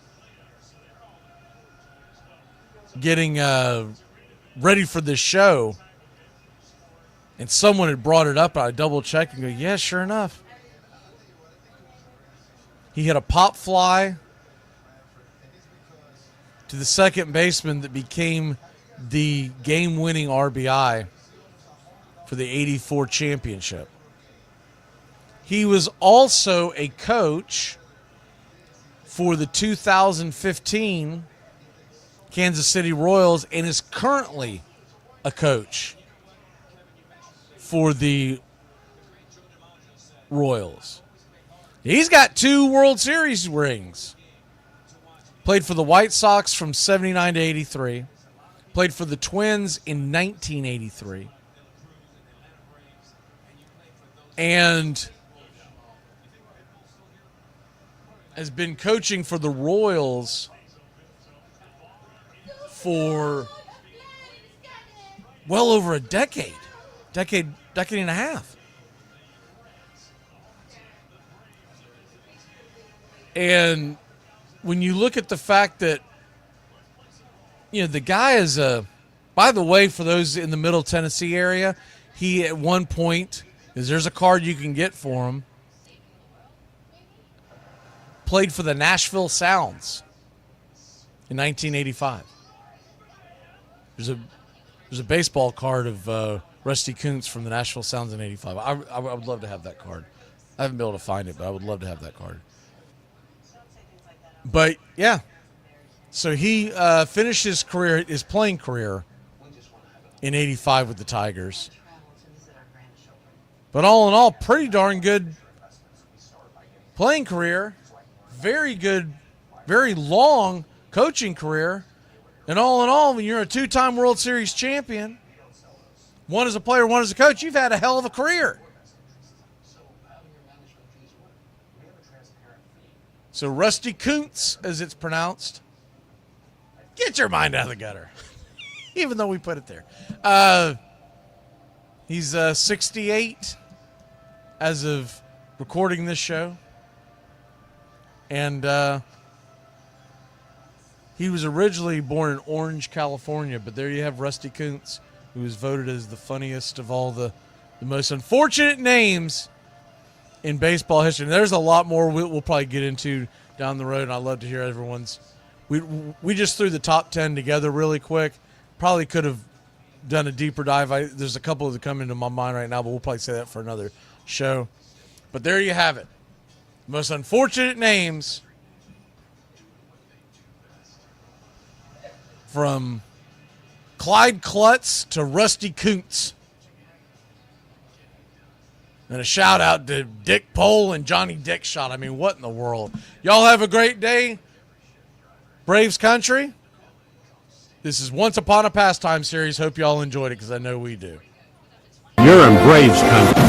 getting ready for this show, and someone had brought it up, and I double-checked and go, yeah, sure enough. He hit a pop fly to the second baseman that became the game-winning RBI for the 84 championship. He was also a coach for the 2015 Kansas City Royals and is currently a coach for the Royals. He's got 2 World Series rings. Played for the White Sox from 79 to 83. Played for the Twins in 1983. And has been coaching for the Royals for well over a decade and a half. And when you look at the fact that, you know, the guy is by the way, for those in the Middle Tennessee area, he at one point, there's a card you can get for him, played for the Nashville Sounds in 1985. There's a baseball card of Rusty Kuntz from the Nashville Sounds in 85. I would love to have that card. I haven't been able to find it, but I would love to have that card. But, yeah. So he finished his playing career in 85 with the Tigers. But all in all, pretty darn good playing career. Very good, very long coaching career. And all in all, when you're a 2-time World Series champion, one as a player, one as a coach, you've had a hell of a career. So Rusty Kuntz, as it's pronounced, get your mind out of the gutter. Even though we put it there. He's 68 as of recording this show. And he was originally born in Orange, California, but there you have Rusty Kuntz, who was voted as the funniest of all the most unfortunate names in baseball history. And there's a lot more we'll probably get into down the road, and I'd love to hear everyone's. We just threw the top 10 together really quick. Probably could have done a deeper dive. There's a couple that come into my mind right now, but we'll probably say that for another show. But there you have it. Most unfortunate names from Clyde Klutz to Rusty Kuntz. And a shout out to Dick Pole and Johnny Dickshot. I mean, what in the world? Y'all have a great day. Braves country. This is Once Upon a Pastime series. Hope y'all enjoyed it because I know we do. You're in Braves country.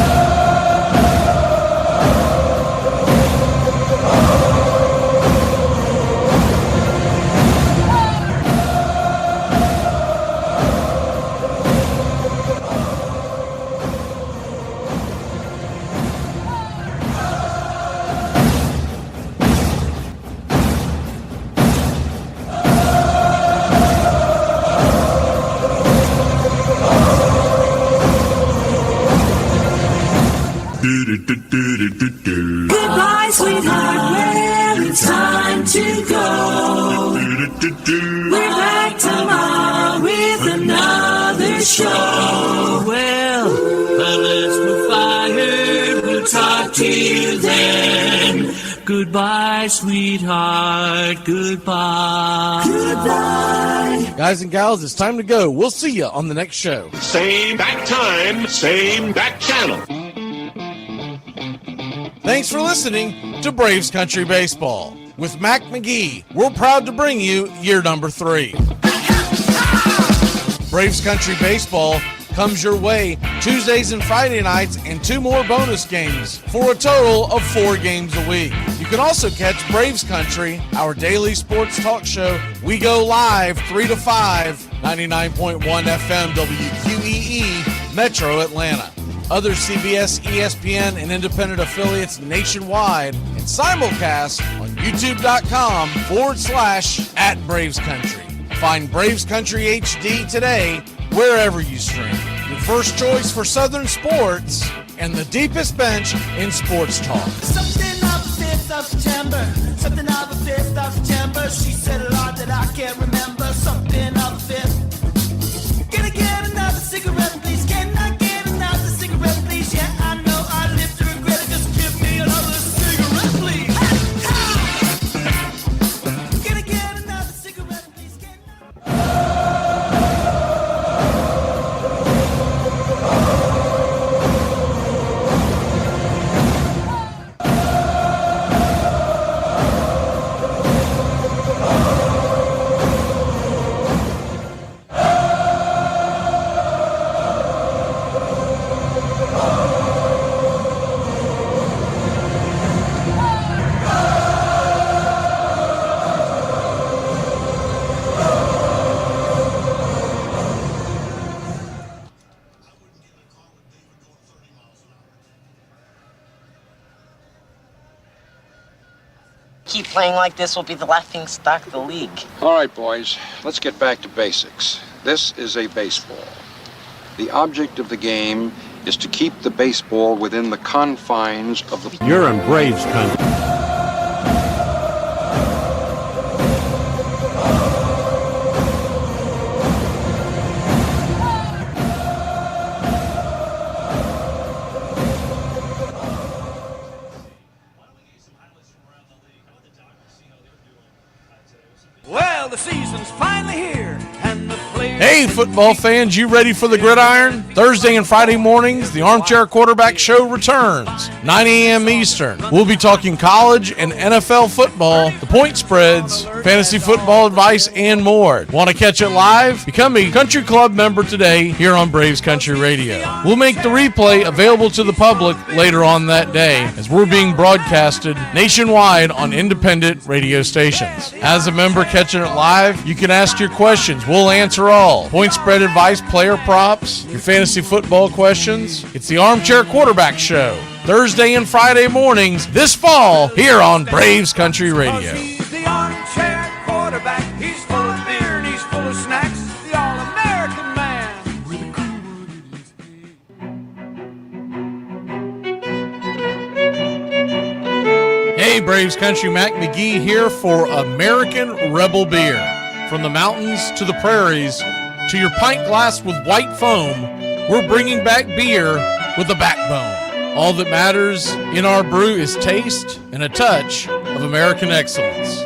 Goodbye, sweetheart, well, it's time to go. We're back tomorrow with another show. Well, fellas, we're fired, we'll talk to you then. Goodbye, sweetheart, goodbye. Goodbye. Guys and gals, it's time to go. We'll see you on the next show. Same back time, same back channel. Thanks for listening to Braves Country Baseball. With Mac McGee, we're proud to bring you year number 3. Braves Country Baseball comes your way Tuesdays and Friday nights and 2 more bonus games for a total of 4 games a week. You can also catch Braves Country, our daily sports talk show. We go live 3 to 5, 99.1 FM WQEE, Metro Atlanta. Other CBS, ESPN, and independent affiliates nationwide, and simulcast on youtube.com/@BravesCountry. Find Braves Country HD today wherever you stream. Your first choice for Southern sports and the deepest bench in sports talk. Something of the 5th of September. Something of the 5th of September. She said a lot that I can't remember. Something of the 5th. Can I get another cigarette, please? Can I get another cigarette, please? Yeah, I know I live to regret it. Just give me another cigarette, please. keep playing like this, we'll be the laughing stock of the league. All right, boys, let's get back to basics. This is a baseball. The object of the game is to keep the baseball within the confines of the... You're in Braves country. Well, the season's finally here, and the players... Hey, football fans, you ready for the gridiron? Thursday and Friday mornings, the Armchair Quarterback Show returns, 9 a.m. Eastern. We'll be talking college and NFL football, the point spreads, fantasy football advice, and more. Want to catch it live? Become a Country Club member today here on Braves Country Radio. We'll make the replay available to the public later on that day, as we're being broadcasted nationwide on independent radio stations. As a member catching it live, you can ask your questions. We'll answer all. Point spread advice, player props, your fantasy football questions. It's the Armchair Quarterback Show, Thursday and Friday mornings this fall here on Braves Country Radio. The armchair quarterback, he's full of beer and he's full of snacks. The all-American man. Hey, Braves Country, Mac McGee here for American Rebel Beer. From the mountains to the prairies to your pint glass with white foam, we're bringing back beer with a backbone. All that matters in our brew is taste and a touch of American excellence.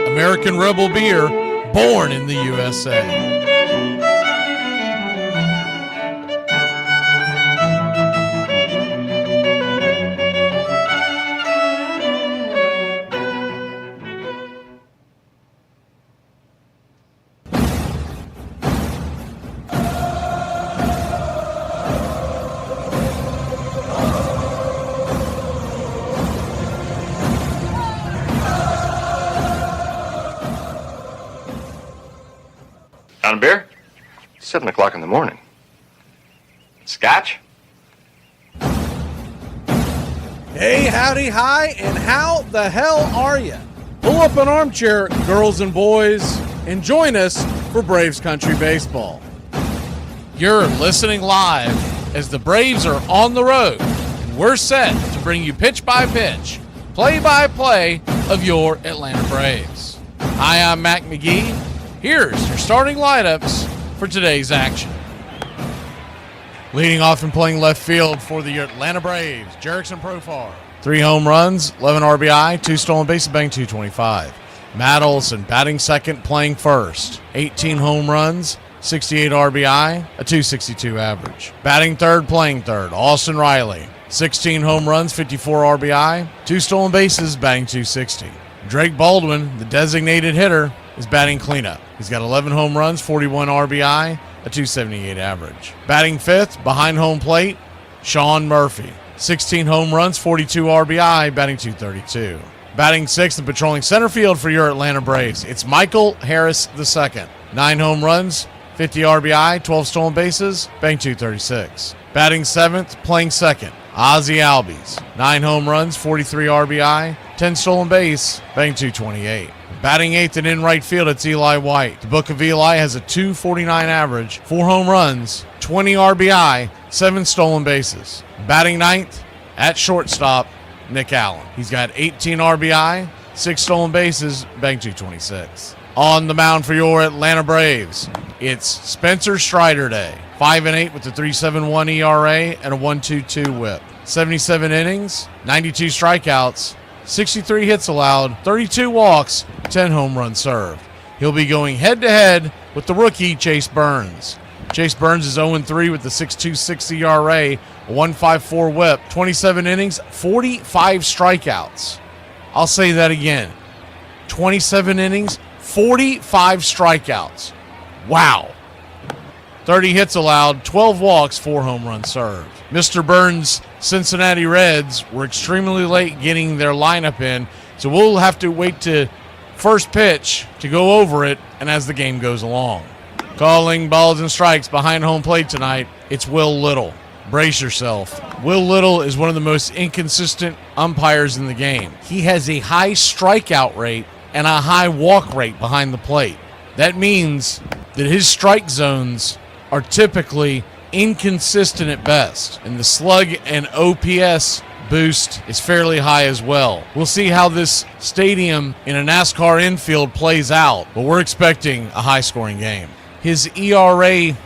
American Rebel Beer, born in the USA. Down a beer? 7 o'clock in the morning. Scotch? Hey, howdy, hi, and how the hell are you? Pull up an armchair, girls and boys, and join us for Braves Country Baseball. You're listening live as the Braves are on the road, and we're set to bring you pitch by pitch, play by play of your Atlanta Braves. Hi, I'm Mac McGee. Here's your starting lineups for today's action. Leading off and playing left field for the Atlanta Braves, Jerickson Profar. 3 home runs, 11 RBI, 2 stolen bases, batting .225. Matt Olson batting second, playing first. 18 home runs, 68 RBI, a .262 average. Batting third, playing third, Austin Riley. 16 home runs, 54 RBI, 2 stolen bases, batting .260. Drake Baldwin, the designated hitter, is batting cleanup. He's got 11 home runs, 41 RBI, a .278 average. Batting fifth, behind home plate, Sean Murphy. 16 home runs, 42 RBI, batting .232. Batting sixth and patrolling center field for your Atlanta Braves, it's Michael Harris II. 9 home runs, 50 RBI, 12 stolen bases, batting .236. Batting seventh, playing second, Ozzie Albies. 9 home runs, 43 RBI, 10 stolen base, batting .228. Batting eighth and in right field, it's Eli White. The Book of Eli has a .249 average, 4 home runs, 20 RBI, 7 stolen bases. Batting ninth at shortstop, Nick Allen. He's got 18 RBI, 6 stolen bases, batting .226. On the mound for your Atlanta Braves, it's Spencer Strider Day. 5-8 with a 3.71 ERA and a 1.22 WHIP. 77 innings, 92 strikeouts, 63 hits allowed, 32 walks, 10 home runs served. He'll be going head-to-head with the rookie Chase Burns. Chase Burns is 0-3 with the 6.26 ERA, a 1.54 WHIP, 27 innings, 45 strikeouts. I'll say that again. 27 innings, 45 strikeouts. Wow. 30 hits allowed, 12 walks, 4 home runs served. Mr. Burns' Cincinnati Reds were extremely late getting their lineup in, so we'll have to wait to first pitch to go over it and as the game goes along. Calling balls and strikes behind home plate tonight, it's Will Little. Brace yourself. Will Little is one of the most inconsistent umpires in the game. He has a high strikeout rate and a high walk rate behind the plate. That means that his strike zones are typically inconsistent at best, and the slug and OPS boost is fairly high as well. We'll see how this stadium in a NASCAR infield plays out, but we're expecting a high-scoring game. His ERA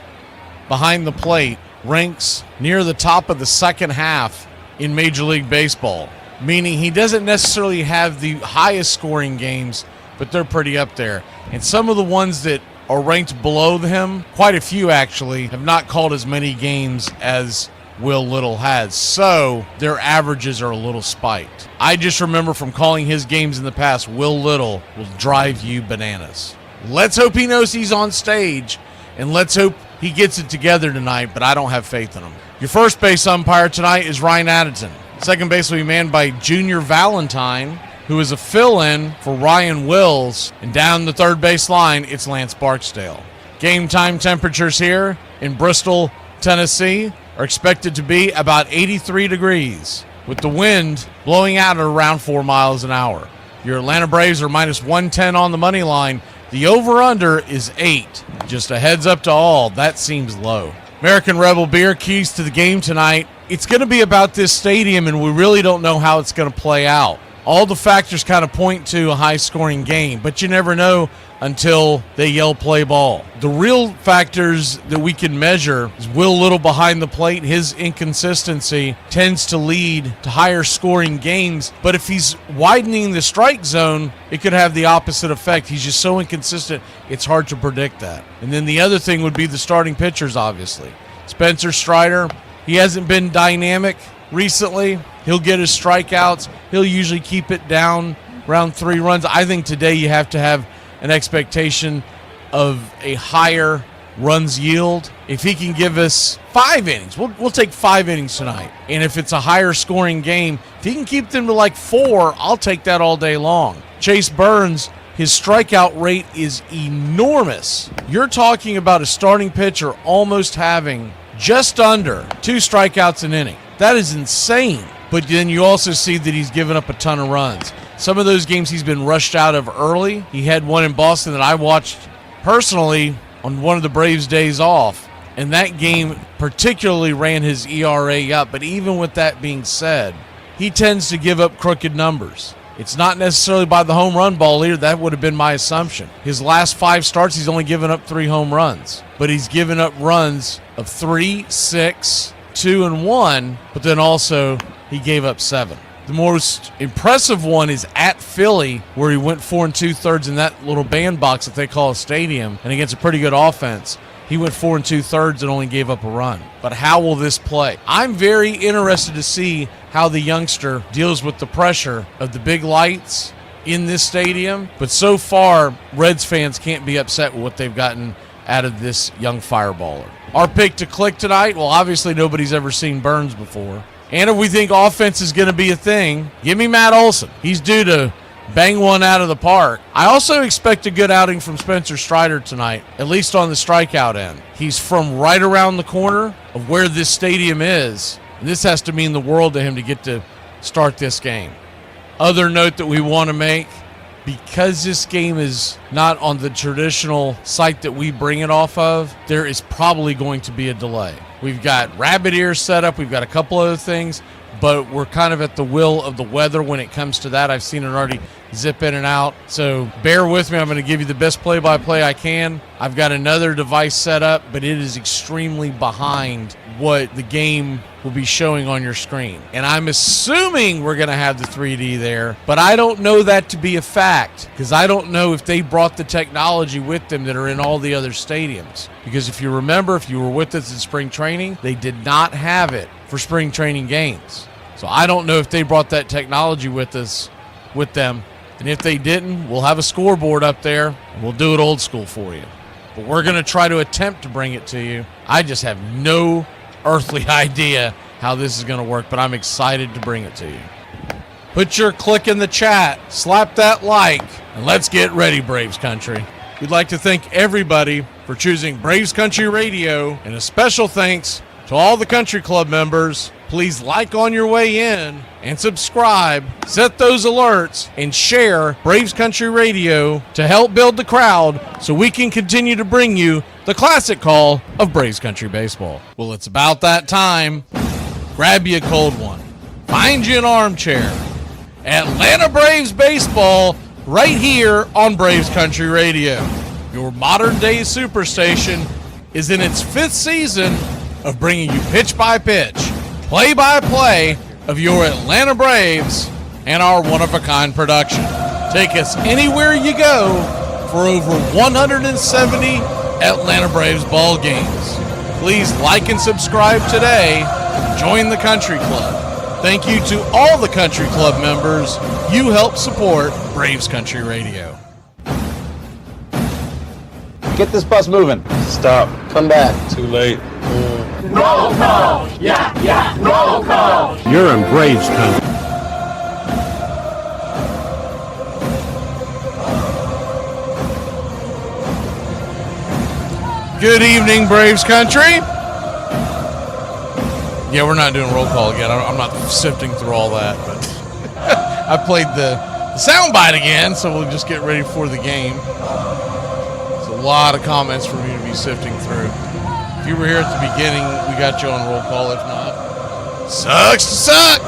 behind the plate ranks near the top of the second half in Major League Baseball, meaning he doesn't necessarily have the highest scoring games, but they're pretty up there. And some of the ones that are ranked below him, quite a few actually, have not called as many games as Will Little has, so their averages are a little spiked. I just remember from calling his games in the past, Will Little will drive you bananas. Let's hope he knows he's on stage, and let's hope he gets it together tonight, but I don't have faith in him. Your first base umpire tonight is Ryan Addington. Second base will be manned by Junior Valentine, who is a fill-in for Ryan Wills. And down the third base line, it's Lance Barksdale. Game time temperatures here in Bristol, Tennessee are expected to be about 83 degrees, with the wind blowing out at around 4 miles an hour. Your Atlanta Braves are minus 110 on the money line. The over-under is 8. Just a heads up to all, that seems low. American Rebel Beer, keys to the game tonight. It's going to be about this stadium, and we really don't know how it's going to play out. All the factors kind of point to a high-scoring game, but you never know until they yell play ball. The real factors that we can measure is Will Little behind the plate. His inconsistency tends to lead to higher scoring games, but if he's widening the strike zone, it could have the opposite effect. He's just so inconsistent, it's hard to predict that. And then the other thing would be the starting pitchers, obviously. Spencer Strider, he hasn't been dynamic recently. He'll get his strikeouts. He'll usually keep it down around 3 runs. I think today you have to have an expectation of a higher runs yield. If he can give us 5 innings, we'll take 5 innings tonight. And if it's a higher scoring game, if he can keep them to like 4, I'll take that all day long. Chase Burns, his strikeout rate is enormous. You're talking about a starting pitcher almost having just under 2 strikeouts an inning. That is insane. But then you also see that he's given up a ton of runs. Some of those games he's been rushed out of early. He had one in Boston that I watched personally on one of the Braves' days off, and that game particularly ran his ERA up. But even with that being said, he tends to give up crooked numbers. It's not necessarily by the home run ball either. That would have been my assumption. His last 5 starts, he's only given up 3 home runs. But he's given up runs of 3, 6, 2, and 1, but then also he gave up 7. The most impressive one is at Philly, where he went 4 2/3 in that little bandbox that they call a stadium, and against a pretty good offense. He went 4 2/3 and only gave up a run. But how will this play? I'm very interested to see how the youngster deals with the pressure of the big lights in this stadium. But so far, Reds fans can't be upset with what they've gotten out of this young fireballer. Our pick to click tonight, well, obviously nobody's ever seen Burns before. And if we think offense is going to be a thing, give me Matt Olson. He's due to bang one out of the park. I also expect a good outing from Spencer Strider tonight, at least on the strikeout end. He's from right around the corner of where this stadium is. And this has to mean the world to him to get to start this game. Other note that we want to make, because this game is not on the traditional site that we bring it off of, there is probably going to be a delay. We've got rabbit ears set up. We've got a couple other things, but we're kind of at the will of the weather when it comes to that. I've seen it already zip in and out. So bear with me. I'm going to give you the best play-by-play I can. I've got another device set up, but it is extremely behind what the game will be showing on your screen. And I'm assuming we're going to have the 3D there, but I don't know that to be a fact, because I don't know if they brought the technology with them that are in all the other stadiums. Because if you remember, if you were with us in spring training, they did not have it for spring training games. So I don't know if they brought that technology with them. And if they didn't, we'll have a scoreboard up there, and we'll do it old school for you. But we're going to try to attempt to bring it to you. I just have no earthly idea how this is going to work, but I'm excited to bring it to you. Put your click in the chat, slap that like, and let's get ready, Braves Country. We'd like to thank everybody for choosing Braves Country Radio, and a special thanks To all the country club members, please like on your way in and subscribe, set those alerts, and share Braves Country Radio to help build the crowd so we can continue to bring you the classic call of Braves Country Baseball. Well, it's about that time. Grab you a cold one. Find you an armchair. Atlanta Braves Baseball right here on Braves Country Radio. Your modern-day superstation is in its 5th season of bringing you pitch-by-pitch, play-by-play of your Atlanta Braves and our one-of-a-kind production. Take us anywhere you go for over 170 Atlanta Braves ball games. Please like and subscribe today. Join the Country Club. Thank you to all the Country Club members. You help support Braves Country Radio. Get this bus moving. Stop. Come back. Too late. Roll call! Yeah, roll call! You're in Braves country. Good evening, Braves Country. Yeah, we're not doing roll call again. I'm not sifting through all that, but I played the soundbite again, so we'll just get ready for the game. There's a lot of comments for me to be sifting through. If you were here at the beginning, we got you on roll call. If not, sucks to suck.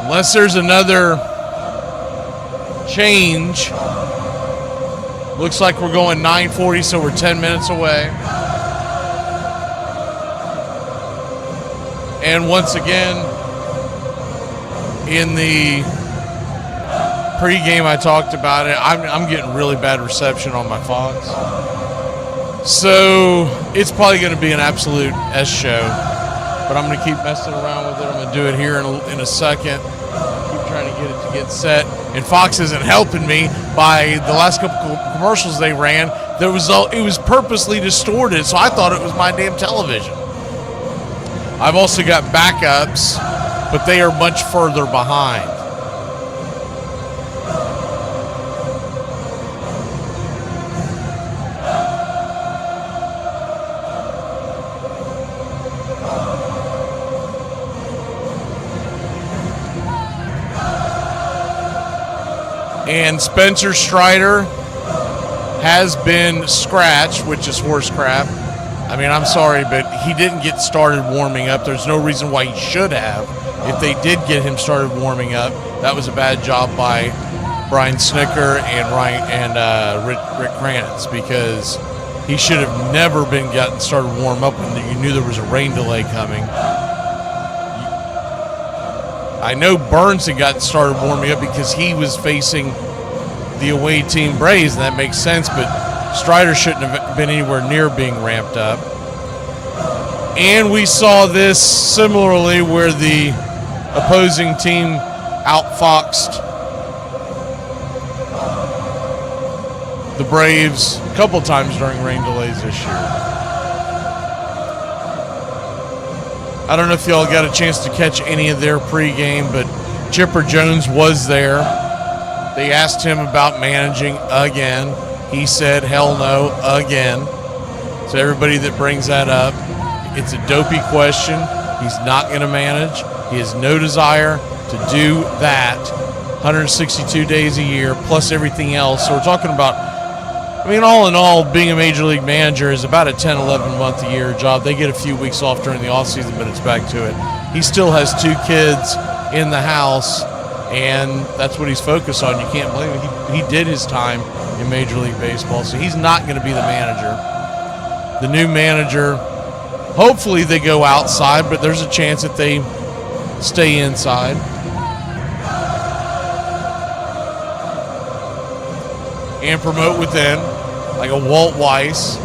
Unless there's another change. Looks like we're going 9:40, so we're 10 minutes away. And once again, in the pregame, I talked about it. I'm getting really bad reception on my Fox. So it's probably going to be an absolute S show. But I'm going to keep messing around with it. I'm going to do it here in a second. Keep trying to get it to get set. And Fox isn't helping me by the last couple commercials they ran. It was purposely distorted, so I thought it was my damn television. I've also got backups, but they are much further behind. And Spencer Strider has been scratched, which is horse crap. I mean, I'm sorry, but he didn't get started warming up. There's no reason why he should have. If they did get him started warming up, that was a bad job by Brian Snicker and Rick Kranitz, because he should have never been gotten started warm up when you knew there was a rain delay coming. I know Burns had gotten started warming up because he was facing the away team Braves, and that makes sense, but Strider shouldn't have been anywhere near being ramped up. And we saw this similarly where the opposing team outfoxed the Braves a couple times during rain delays this year. I don't know if y'all got a chance to catch any of their pregame, but Chipper Jones was there. They asked him about managing again. He said, hell no, again. So everybody that brings that up, it's a dopey question. He's not going to manage. He has no desire to do that 162 days a year plus everything else. So we're talking about, I mean, all in all, being a major league manager is about a 10, 11 month a year job. They get a few weeks off during the offseason, but it's back to it. He still has 2 kids in the house, and that's what he's focused on. You can't blame him. He did his time in Major League Baseball, so he's not going to be the manager. The new manager, hopefully they go outside, but there's a chance that they stay inside. And promote within, like a Walt Weiss.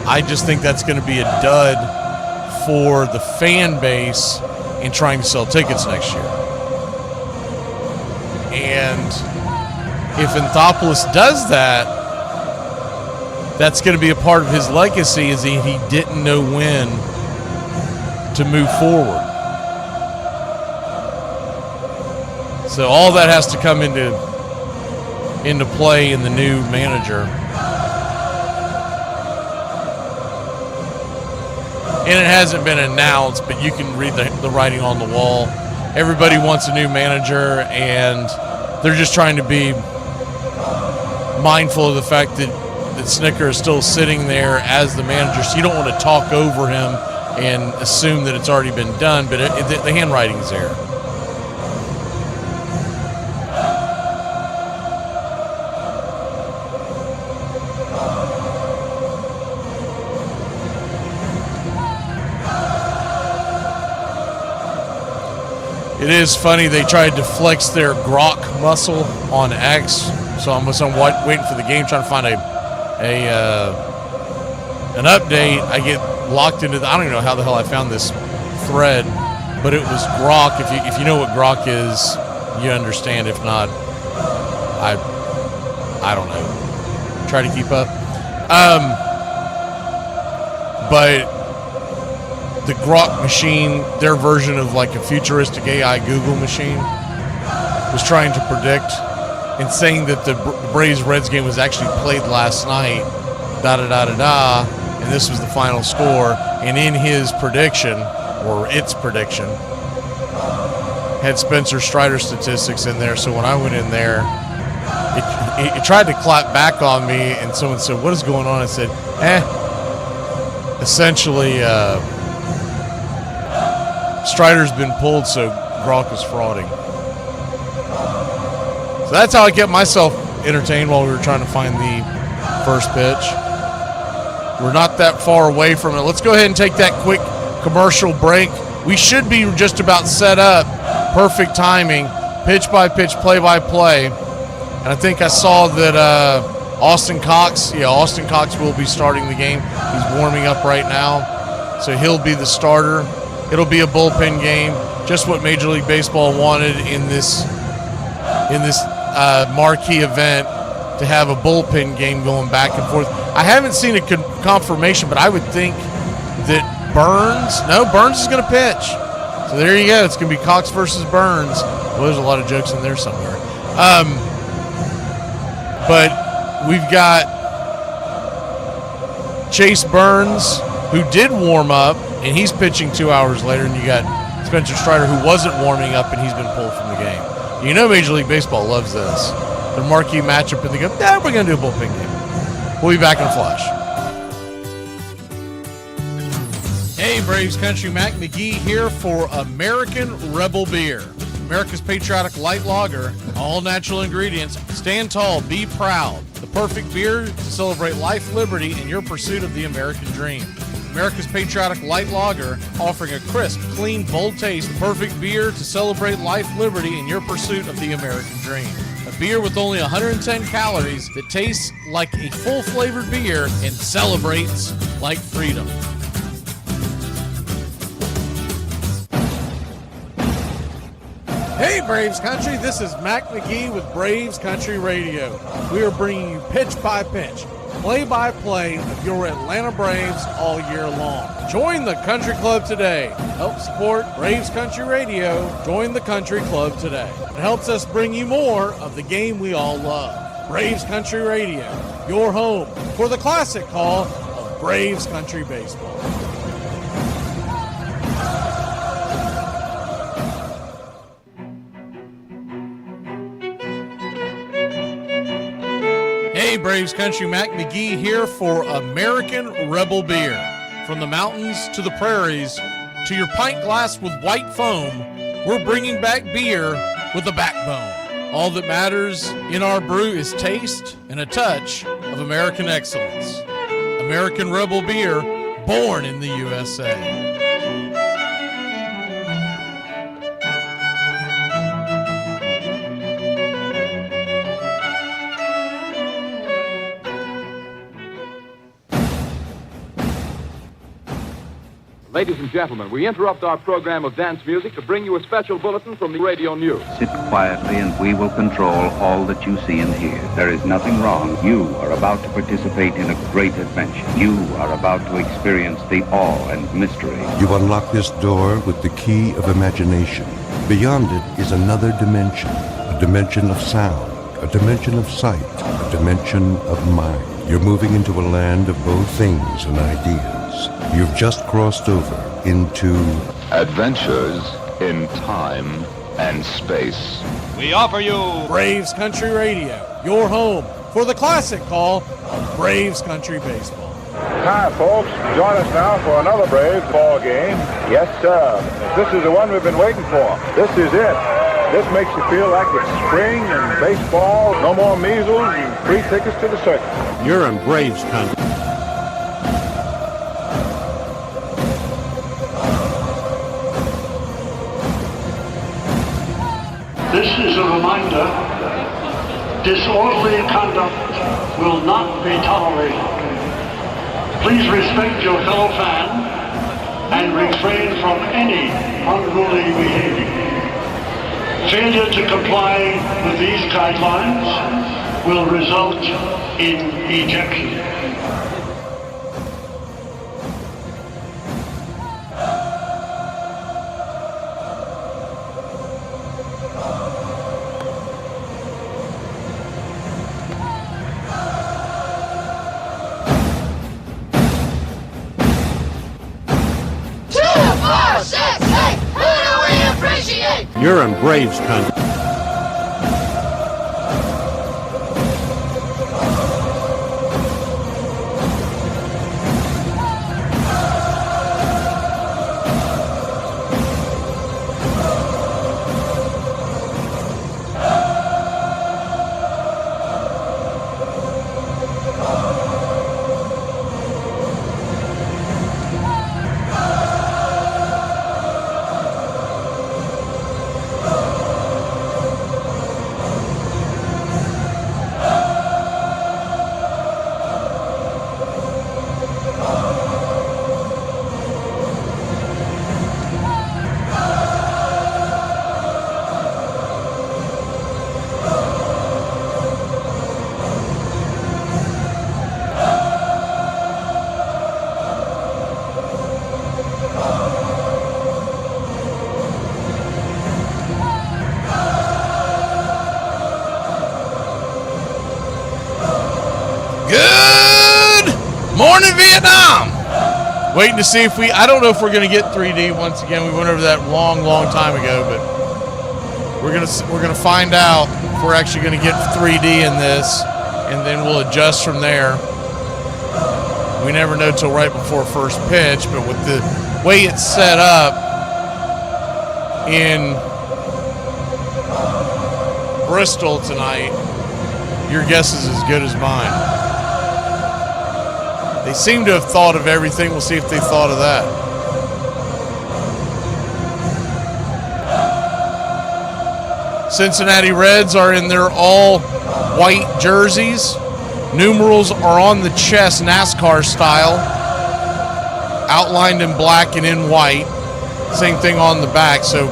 I just think that's going to be a dud for the fan base in trying to sell tickets next year. And if Anthopoulos does that, that's going to be a part of his legacy, is he didn't know when to move forward. So all that has to come into play in the new manager. and it hasn't been announced, but you can read the writing on the wall. Everybody wants a new manager, and they're just trying to be mindful of the fact that Snitker is still sitting there as the manager, so you don't want to talk over him and assume that it's already been done, but the handwriting's there. It is funny, they tried to flex their grok muscle on X, so I'm waiting for the game, trying to find an update. I get locked into I don't even know how the hell I found this thread, but it was grok. If you know what grok is, you understand. If not, I don't know. Try to keep up. But the grok machine, their version of like a futuristic AI Google machine, was trying to predict and saying that the Braves-Reds game was actually played last night, and this was the final score. And in his prediction, or its prediction, had Spencer Strider statistics in there. So when I went in there, it tried to clap back on me, and someone said, "What is going on?" I said, essentially, Strider's been pulled, so grok is frauding. So that's how I kept myself entertained while we were trying to find the first pitch. We're not that far away from it. Let's go ahead and take that quick commercial break. We should be just about set up. Perfect timing. Pitch by pitch, play by play. And I think I saw that Austin Cox will be starting the game. He's warming up right now, so he'll be the starter. It'll be a bullpen game, just what Major League Baseball wanted in this marquee event, to have a bullpen game going back and forth. I haven't seen a confirmation, but I would think that Burns is going to pitch. So there you go. It's going to be Cox versus Burns. Well, there's a lot of jokes in there somewhere. But we've got Chase Burns, who did warm up, and he's pitching 2 hours later, and you got Spencer Strider, who wasn't warming up, and he's been pulled from the game. You know Major League Baseball loves this. The marquee matchup, and they go, we're going to do a bullpen game. We'll be back in a flash. Hey, Braves Country, Mac McGee here for American Rebel Beer. America's patriotic light lager, all natural ingredients. Stand tall, be proud. The perfect beer to celebrate life, liberty, and your pursuit of the American dream. America's patriotic light lager, offering a crisp, clean, bold taste. Perfect beer to celebrate life, liberty, and your pursuit of the American dream. A beer with only 110 calories that tastes like a full-flavored beer and celebrates like freedom. Hey, Braves Country, this is Mac McGee with Braves Country Radio. We are bringing you pitch by pitch, play-by-play of your Atlanta Braves all year long. Join the Country Club today. Help support Braves Country Radio. Join the Country Club today. It helps us bring you more of the game we all love. Braves Country Radio, your home for the classic call of Braves Country Baseball. Hey, Braves Country, Mac McGee here for American Rebel Beer. From the mountains to the prairies to your pint glass with white foam, we're bringing back beer with a backbone. All that matters in our brew is taste and a touch of American excellence. American Rebel Beer, born in the USA. Ladies and gentlemen, we interrupt our program of dance music to bring you a special bulletin from the radio news. Sit quietly and we will control all that you see and hear. There is nothing wrong. You are about to participate in a great adventure. You are about to experience the awe and mystery. You unlock this door with the key of imagination. Beyond it is another dimension, a dimension of sound, a dimension of sight, a dimension of mind. You're moving into a land of both things and ideas. Braves. You've just crossed over into Adventures in Time and Space. We offer you Braves Country Radio, your home for the classic call of Braves Country Baseball. Hi, folks. Join us now for another Braves ball game. Yes, sir. This is the one we've been waiting for. This is it. This makes you feel like it's spring and baseball. No more measles and free tickets to the circus. You're in Braves country. This is a reminder. Disorderly conduct will not be tolerated. Please respect your fellow fan and refrain from any unruly behavior. Failure to comply with these guidelines will result in ejection. You're in Braves country. Morning, Vietnam! Waiting to see if I don't know if we're going to get 3D once again. We went over that long time ago, but we're gonna find out if we're actually going to get 3D in this, and then we'll adjust from there. We never know till right before first pitch, but with the way it's set up in Bristol tonight, your guess is as good as mine. They seem to have thought of everything. We'll see if they thought of that. Cincinnati Reds are in their all-white jerseys. Numerals are on the chest, NASCAR style, outlined in black and in white. Same thing on the back. So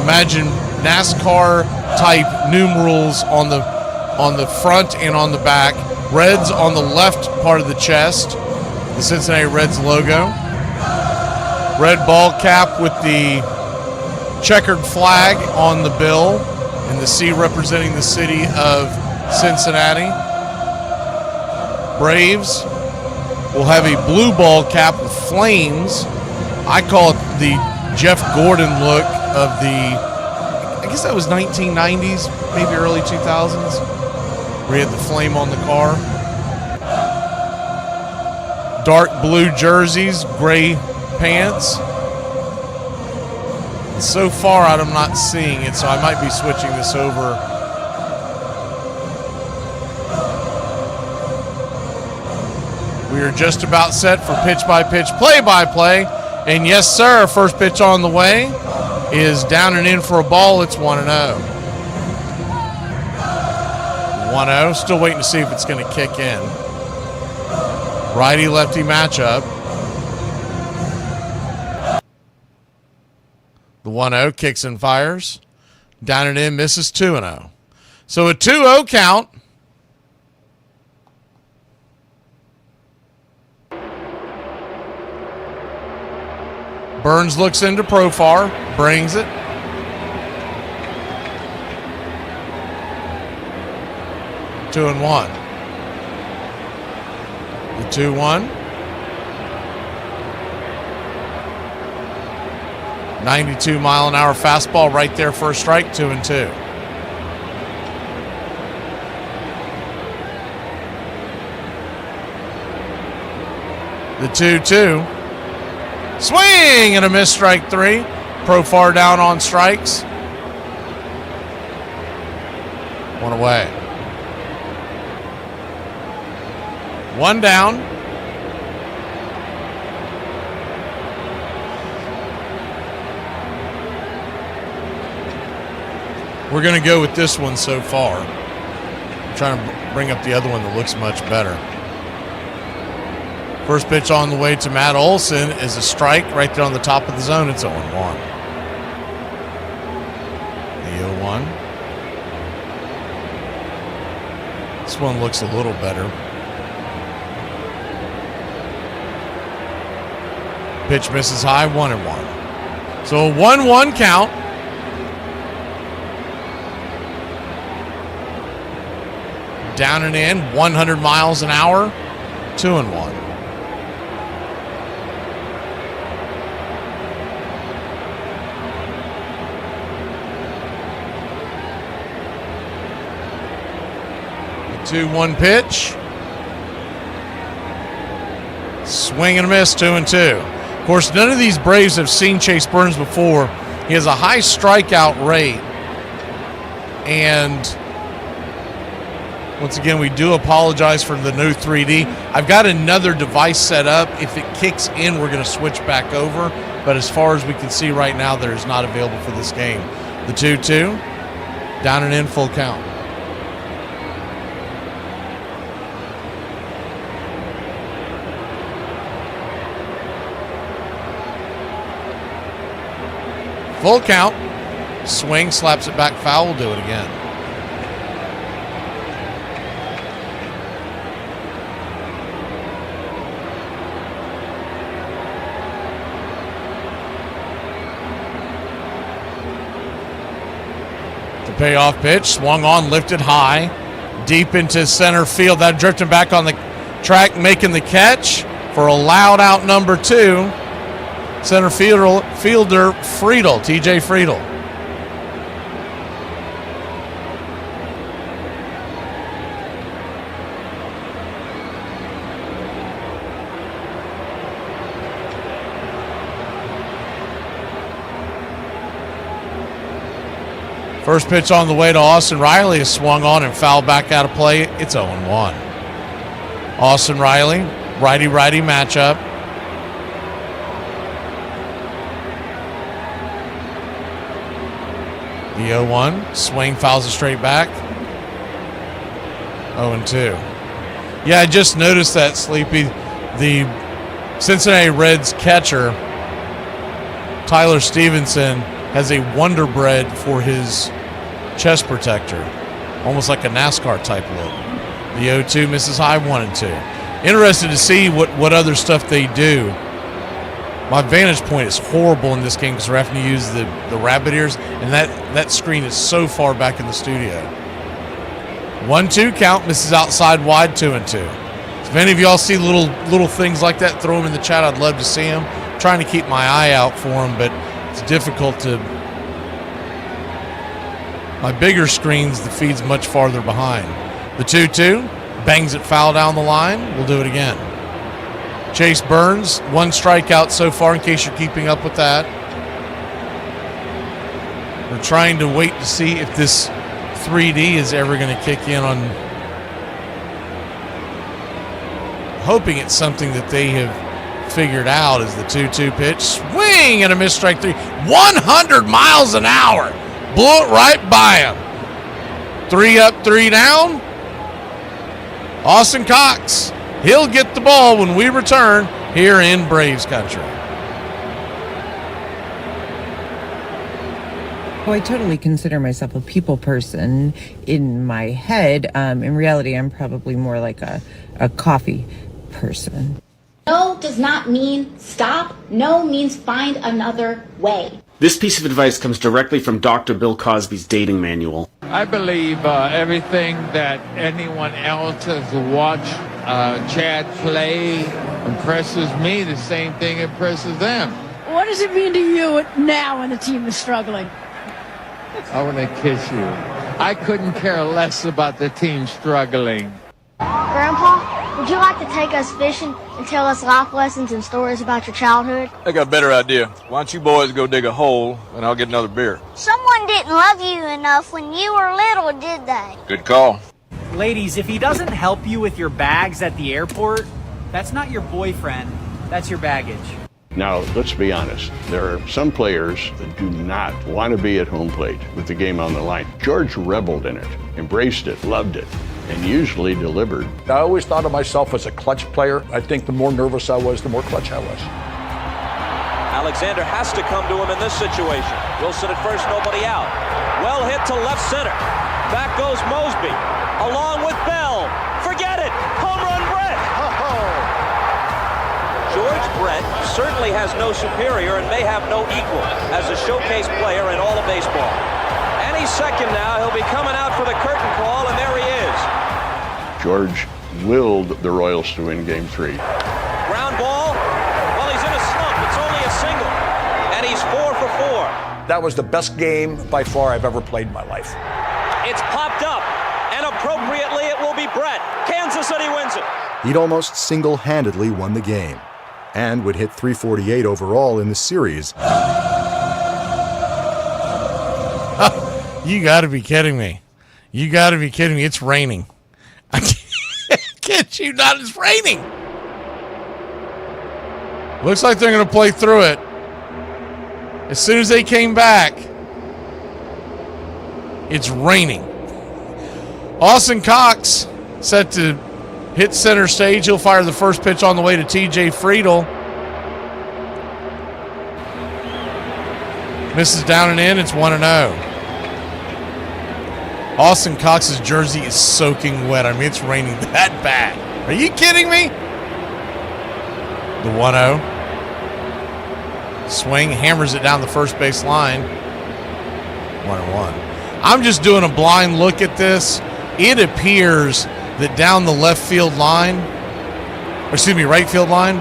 imagine NASCAR-type numerals on the front and on the back. Reds on the left part of the chest, the Cincinnati Reds logo. Red ball cap with the checkered flag on the bill, and the C representing the city of Cincinnati. Braves will have a blue ball cap with flames. I call it the Jeff Gordon look of the, I guess that was 1990s, maybe early 2000s. We had the flame on the car. Dark blue jerseys, gray pants. And so far, I'm not seeing it, so I might be switching this over. We are just about set for pitch-by-pitch, play-by-play. And yes, sir, first pitch on the way is down and in for a ball. It's 1-0. 1-0. Still waiting to see if it's going to kick in. Righty-lefty matchup. The 1-0 kicks and fires. Down and in, misses 2-0. So a 2-0 count. Burns looks into Profar, brings it. Two and one. The 2-1. 92-mile-an-hour fastball right there for a strike, 2-2. The 2-2. Swing and a miss, strike 3. Profar down on strikes. One away. One down. We're going to go with this one so far. I'm trying to bring up the other one that looks much better. First pitch on the way to Matt Olson is a strike right there on the top of the zone. It's 0-1. The 0-1. This one looks a little better. Pitch misses high, 1-1. So a 1-1 count. Down and in, 100 miles an hour, 2-1. The 2-1 pitch. Swing and a miss, 2-2. Of course, none of these Braves have seen Chase Burns before. He has a high strikeout rate. And once again, we do apologize for the no 3D. I've got another device set up. If it kicks in, we're going to switch back over. But as far as we can see right now, there is not available for this game. The 2-2, down and in, full count. Full count. Swing, slaps it back foul. We'll do it again. The payoff pitch, swung on, lifted high, deep into center field. That drifting back on the track, making the catch for a loud out number 2. Center fielder Friedel, TJ Friedel. First pitch on the way to Austin Riley is swung on and fouled back out of play. It's 0-1. Austin Riley, righty-righty matchup. The 0-1, swing, fouls it straight back. 0-2. Yeah, I just noticed that, Sleepy. The Cincinnati Reds catcher, Tyler Stevenson, has a Wonder Bread for his chest protector. Almost like a NASCAR type look. The 0-2 misses high, 1-2. Interested to see what other stuff they do. My vantage point is horrible in this game because we're having to use the rabbit ears, and that screen is so far back in the studio. 1-2 count, misses outside wide, 2-2. So if any of y'all see little things like that, throw them in the chat. I'd love to see them. I'm trying to keep my eye out for them, but it's difficult to. My bigger screens, the feed's much farther behind. The 2-2 bangs it foul down the line. We'll do it again. Chase Burns, 1 strikeout so far, in case you're keeping up with that. We're trying to wait to see if this 3D is ever going to kick in on. Hoping it's something that they have figured out. Is the 2-2 pitch. Swing and a miss, strike 3. 100 miles an hour. Blew it right by him. 3 up, 3 down. Austin Cox. He'll get the ball when we return here in Braves country. Well, I totally consider myself a people person in my head. In reality, I'm probably more like a coffee person. No does not mean stop. No means find another way. This piece of advice comes directly from Dr. Bill Cosby's dating manual. I believe everything that anyone else has watched Chad play impresses me. The same thing impresses them. What does it mean to you now when the team is struggling? I want to kiss you. I couldn't care less about the team struggling. Grandpa, would you like to take us fishing and tell us life lessons and stories about your childhood? I got a better idea. Why don't you boys go dig a hole and I'll get another beer? Someone didn't love you enough when you were little, did they? Good call. Ladies, if he doesn't help you with your bags at the airport, that's not your boyfriend, that's your baggage. Now, let's be honest. There are some players that do not want to be at home plate with the game on the line. George reveled in it, embraced it, loved it, and usually delivered. I always thought of myself as a clutch player. I think the more nervous I was, the more clutch I was. Alexander has to come to him in this situation. Wilson at first, nobody out. Well hit to left center. Back goes Mosby, along with Bell. Forget it! Home run Brett! George Brett certainly has no superior and may have no equal as a showcase player in all of baseball. Any second now, he'll be coming out for the curtain call, and there he is. George willed the Royals to win Game 3. Ground ball. Well, he's in a slump. It's only a single, and he's 4 for 4. That was the best game by far I've ever played in my life. It's popped up, and appropriately it will be Brett. Kansas City wins it. He'd almost single-handedly won the game and would hit .348 overall in the series. You got to be kidding me. You got to be kidding me. It's raining. I can't you not? It's raining. Looks like they're going to play through it. As soon as they came back, it's raining. Austin Cox set to hit center stage. He'll fire the first pitch on the way to TJ Friedel. Misses down and in. It's 1-0. Austin Cox's jersey is soaking wet. I mean, it's raining that bad. Are you kidding me? The 1-0. Swing, hammers it down the first base line. 1-1. I'm just doing a blind look at this. It appears that down the left field line, right field line,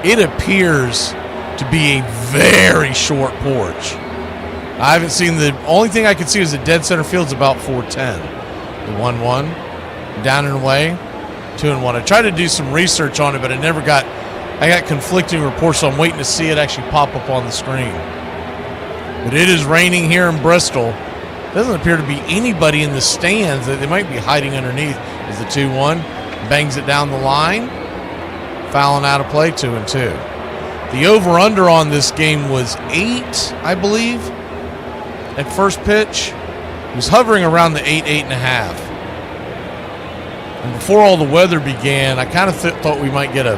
it appears to be a very short porch. I haven't seen the only thing I can see is the dead center field's about 410. The 1-1, down and away, 2-1. I tried to do some research on it, but I got conflicting reports, so I'm waiting to see it actually pop up on the screen. But it is raining here in Bristol. Doesn't appear to be anybody in the stands. They might be hiding underneath. As the 2-1 bangs it down the line, fouling out of play, 2-2. The over-under on this game was 8, I believe, at first pitch. It was hovering around the 8.5. And before all the weather began, I kind of thought we might get a...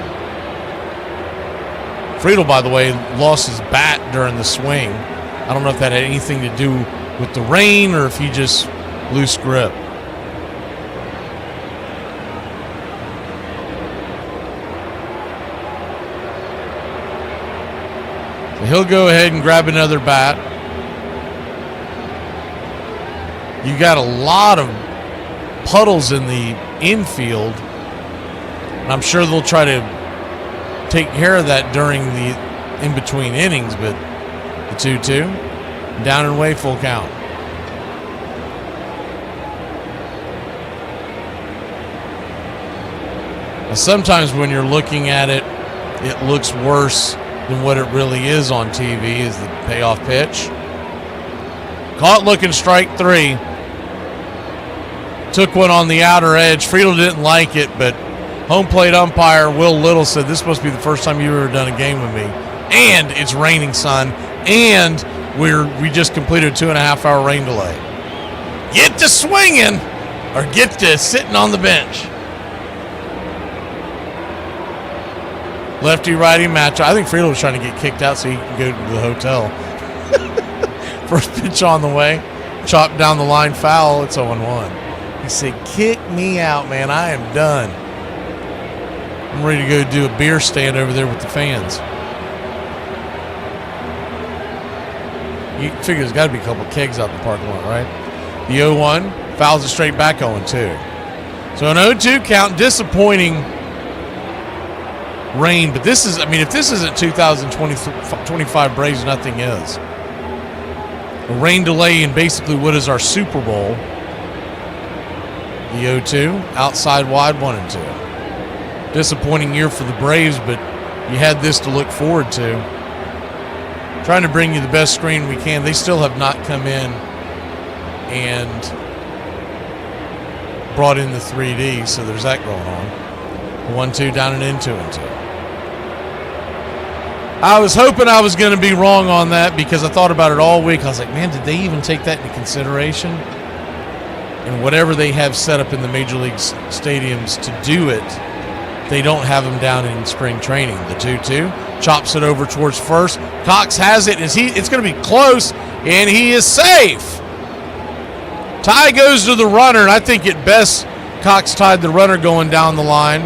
Friedel, by the way, lost his bat during the swing. I don't know if that had anything to do with the rain or if he just loose grip. So he'll go ahead and grab another bat. You got a lot of puddles in the infield, and I'm sure they'll try to take care of that during the in-between innings, but the 2-2, down and away, full count. Now, sometimes when you're looking at it, it looks worse than what it really is on TV, is the payoff pitch. Caught looking, strike 3. Took one on the outer edge. Friedel didn't like it, but home plate umpire Will Little said, "This must be the first time you've ever done a game with me. And it's raining, son. And we just completed a 2.5-hour rain delay. Get to swinging or get to sitting on the bench." Lefty-righty matchup. I think Friedel was trying to get kicked out so he can go to the hotel. First pitch on the way. Chopped down the line, foul. It's 0-1. He said, "Kick me out, man. I am done. I'm ready to go do a beer stand over there with the fans." You figure there's got to be a couple kegs out in the parking lot, right? The 0-1 fouls it straight back 0-2. So an 0-2 count, disappointing rain. But this is, I mean, if this isn't 2025 Braves, nothing is. A rain delay in basically what is our Super Bowl. The 0-2, outside wide, 1-2. Disappointing year for the Braves, but you had this to look forward to. Trying to bring you the best screen we can. They still have not come in and brought in the 3D, so there's that going on. 1-2 down and in, 2-2. I was hoping I was going to be wrong on that because I thought about it all week. I was like, man, did they even take that into consideration? And whatever they have set up in the major league stadiums to do it, they don't have them down in spring training. The 2-2 chops it over towards first. Cox has it. It's going to be close, and he is safe. Tie goes to the runner, and I think at best Cox tied the runner going down the line.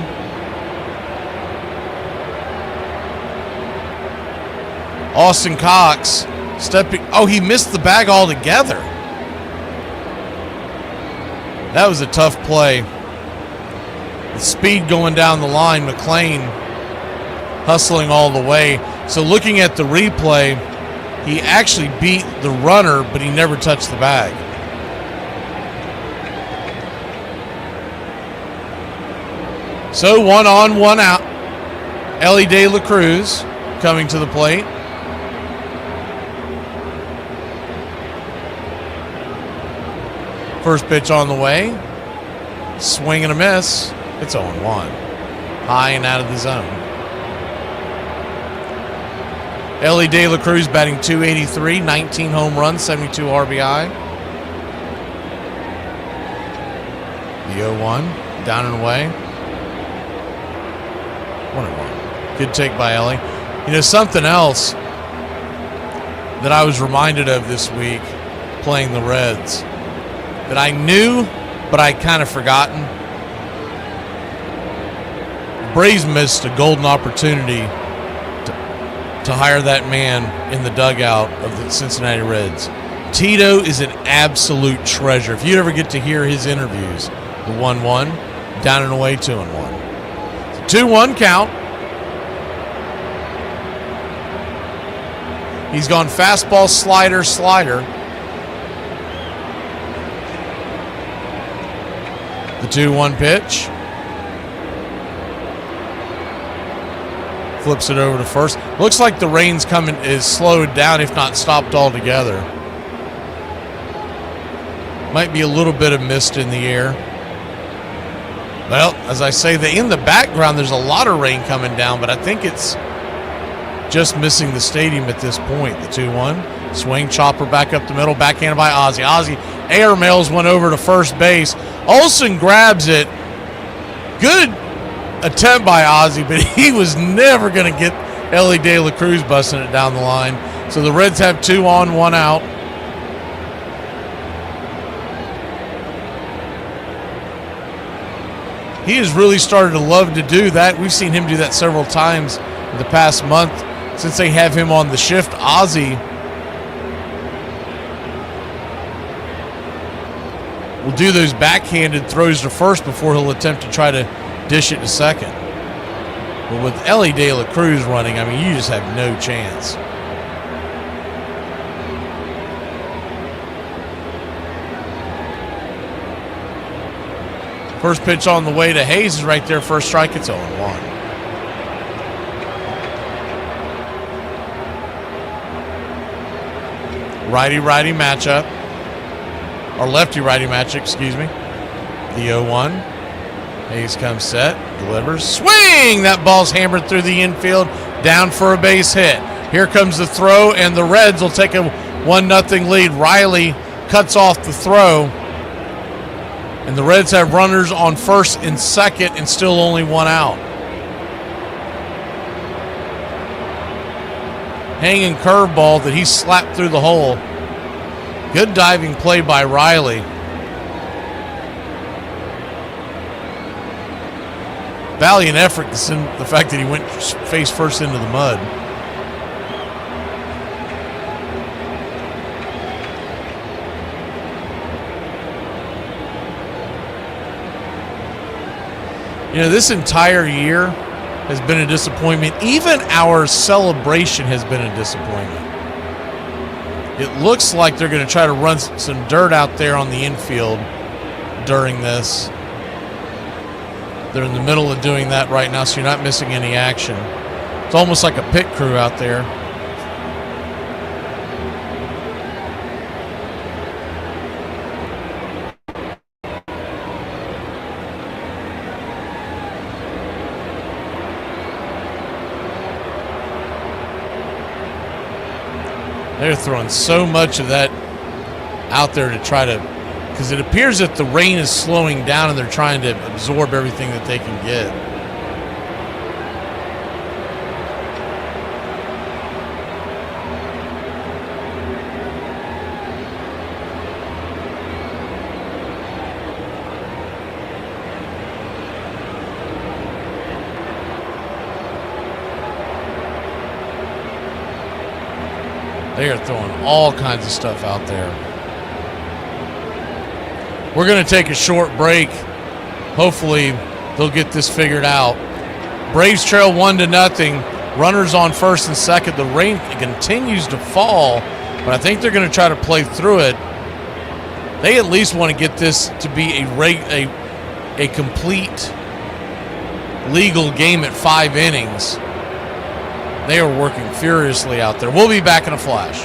Austin Cox stepping. Oh, he missed the bag altogether. That was a tough play. The speed going down the line, McLean hustling all the way. So looking at the replay, he actually beat the runner, but he never touched the bag. So 1 on, 1 out. Ellie De La Cruz coming to the plate. First pitch on the way. Swing and a miss. It's 0-1. High and out of the zone. Ellie De La Cruz batting .283, 19 home runs, 72 RBI. The 0-1. Down and away. 1-1. Good take by Ellie. You know, something else that I was reminded of this week playing the Reds that I knew, but I kind of forgotten. Braves missed a golden opportunity to hire that man in the dugout of the Cincinnati Reds. Tito is an absolute treasure. If you ever get to hear his interviews, the 1-1, down and away, 2-1. 2-1 count. He's gone fastball, slider, slider. The 2-1 pitch. Flips it over to first. Looks like the rain's coming is slowed down, if not stopped altogether. Might be a little bit of mist in the air. Well, as I say, in the background, there's a lot of rain coming down, but I think it's just missing the stadium at this point. The 2-1. Swing, chopper back up the middle, backhanded by Ozzie. Ozzie air mails one over to first base. Olsen grabs it. Good attempt by Ozzie, but he was never going to get Ellie De La Cruz busting it down the line. So the Reds have 2 on, 1 out. He has really started to love to do that. We've seen him do that several times in the past month since they have him on the shift. Ozzie will do those backhanded throws to first before he'll attempt to try to dish it to second. But with Ellie De La Cruz running, I mean, you just have no chance. First pitch on the way to Hayes is right there. First strike, it's 0-1. Righty-righty matchup. Or lefty-righty matchup, excuse me. The 0-1. Hayes comes set, delivers. Swing! That ball's hammered through the infield, down for a base hit. Here comes the throw, and the Reds will take a 1-0 lead. Riley cuts off the throw. And the Reds have runners on first and second and still only 1 out. Hanging curveball that he slapped through the hole. Good diving play by Riley. Valiant effort, the fact that he went face first into the mud. You know, this entire year, has been a disappointment. Even our celebration has been a disappointment. It looks like they're going to try to run some dirt out there on the infield during this. They're in the middle of doing that right now, so you're not missing any action. It's almost like a pit crew out there. They're throwing so much of that out there to try to, because it appears that the rain is slowing down and they're trying to absorb everything that they can get. They are throwing all kinds of stuff out there. We're going to take a short break. Hopefully, they'll get this figured out. Braves trail 1-0. Runners on first and second. The rain continues to fall, but I think they're going to try to play through it. They at least want to get this to be a complete legal game at 5 innings. They are working furiously out there. We'll be back in a flash.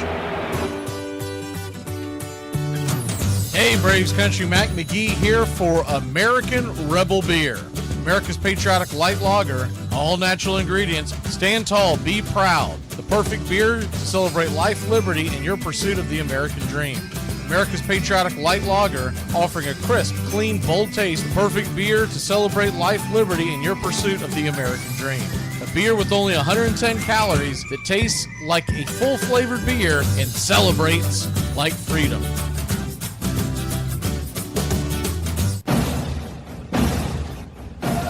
Hey, Braves Country, Mac McGee here for American Rebel Beer. America's patriotic light lager, all natural ingredients. Stand tall, be proud. The perfect beer to celebrate life, liberty, and your pursuit of the American dream. America's patriotic light lager, offering a crisp, clean, bold taste. Perfect beer to celebrate life, liberty, and your pursuit of the American dream. A beer with only 110 calories that tastes like a full-flavored beer and celebrates like freedom.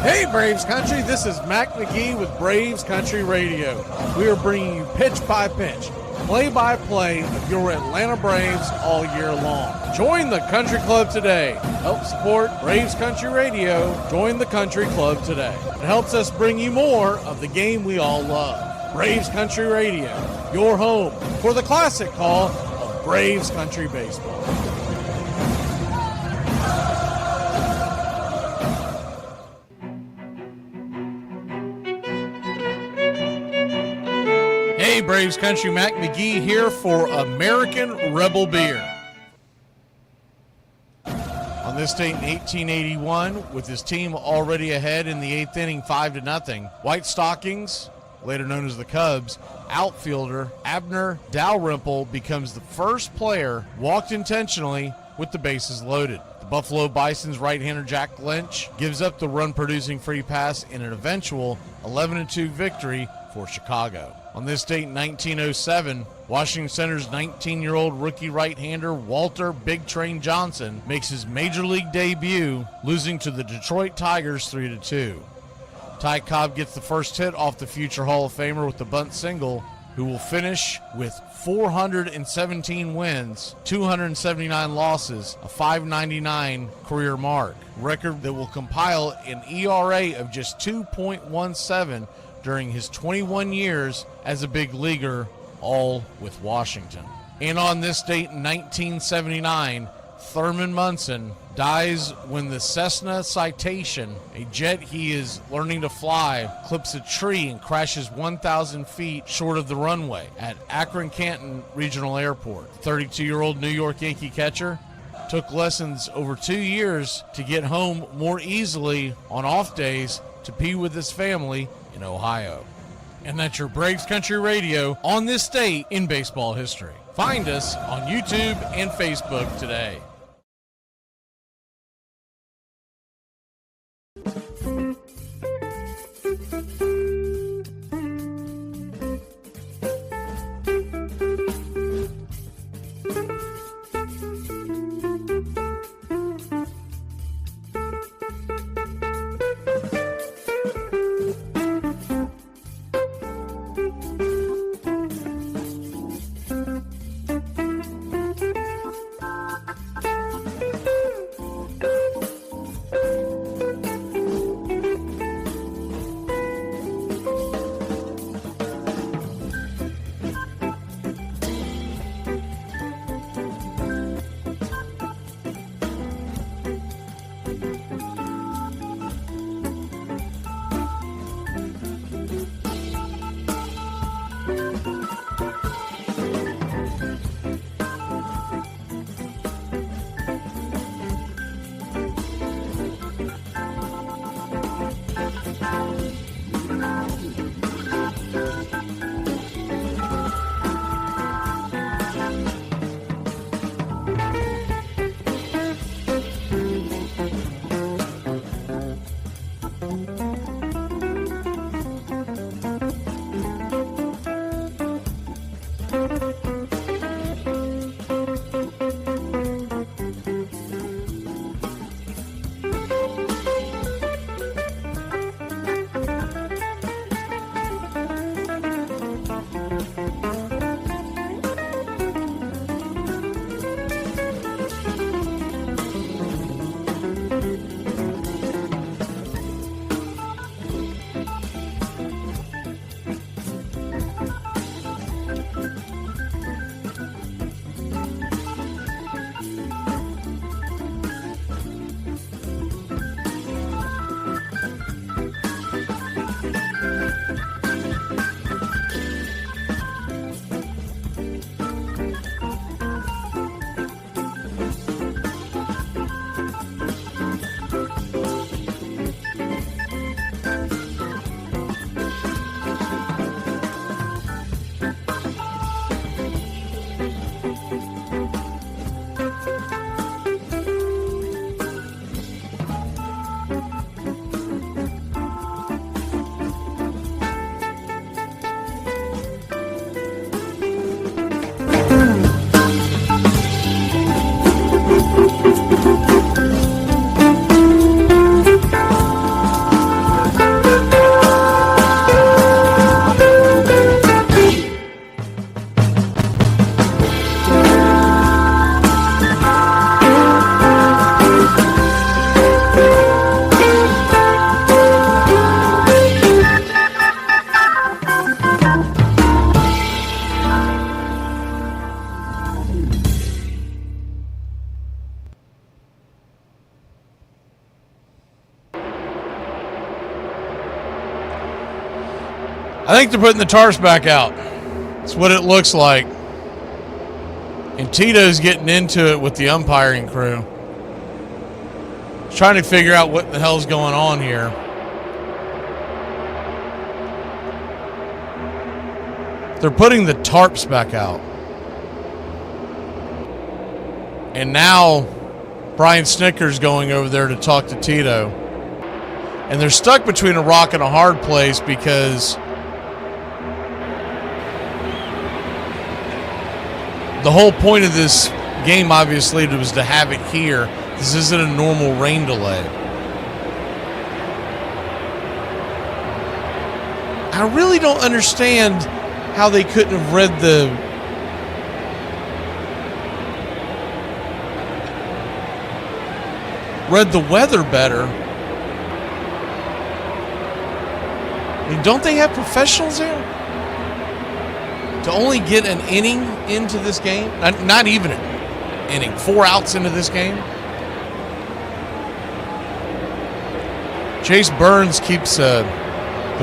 Hey, Braves Country, this is Mac McGee with Braves Country Radio. We are bringing you pitch by pitch, play-by-play of your Atlanta Braves all year long. Join the Country Club today. Help support Braves Country Radio. Join the Country Club today. It helps us bring you more of the game we all love. Braves Country Radio, your home for the classic call of Braves Country Baseball. Hey, Braves Country, Mac McGee here for American Rebel Beer. On this date in 1881, with his team already ahead in the 8th inning 5-0, White Stockings, later known as the Cubs, outfielder Abner Dalrymple becomes the first player walked intentionally with the bases loaded. The Buffalo Bison's right-hander Jack Lynch gives up the run-producing free pass in an eventual 11-2 victory for Chicago. On this date in 1907, Washington Center's 19-year-old rookie right-hander Walter Big Train Johnson makes his major league debut, losing to the Detroit Tigers 3-2. Ty Cobb gets the first hit off the future Hall of Famer with the bunt single, who will finish with 417 wins, 279 losses, a .599 career mark, record that will compile an ERA of just 2.17 during his 21 years as a big leaguer, all with Washington. And on this date in 1979, Thurman Munson dies when the Cessna Citation, a jet he is learning to fly, clips a tree and crashes 1,000 feet short of the runway at Akron-Canton Regional Airport. 32-year-old New York Yankee catcher took lessons over 2 years to get home more easily on off days to be with his family in Ohio. And that's your Braves Country Radio on this date in baseball history. Find us on YouTube and Facebook today. I think they're putting the tarps back out. That's what it looks like. And Tito's getting into it with the umpiring crew. He's trying to figure out what the hell's going on here. They're putting the tarps back out. And now Brian Snicker's going over there to talk to Tito. And they're stuck between a rock and a hard place because the whole point of this game, obviously, was to have it here. This isn't a normal rain delay. I really don't understand how they couldn't have read the weather better. I mean, don't they have professionals there? To only get an inning into this game, not even an inning, 4 outs into this game. Chase Burns keeps the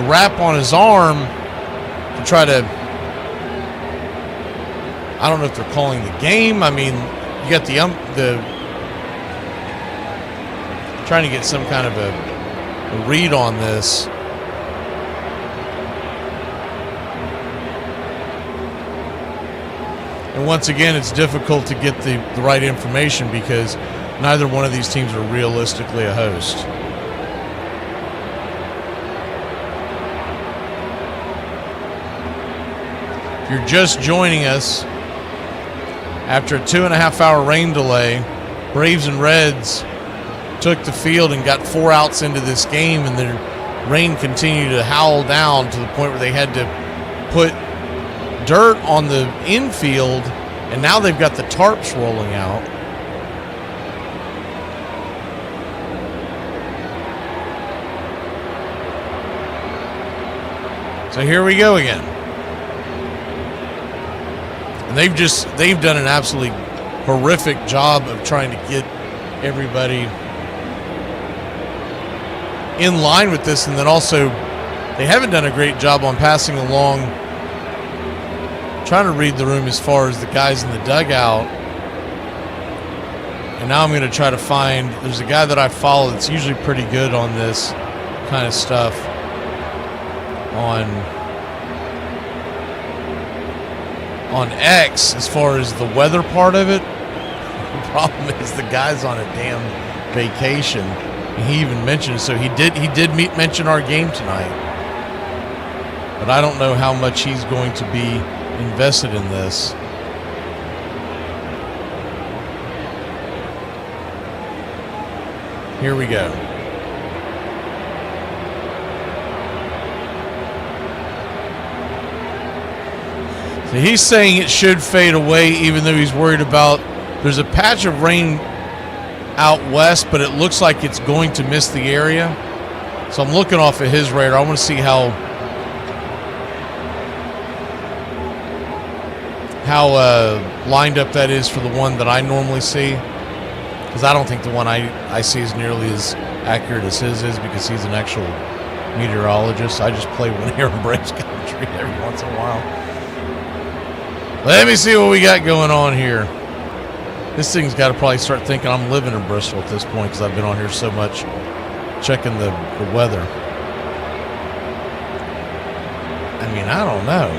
wrap on his arm to try to, I don't know if they're calling the game. I mean, you got the trying to get some kind of a read on this. And once again, it's difficult to get the right information because neither one of these teams are realistically a host. If you're just joining us, after a 2.5-hour rain delay, Braves and Reds took the field and got 4 outs into this game, and the rain continued to howl down to the point where they had to put dirt on the infield, and now they've got the tarps rolling out. So here we go again. And they've done an absolutely horrific job of trying to get everybody in line with this, and then also they haven't done a great job on passing along, trying to read the room as far as the guys in the dugout. And now I'm going to try to find, there's a guy that I follow that's usually pretty good on this kind of stuff on X as far as the weather part of it. The problem is the guy's on a damn vacation. He even mentioned, so he did mention our game tonight, but I don't know how much he's going to be invested in this. Here we go. So he's saying it should fade away, even though he's worried about, there's a patch of rain out west, but it looks like it's going to miss the area. So I'm looking off of his radar. I want to see how lined up that is for the one that I normally see, because I don't think the one I see is nearly as accurate as his is, because he's an actual meteorologist. I just play one here in Braves country every once in a while. Let me see what we got going on here. This thing's got to probably start thinking I'm living in Bristol at this point, because I've been on here so much checking the weather. I mean, I don't know.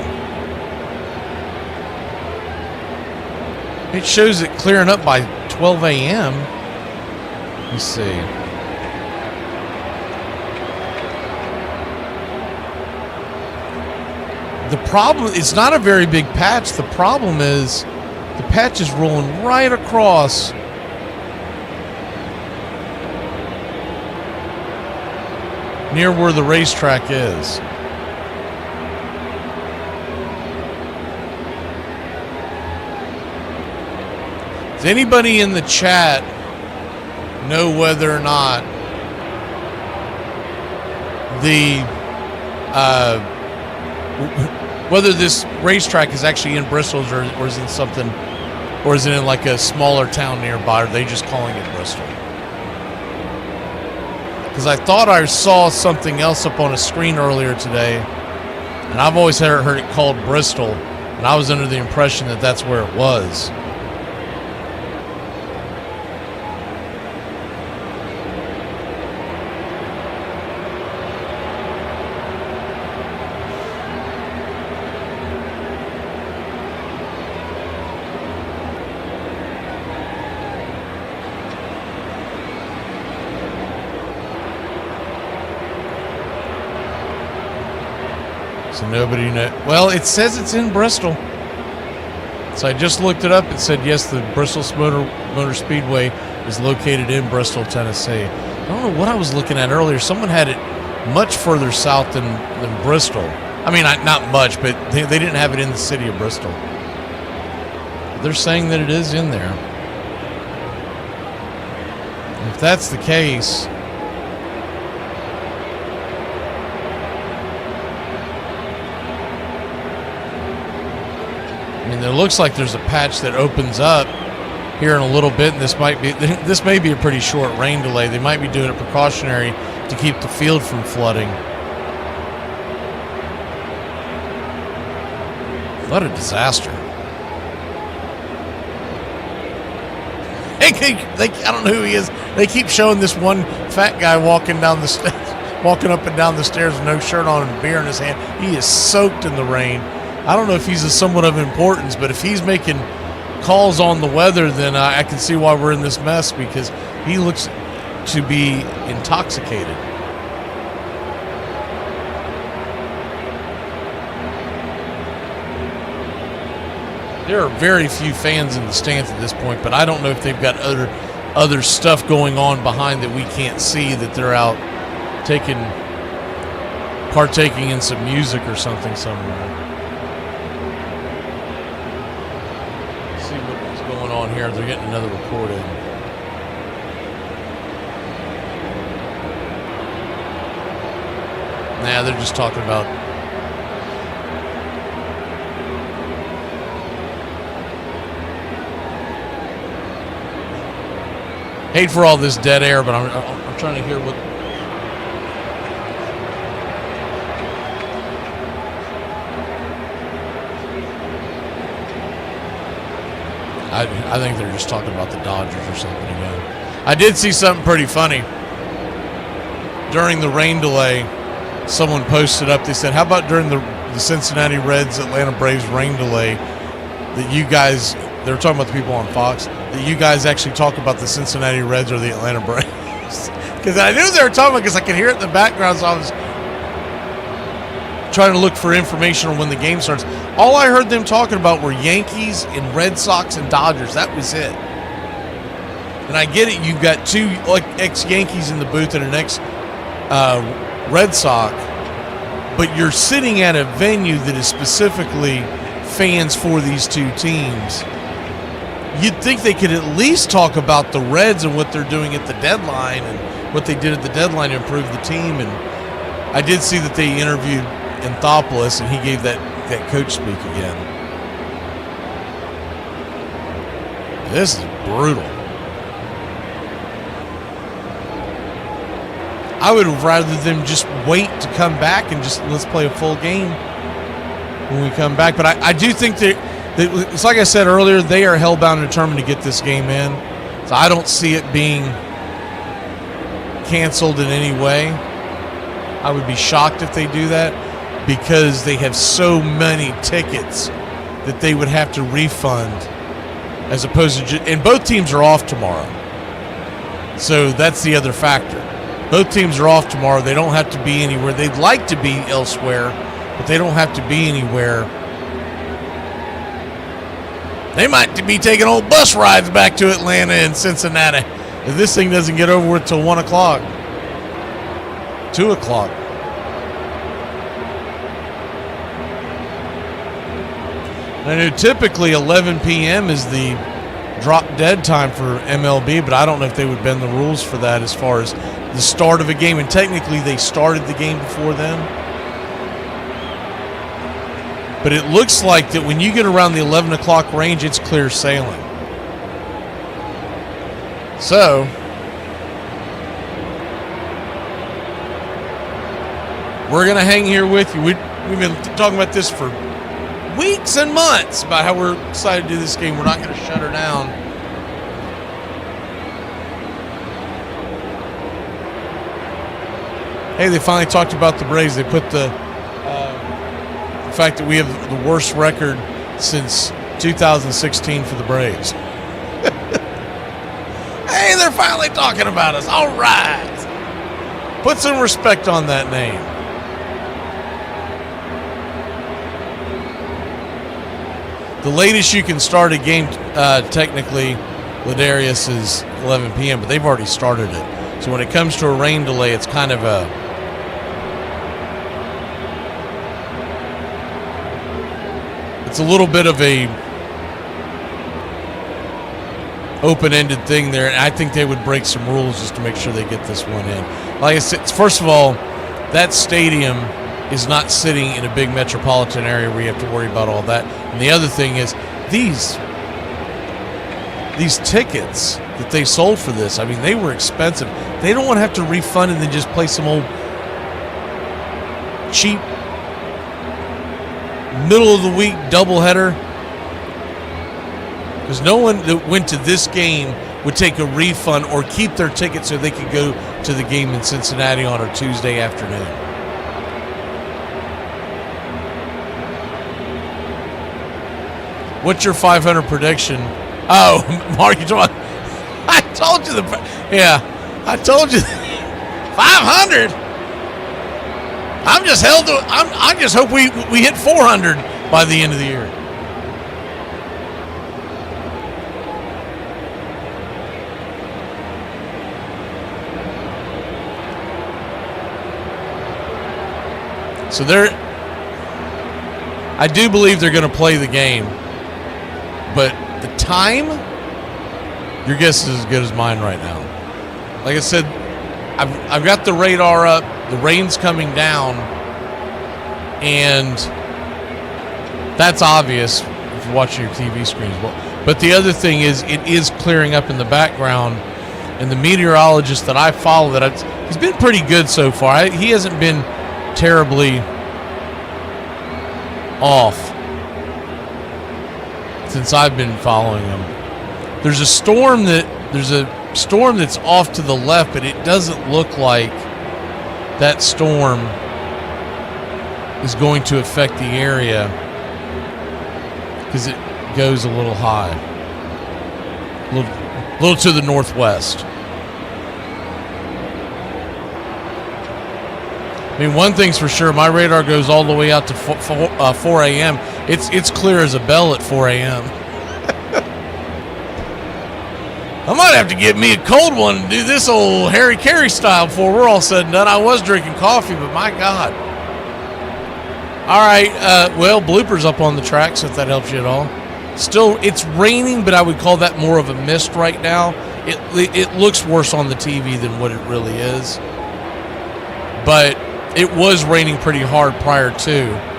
It shows it clearing up by 12 a.m. Let's see. The problem, it's not a very big patch. The problem is the patch is rolling right across near where the racetrack is. Does anybody in the chat know whether or not whether this racetrack is actually in Bristol or is in something, or is it in like a smaller town nearby? Or are they just calling it Bristol? Because I thought I saw something else up on a screen earlier today And I've always heard it called Bristol, and I was under the impression that that's where it was. So nobody knows. Well, it says it's in Bristol. So I just looked it up. It said, yes, the Bristol Motor Speedway is located in Bristol, Tennessee. I don't know what I was looking at earlier. Someone had it much further south than Bristol. I mean, not much, but they didn't have it in the city of Bristol. But they're saying that it is in there. And if that's the case, I mean, it looks like there's a patch that opens up here in a little bit, and this may be a pretty short rain delay. They might be doing it precautionary to keep the field from flooding. What a disaster! I don't know who he is. They keep showing this one fat guy walking up and down the stairs with no shirt on and beer in his hand. He is soaked in the rain. I don't know if he's somewhat of importance, but if he's making calls on the weather, then I can see why we're in this mess, because he looks to be intoxicated. There are very few fans in the stands at this point, but I don't know if they've got other stuff going on behind that we can't see, that they're out partaking in some music or something somewhere. On here, they're getting another report in. Nah, they're just talking about hate for all this dead air, but I'm trying to hear what. I think they're just talking about the Dodgers or something again. I did see something pretty funny. During the rain delay, someone posted up, they said, how about during the Cincinnati Reds Atlanta Braves rain delay, that you guys, they were talking about the people on Fox, that you guys actually talk about the Cincinnati Reds or the Atlanta Braves. Because I knew they were talking about, because I could hear it in the background, so I was trying to look for information on when the game starts. All I heard them talking about were Yankees and Red Sox and Dodgers. That was it. And I get it. You've got two ex-Yankees in the booth and an ex-Red Sox, but you're sitting at a venue that is specifically fans for these two teams. You'd think they could at least talk about the Reds and what they're doing at the deadline and what they did at the deadline to improve the team. And I did see that they interviewed Anthopoulos, and he gave that coach speak again. This is brutal. I would have rather them just wait to come back and just let's play a full game when we come back. But I do think that it's like I said earlier, they are hellbound and determined to get this game in. So I don't see it being canceled in any way. I would be shocked if they do that, because they have so many tickets that they would have to refund, as opposed to and both teams are off tomorrow. So that's the other factor. Both teams are off tomorrow. They don't have to be anywhere. They'd like to be elsewhere, but they don't have to be anywhere. They might be taking old bus rides back to Atlanta and Cincinnati if this thing doesn't get over with till 1 o'clock, 2 o'clock. I know typically 11 p.m. is the drop dead time for MLB, but I don't know if they would bend the rules for that as far as the start of a game. And technically they started the game before then. But it looks like that when you get around the 11 o'clock range, it's clear sailing. So, we're going to hang here with you. We've been talking about this for weeks and months about how we're excited to do this game. We're not going to shut her down. Hey, they finally talked about the Braves. They put the fact that we have the worst record since 2016 for the Braves. Hey, they're finally talking about us. All right. Put some respect on that name. The latest you can start a game, technically, Ladarius, is 11 p.m., but they've already started it. So when it comes to a rain delay, it's kind of a... It's a little bit of a open-ended thing there, and I think they would break some rules just to make sure they get this one in. Like I said, first of all, that stadium is not sitting in a big metropolitan area where you have to worry about all that. And the other thing is these tickets that they sold for this, I mean, they were expensive. They don't want to have to refund and then just play some old cheap middle of the week doubleheader, because no one that went to this game would take a refund or keep their ticket so they could go to the game in Cincinnati on a Tuesday afternoon. What's your 500 prediction? Oh, Mark, you talking? I told you I told you 500. I'm just held to. I just hope we hit 400 by the end of the year. So I do believe they're going to play the game, but the time, your guess is as good as mine right now. Like I said, I've got the radar up. The rain's coming down, and that's obvious if you're watching your TV screens. But the other thing is, it is clearing up in the background, and the meteorologist that I follow, he's been pretty good so far. He hasn't been terribly off since I've been following him. There's a storm that's off to the left, but it doesn't look like that storm is going to affect the area because it goes a little high, a little to the northwest. I mean, one thing's for sure, my radar goes all the way out to 4 a.m. It's clear as a bell at 4 a.m. I might have to get me a cold one and do this old Harry Carey style before we're all said and done. I was drinking coffee, but my God. All right, well, bloopers up on the tracks, if that helps you at all. Still, it's raining, but I would call that more of a mist right now. It looks worse on the TV than what it really is. But it was raining pretty hard prior to.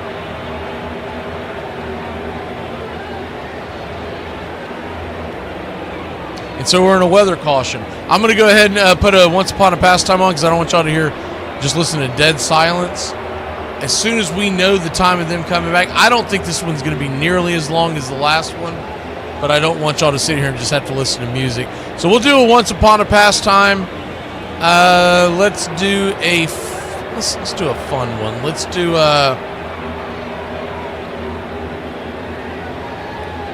And so we're in a weather caution. I'm going to go ahead and put a Once Upon a Pastime on because I don't want y'all to hear just listen to dead silence. As soon as we know the time of them coming back, I don't think this one's going to be nearly as long as the last one, but I don't want y'all to sit here and just have to listen to music. So we'll do a Once Upon a Pastime. Let's do a fun one. Let's do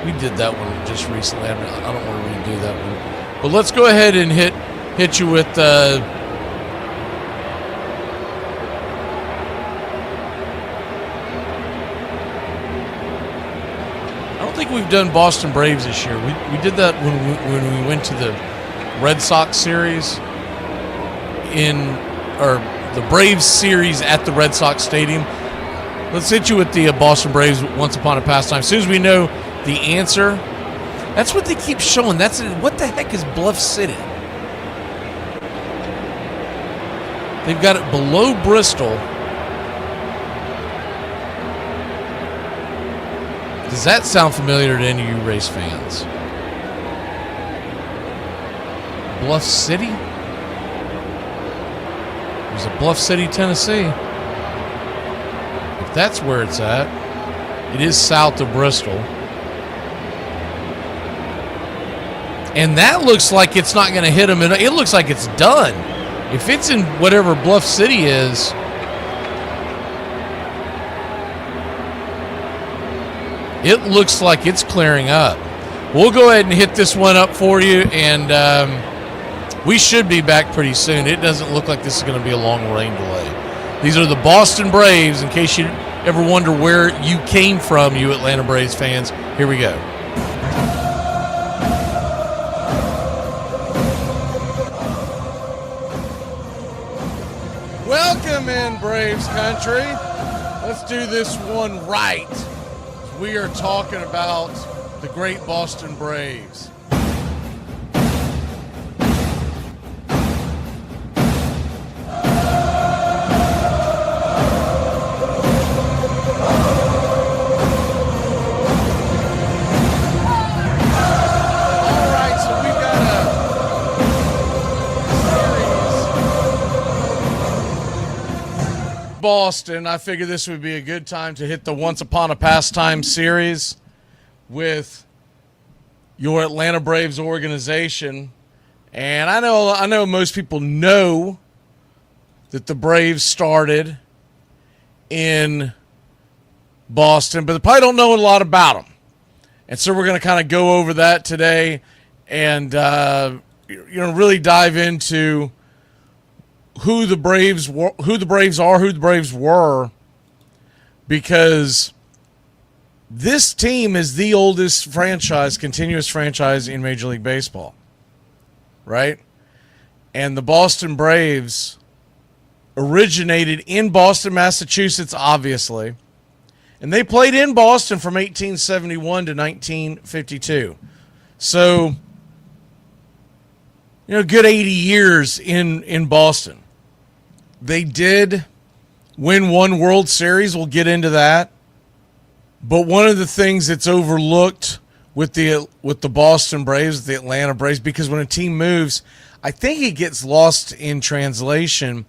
we did that one just recently. I don't want to redo that one. But let's go ahead and hit you with I don't think we've done Boston Braves this year. We did that when we went to the Red Sox series the Braves series at the Red Sox Stadium. Let's hit you with the Boston Braves Once Upon a Pastime. As soon as we know the answer, that's what they keep showing. What the heck is Bluff City? They've got it below Bristol. Does that sound familiar to any of you race fans? Bluff City? There's a Bluff City, Tennessee. That's where it's at. It is south of Bristol. And that looks like it's not going to hit them. It looks like it's done. If it's in whatever Bluff City is, it looks like it's clearing up. We'll go ahead and hit this one up for you, and we should be back pretty soon. It doesn't look like this is going to be a long rain delay. These are the Boston Braves, in case you ever wonder where you came from, you Atlanta Braves fans. Here we go. Welcome in, Braves country. Let's do this one right. We are talking about the great Boston Braves. Boston, I figured this would be a good time to hit the Once Upon a Pastime series with your Atlanta Braves organization. And I know most people know that the Braves started in Boston, but they probably don't know a lot about them. And so we're going to kind of go over that today and really dive into who the Braves are, who the Braves were, because this team is the oldest continuous franchise in Major League Baseball, right? And the Boston Braves originated in Boston, Massachusetts, obviously, and they played in Boston from 1871 to 1952. So, good 80 years in Boston. They did win one World Series. We'll get into that. But one of the things that's overlooked with the Boston Braves, the Atlanta Braves, because when a team moves, I think it gets lost in translation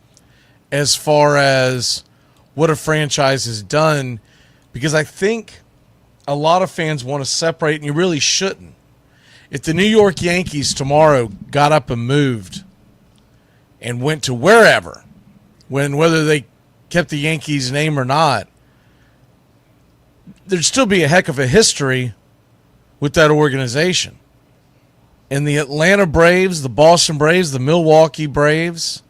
as far as what a franchise has done, because I think a lot of fans want to separate, and you really shouldn't. If the New York Yankees tomorrow got up and moved and went to wherever, whether they kept the Yankees name or not, there'd still be a heck of a history with that organization. And the Atlanta Braves, the Boston Braves, the Milwaukee Braves,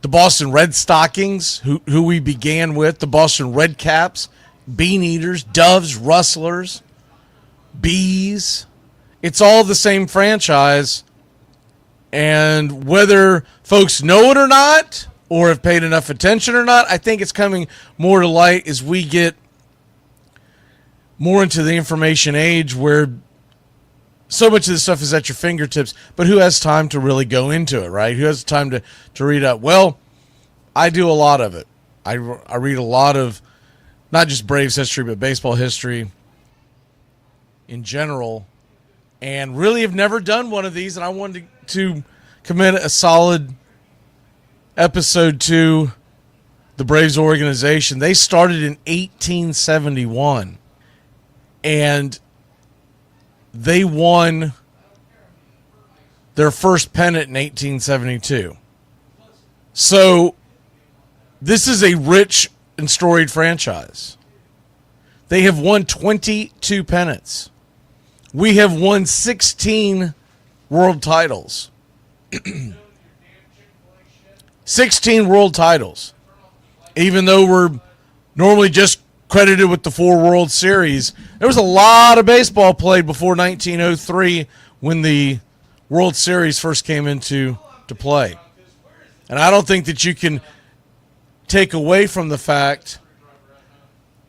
the Boston Red Stockings, who we began with, the Boston Red Caps, Bean Eaters, Doves, Rustlers, Bees, it's all the same franchise. And whether folks know it or not, or have paid enough attention or not, I think it's coming more to light as we get more into the information age, where so much of this stuff is at your fingertips, but who has time to really go into it, right? Who has time to read up? Well, I do a lot of it. I read a lot of not just Braves history, but baseball history in general, and really have never done one of these, and I wanted to commit a solid episode to the Braves organization. They started in 1871, and they won their first pennant in 1872. So this is a rich and storied franchise. They have won 22 pennants. We have won 16 world titles. 16 world titles. Even though we're normally just credited with the 4 World Series, there was a lot of baseball played before 1903 when the World Series first came into play. And I don't think that you can take away from the fact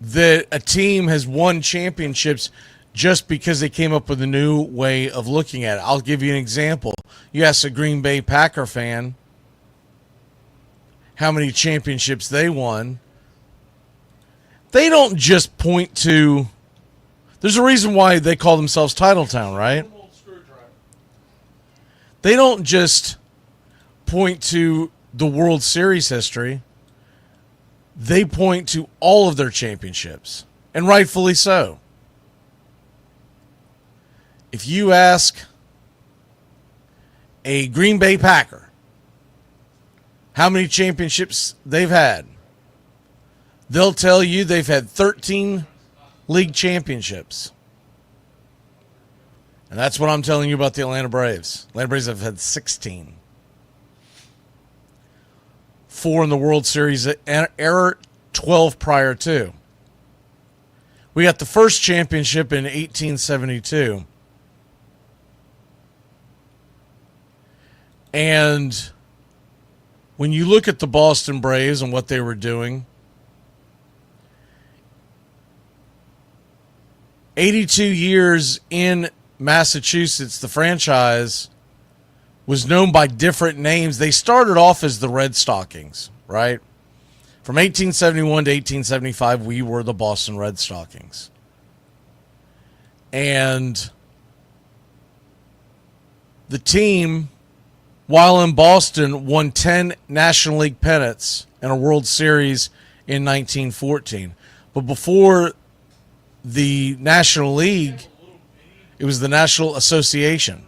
that a team has won championships just because they came up with a new way of looking at it. I'll give you an example. You ask a Green Bay Packer fan how many championships they won. They don't just point to... There's a reason why they call themselves Title Town, right? They don't just point to the World Series history. they point to all of their championships, and rightfully so. If you ask a Green Bay Packer how many championships they've had, they'll tell you they've had 13 league championships. And that's what I'm telling you about the Atlanta Braves. Atlanta Braves have had 16. 4 in the World Series era, 12 prior to. We got the first championship in 1872. And when you look at the Boston Braves and what they were doing, 82 years in Massachusetts, the franchise was known by different names. They started off as the Red Stockings, right? From 1871 to 1875, we were the Boston Red Stockings. And the team, while in Boston, won 10 National League pennants and a World Series in 1914. But before the National League, it was the National Association.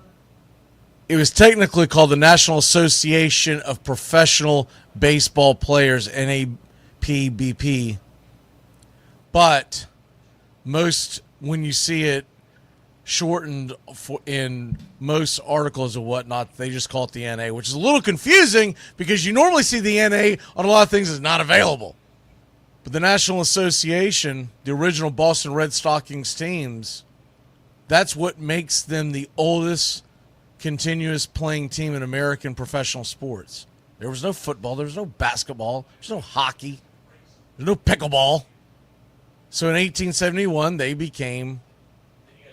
It was technically called the National Association of Professional Baseball Players, NAPBP. But most, when you see it shortened in most articles or whatnot, they just call it the NA, which is a little confusing because you normally see the NA on a lot of things as not available. But the National Association, the original Boston Red Stockings teams, that's what makes them the oldest continuous playing team in American professional sports. There was no football, there was no basketball, there's no hockey, there's no pickleball. So in 1871, they became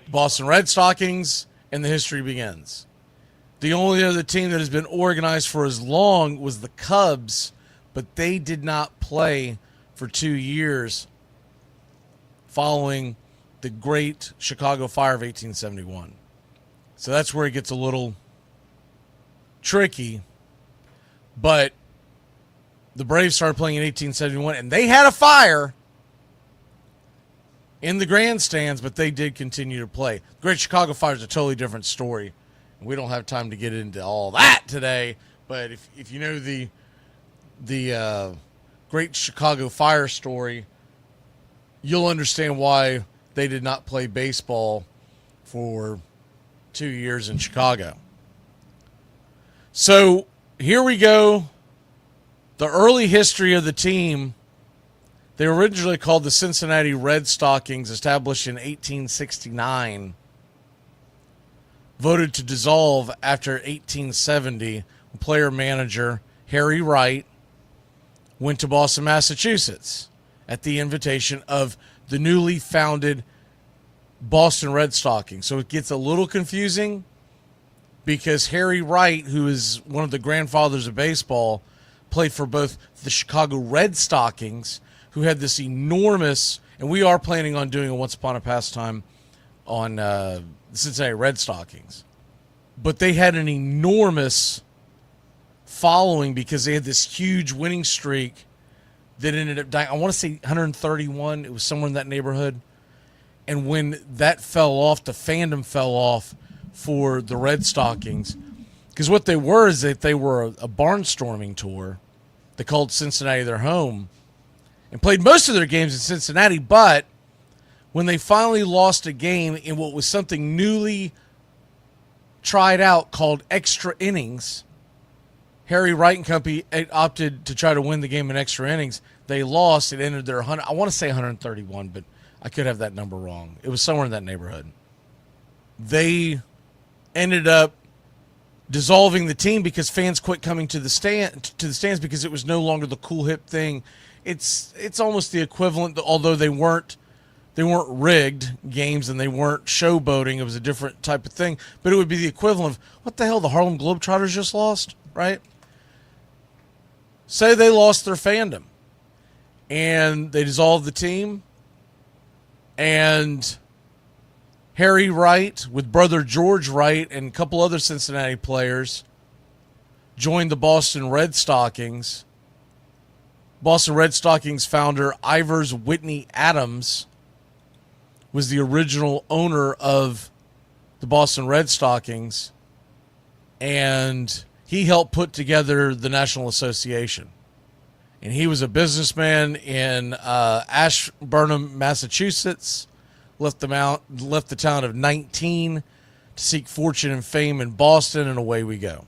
Boston Red Stockings, and the history begins. The only other team that has been organized for as long was the Cubs, but they did not play for 2 years following the Great Chicago Fire of 1871. So that's where it gets a little tricky. But the Braves started playing in 1871, and they had a fire in the grandstands, but they did continue to play. The Great Chicago Fire is a totally different story. We don't have time to get into all that today, but if you know the Great Chicago Fire story, you'll understand why they did not play baseball for 2 years in Chicago. So here we go. The early history of the team. They were originally called the Cincinnati Red Stockings, established in 1869. Voted to dissolve after 1870. Player-manager Harry Wright went to Boston, Massachusetts at the invitation of the newly founded Boston Red Stockings. So it gets a little confusing because Harry Wright, who is one of the grandfathers of baseball, played for both the Chicago Red Stockings, who had this enormous, and we are planning on doing a Once Upon a Pastime on the Cincinnati Red Stockings. But they had an enormous following because they had this huge winning streak that ended up dying. I want to say 131. It was somewhere in that neighborhood. And when that fell off, the fandom fell off for the Red Stockings. Because what they were is that they were a barnstorming tour. They called Cincinnati their home and played most of their games in Cincinnati. But when they finally lost a game in what was something newly tried out called extra innings, Harry Wright and company opted to try to win the game in extra innings. They lost. It ended their 100. I want to say 131, but I could have that number wrong. It was somewhere in that neighborhood. They ended up dissolving the team because fans quit coming to the stands because it was no longer the cool hip thing. It's almost the equivalent, although they weren't rigged games and they weren't showboating. It was a different type of thing, but it would be the equivalent of what the hell the Harlem Globetrotters just lost, right? Say they lost their fandom and they dissolved the team, and Harry Wright with brother George Wright and a couple other Cincinnati players joined the Boston Red Stockings. Boston Red Stockings founder Ivers Whitney Adams was the original owner of the Boston Red Stockings, and he helped put together the National Association. And he was a businessman in Ashburnham, Massachusetts, left the town of 19 to seek fortune and fame in Boston, and away we go.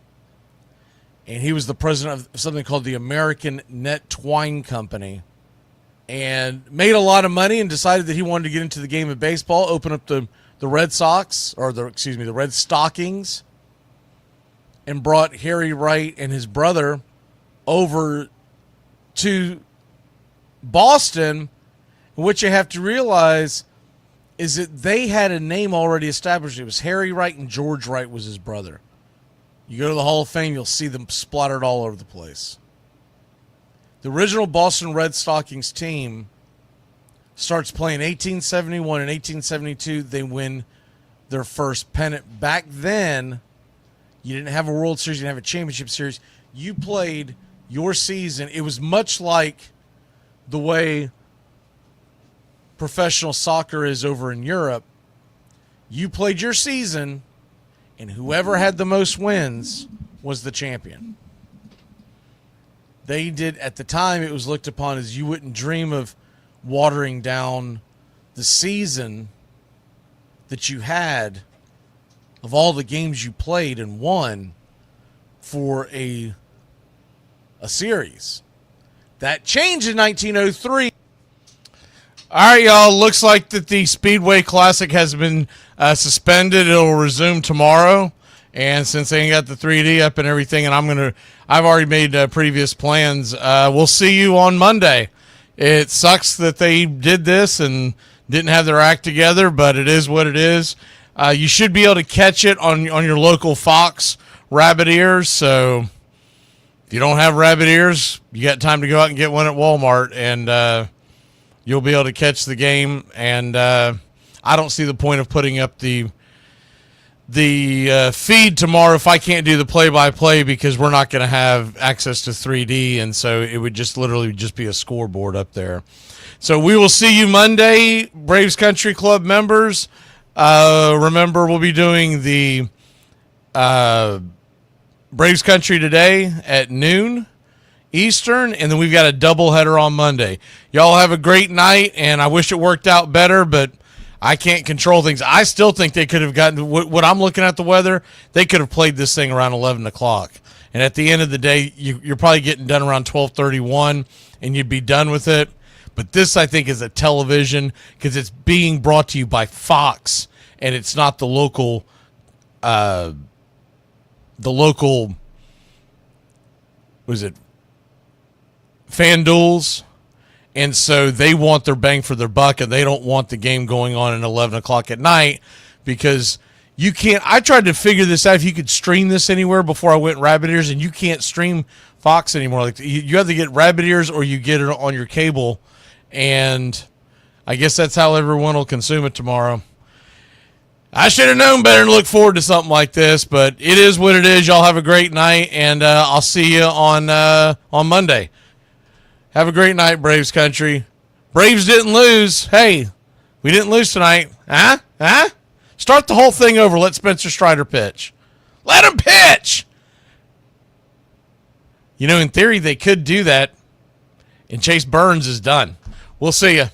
And he was the president of something called the American Net Twine Company, and made a lot of money and decided that he wanted to get into the game of baseball, open up the Red Sox, or the Red Stockings, and brought Harry Wright and his brother over to Boston. What you have to realize is that they had a name already established. It was Harry Wright, and George Wright was his brother. You go to the Hall of Fame, you'll see them splattered all over the place. The original Boston Red Stockings team starts playing 1871 and 1872. They win their first pennant. Back then, you didn't have a World Series, you didn't have a championship series. You played your season. It was much like the way professional soccer is over in Europe. You played your season, and whoever had the most wins was the champion. They did, at the time, it was looked upon as you wouldn't dream of watering down the season that you had of all the games you played and won for a series. That changed in 1903. All right, y'all. Looks like that the Speedway Classic has been suspended. It'll resume tomorrow. And since they ain't got the 3D up and everything, and I've already made previous plans. We'll see you on Monday. It sucks that they did this and didn't have their act together, but it is what it is. You should be able to catch it on your local Fox rabbit ears. So if you don't have rabbit ears, you got time to go out and get one at Walmart, and you'll be able to catch the game. And I don't see the point of putting up the feed tomorrow if I can't do the play-by-play, because we're not going to have access to 3D, and so it would just literally just be a scoreboard up there. So we will see you Monday, Braves Country Club members. Remember, we'll be doing the Braves Country today at noon Eastern, and then we've got a doubleheader on Monday. Y'all have a great night, and I wish it worked out better, but I can't control things. I still think they could have gotten, what I'm looking at the weather, they could have played this thing around 11 o'clock. And at the end of the day, you're probably getting done around 12:31, and you'd be done with it. But this, I think, is a television, because it's being brought to you by Fox, and it's not the local, what is it, FanDuels. And so they want their bang for their buck, and they don't want the game going on at 11 o'clock at night, because you can't. I tried to figure this out if you could stream this anywhere before I went rabbit ears, and you can't stream Fox anymore. Like, you have to get rabbit ears or you get it on your cable, and I guess that's how everyone will consume it tomorrow. I should have known better and look forward to something like this, but it is what it is. Y'all have a great night, and I'll see you on Monday. Have a great night, Braves Country. Braves didn't lose. Hey, we didn't lose tonight. Huh? Start the whole thing over. Let Spencer Strider pitch. Let him pitch! You know, in theory, they could do that, and Chase Burns is done. We'll see you.